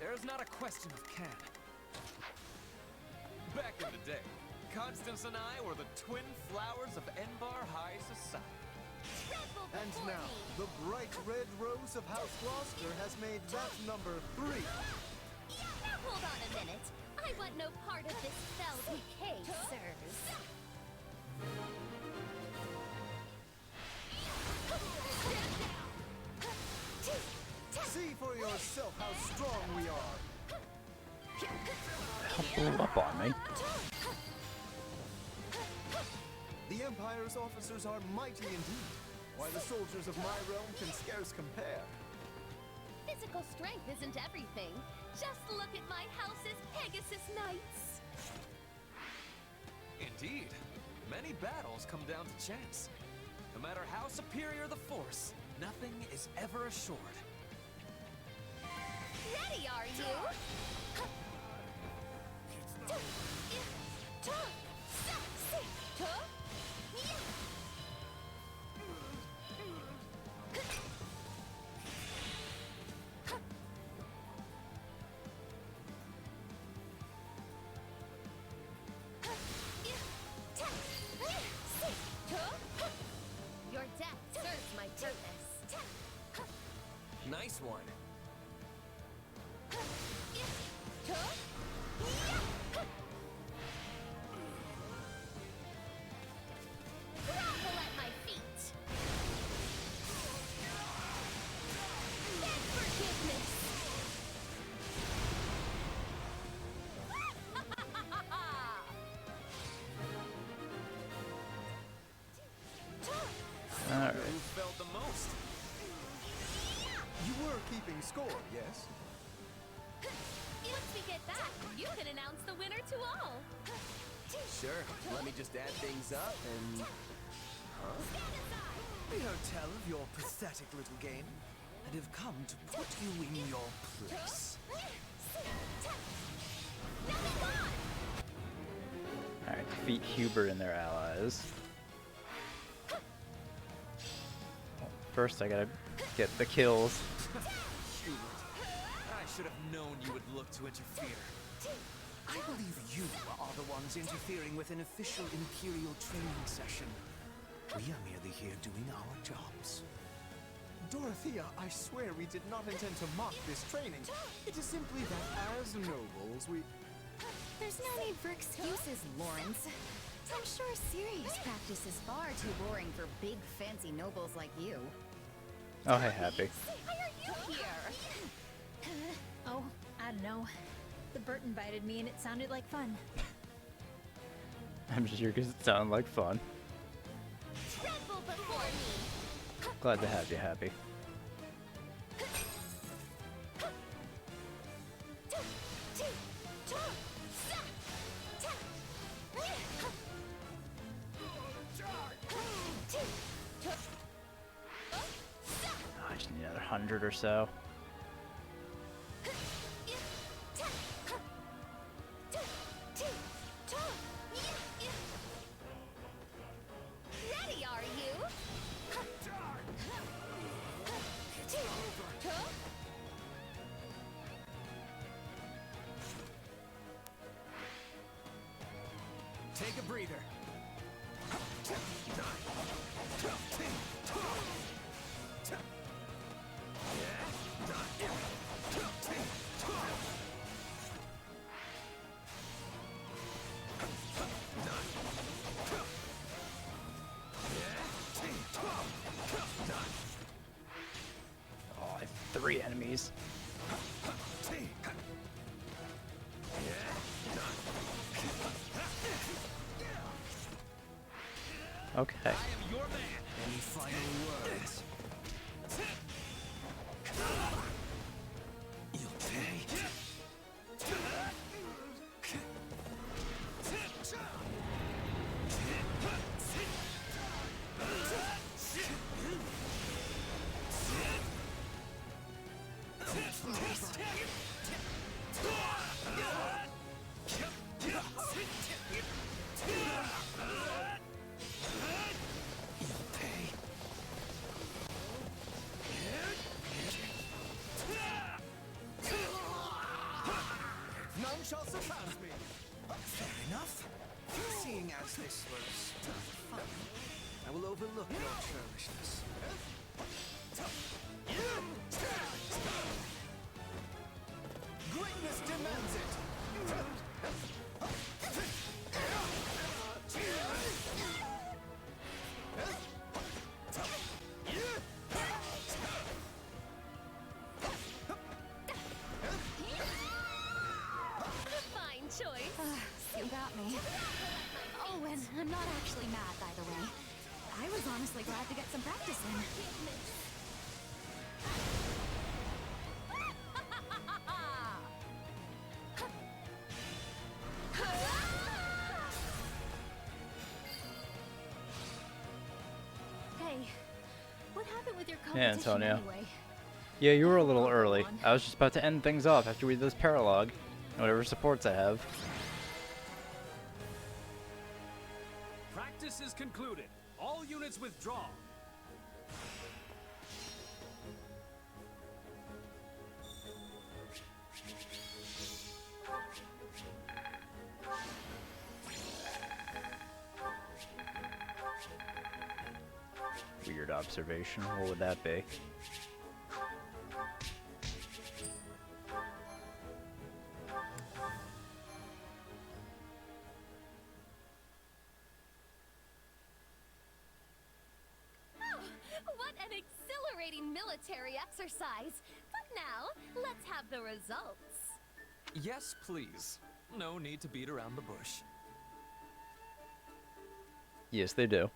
There is not a question of can. Back in the day, Constance and I were the twin flowers of Enbar High Society. And now, the bright red rose of House Gloucester has made that number 3. Now hold on a minute. I want no part of this fell decay, sirs. See for yourself how strong we are. Blew up on me. The Empire's officers are mighty indeed, while the soldiers of my realm can scarce compare. Physical strength isn't everything. Just look at my house's Pegasus Knights. Indeed, many battles come down to chance. No matter how superior the force, nothing is ever assured. Ready, are you? Your death serves my purpose. Nice one. Grovel at my feet. Beg forgiveness. Alright. Who felt the most? You were keeping score, yes? Once we get back, you can announce the winner to all. Sure. Let me just add things up and... Huh? We heard tell of your pathetic little game, and have come to put you in your place. Alright, defeat Huber and their allies. First, I gotta get the kills. Hubert, I should have known you would look to interfere. I believe you are the one ones interfering with an official Imperial training session. We are merely here doing our jobs. Dorothea, I swear we did not intend to mock this training. It is simply that as nobles, we... There's no need for excuses, Lawrence. I'm sure serious practice is far too boring for big, fancy nobles like you. Oh, hey, Happy. Why are you here? Oh, I don't know. The Bert invited me and it sounded like fun. I'm sure because it sounded like fun. Tremble before me. Glad to have you, Happy. Oh, I just need another 100 or so. Ready, are you? Take a breather. Oh, I have 3 enemies. Okay. Any final words? You'll pay. None shall surpass me. Fair enough. Seeing as this was fun, I will overlook your churlishness. Greatness demands it. Fine choice. You got me. Oh, and I'm not actually mad, by the way. I was honestly glad to get some practice in. Hey, what happened with your Yeah, competition Antonio. anyway? Yeah, you were a little early. I was just about to end things off after we did this paralog. And whatever supports I have. Practice is concluded. All units withdraw. Weird observation. What would that be? Oh, what an exhilarating military exercise. But now, let's have the results. Yes, please. No need to beat around the bush. Yes, they do.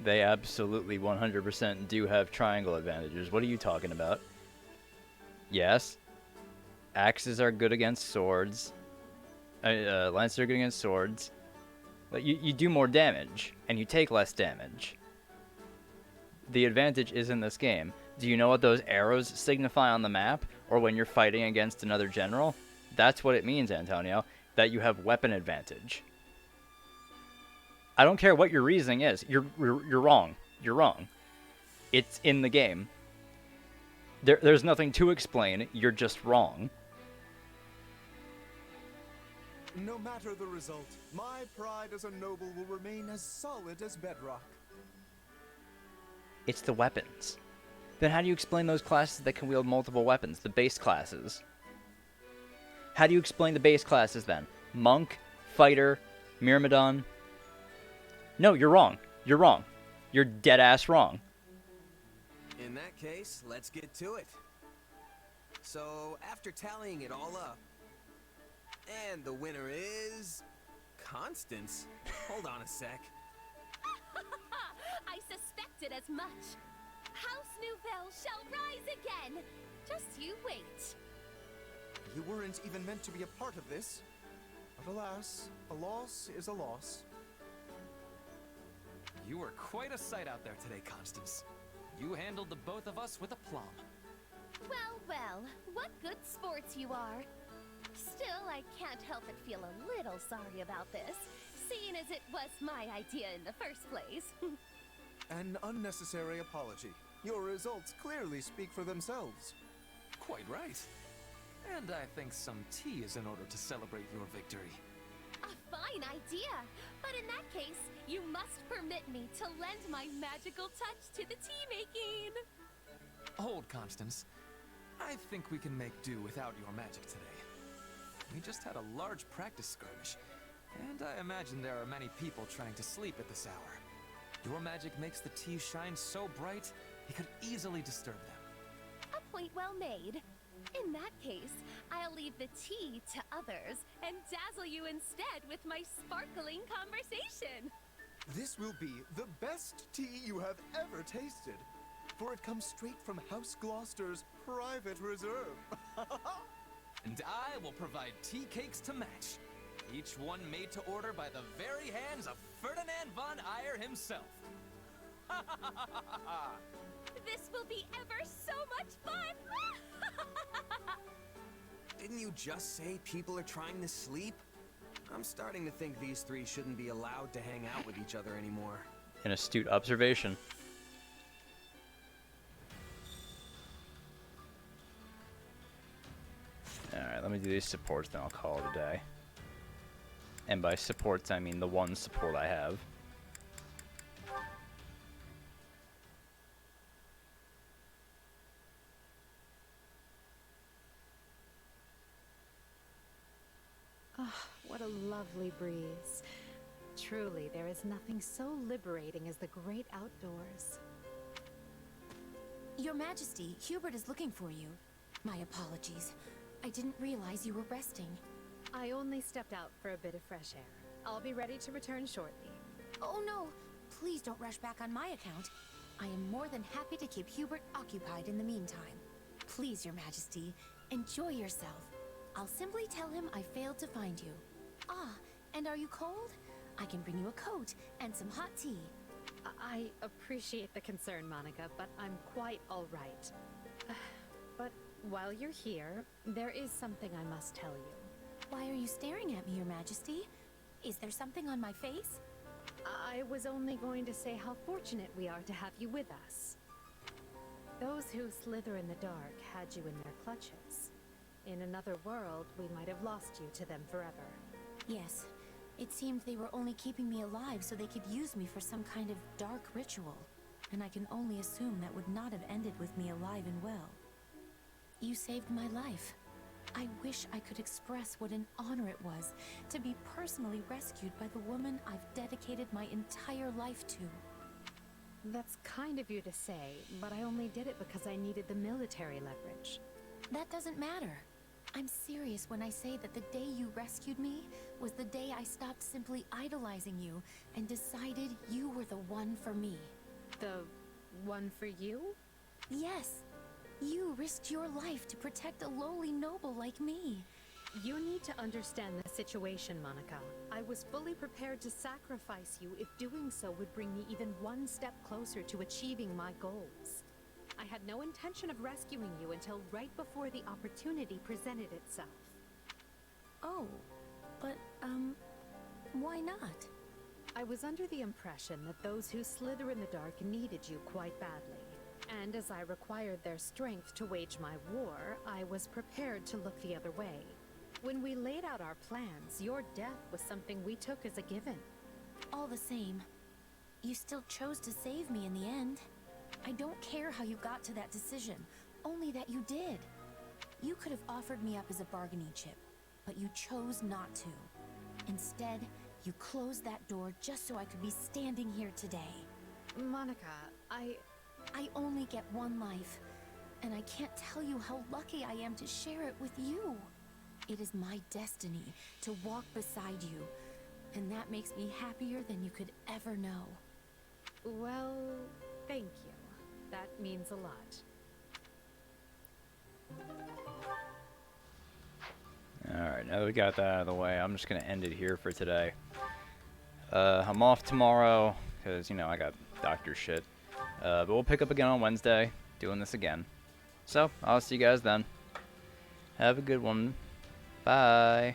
They absolutely 100% do have triangle advantages. What are you talking about? Yes. Axes are good against swords. Lances are good against swords. But you do more damage, and you take less damage. The advantage is in this game. Do you know what those arrows signify on the map? Or when you're fighting against another general? That's what it means, Antonio. That you have weapon advantage. I don't care what your reasoning is. You're wrong. You're wrong. It's in the game. There's nothing to explain. You're just wrong. No matter the result, my pride as a noble will remain as solid as bedrock. It's the weapons. Then how do you explain those classes that can wield multiple weapons, the base classes? How do you explain the base classes then? Monk, Fighter, Myrmidon? No, you're wrong. You're wrong. You're dead-ass wrong. In that case, let's get to it. So, after tallying it all up, and the winner is... Constance? Hold on a sec. I suspected as much. House Nouvelle shall rise again. Just you wait. You weren't even meant to be a part of this. But alas, a loss is a loss. You were quite a sight out there today, Constance. You handled the both of us with aplomb. Well, well, what good sports you are. Still, I can't help but feel a little sorry about this, seeing as it was my idea in the first place. An unnecessary apology. Your results clearly speak for themselves. Quite right. And I think some tea is in order to celebrate your victory. A fine idea, but in that case, you must permit me to lend my magical touch to the tea making. Hold, Constance. I think we can make do without your magic today. We just had a large practice skirmish, and I imagine there are many people trying to sleep at this hour. Your magic makes the tea shine so bright, it could easily disturb them. A point well made. In that case, I'll leave the tea to others and dazzle you instead with my sparkling conversation. This will be the best tea you have ever tasted, for it comes straight from House Gloucester's private reserve. And I will provide tea cakes to match. Each one made to order by the very hands of Ferdinand von Eyre himself. This will be ever so much fun! Didn't you just say people are trying to sleep? I'm starting to think these three shouldn't be allowed to hang out with each other anymore. An astute observation. Alright, let me do these supports, then I'll call it a day. And by supports, I mean the one support I have. Ah, what a lovely breeze. Truly, there is nothing so liberating as the great outdoors. Your Majesty, Hubert is looking for you. My apologies. I didn't realize you were resting. I only stepped out for a bit of fresh air. I'll be ready to return shortly. Oh no! Please don't rush back on my account. I am more than happy to keep Hubert occupied in the meantime. Please, Your Majesty, enjoy yourself. I'll simply tell him I failed to find you. Ah, and are you cold? I can bring you a coat and some hot tea. I appreciate the concern, Monica, but I'm quite all right. But while you're here, there is something I must tell you. Why are you staring at me, Your Majesty? Is there something on my face? I was only going to say how fortunate we are to have you with us. Those who slither in the dark had you in their clutches. In another world, we might have lost you to them forever. Yes. It seemed they were only keeping me alive so they could use me for some kind of dark ritual. And I can only assume that would not have ended with me alive and well. You saved my life. I wish I could express what an honor it was to be personally rescued by the woman I've dedicated my entire life to. That's kind of you to say, but I only did it because I needed the military leverage. That doesn't matter. I'm serious when I say that the day you rescued me was the day I stopped simply idolizing you and decided you were the one for me. The one for you? Yes. You risked your life to protect a lowly noble like me. You need to understand the situation, Monica. I was fully prepared to sacrifice you if doing so would bring me even one step closer to achieving my goals. I had no intention of rescuing you until right before the opportunity presented itself. Oh, but, why not? I was under the impression that those who slither in the dark needed you quite badly. And as I required their strength to wage my war, I was prepared to look the other way. When we laid out our plans, your death was something we took as a given. All the same, you still chose to save me in the end. I don't care how you got to that decision, only that you did. You could have offered me up as a bargaining chip, but you chose not to. Instead, you closed that door just so I could be standing here today. Monica, I only get one life, and I can't tell you how lucky I am to share it with you. It is my destiny to walk beside you, and that makes me happier than you could ever know. Well, thank you. That means a lot. Alright, now that we got that out of the way, I'm just going to end it here for today. I'm off tomorrow, because, you know, I got doctor shit. But we'll pick up again on Wednesday, doing this again. So, I'll see you guys then. Have a good one. Bye.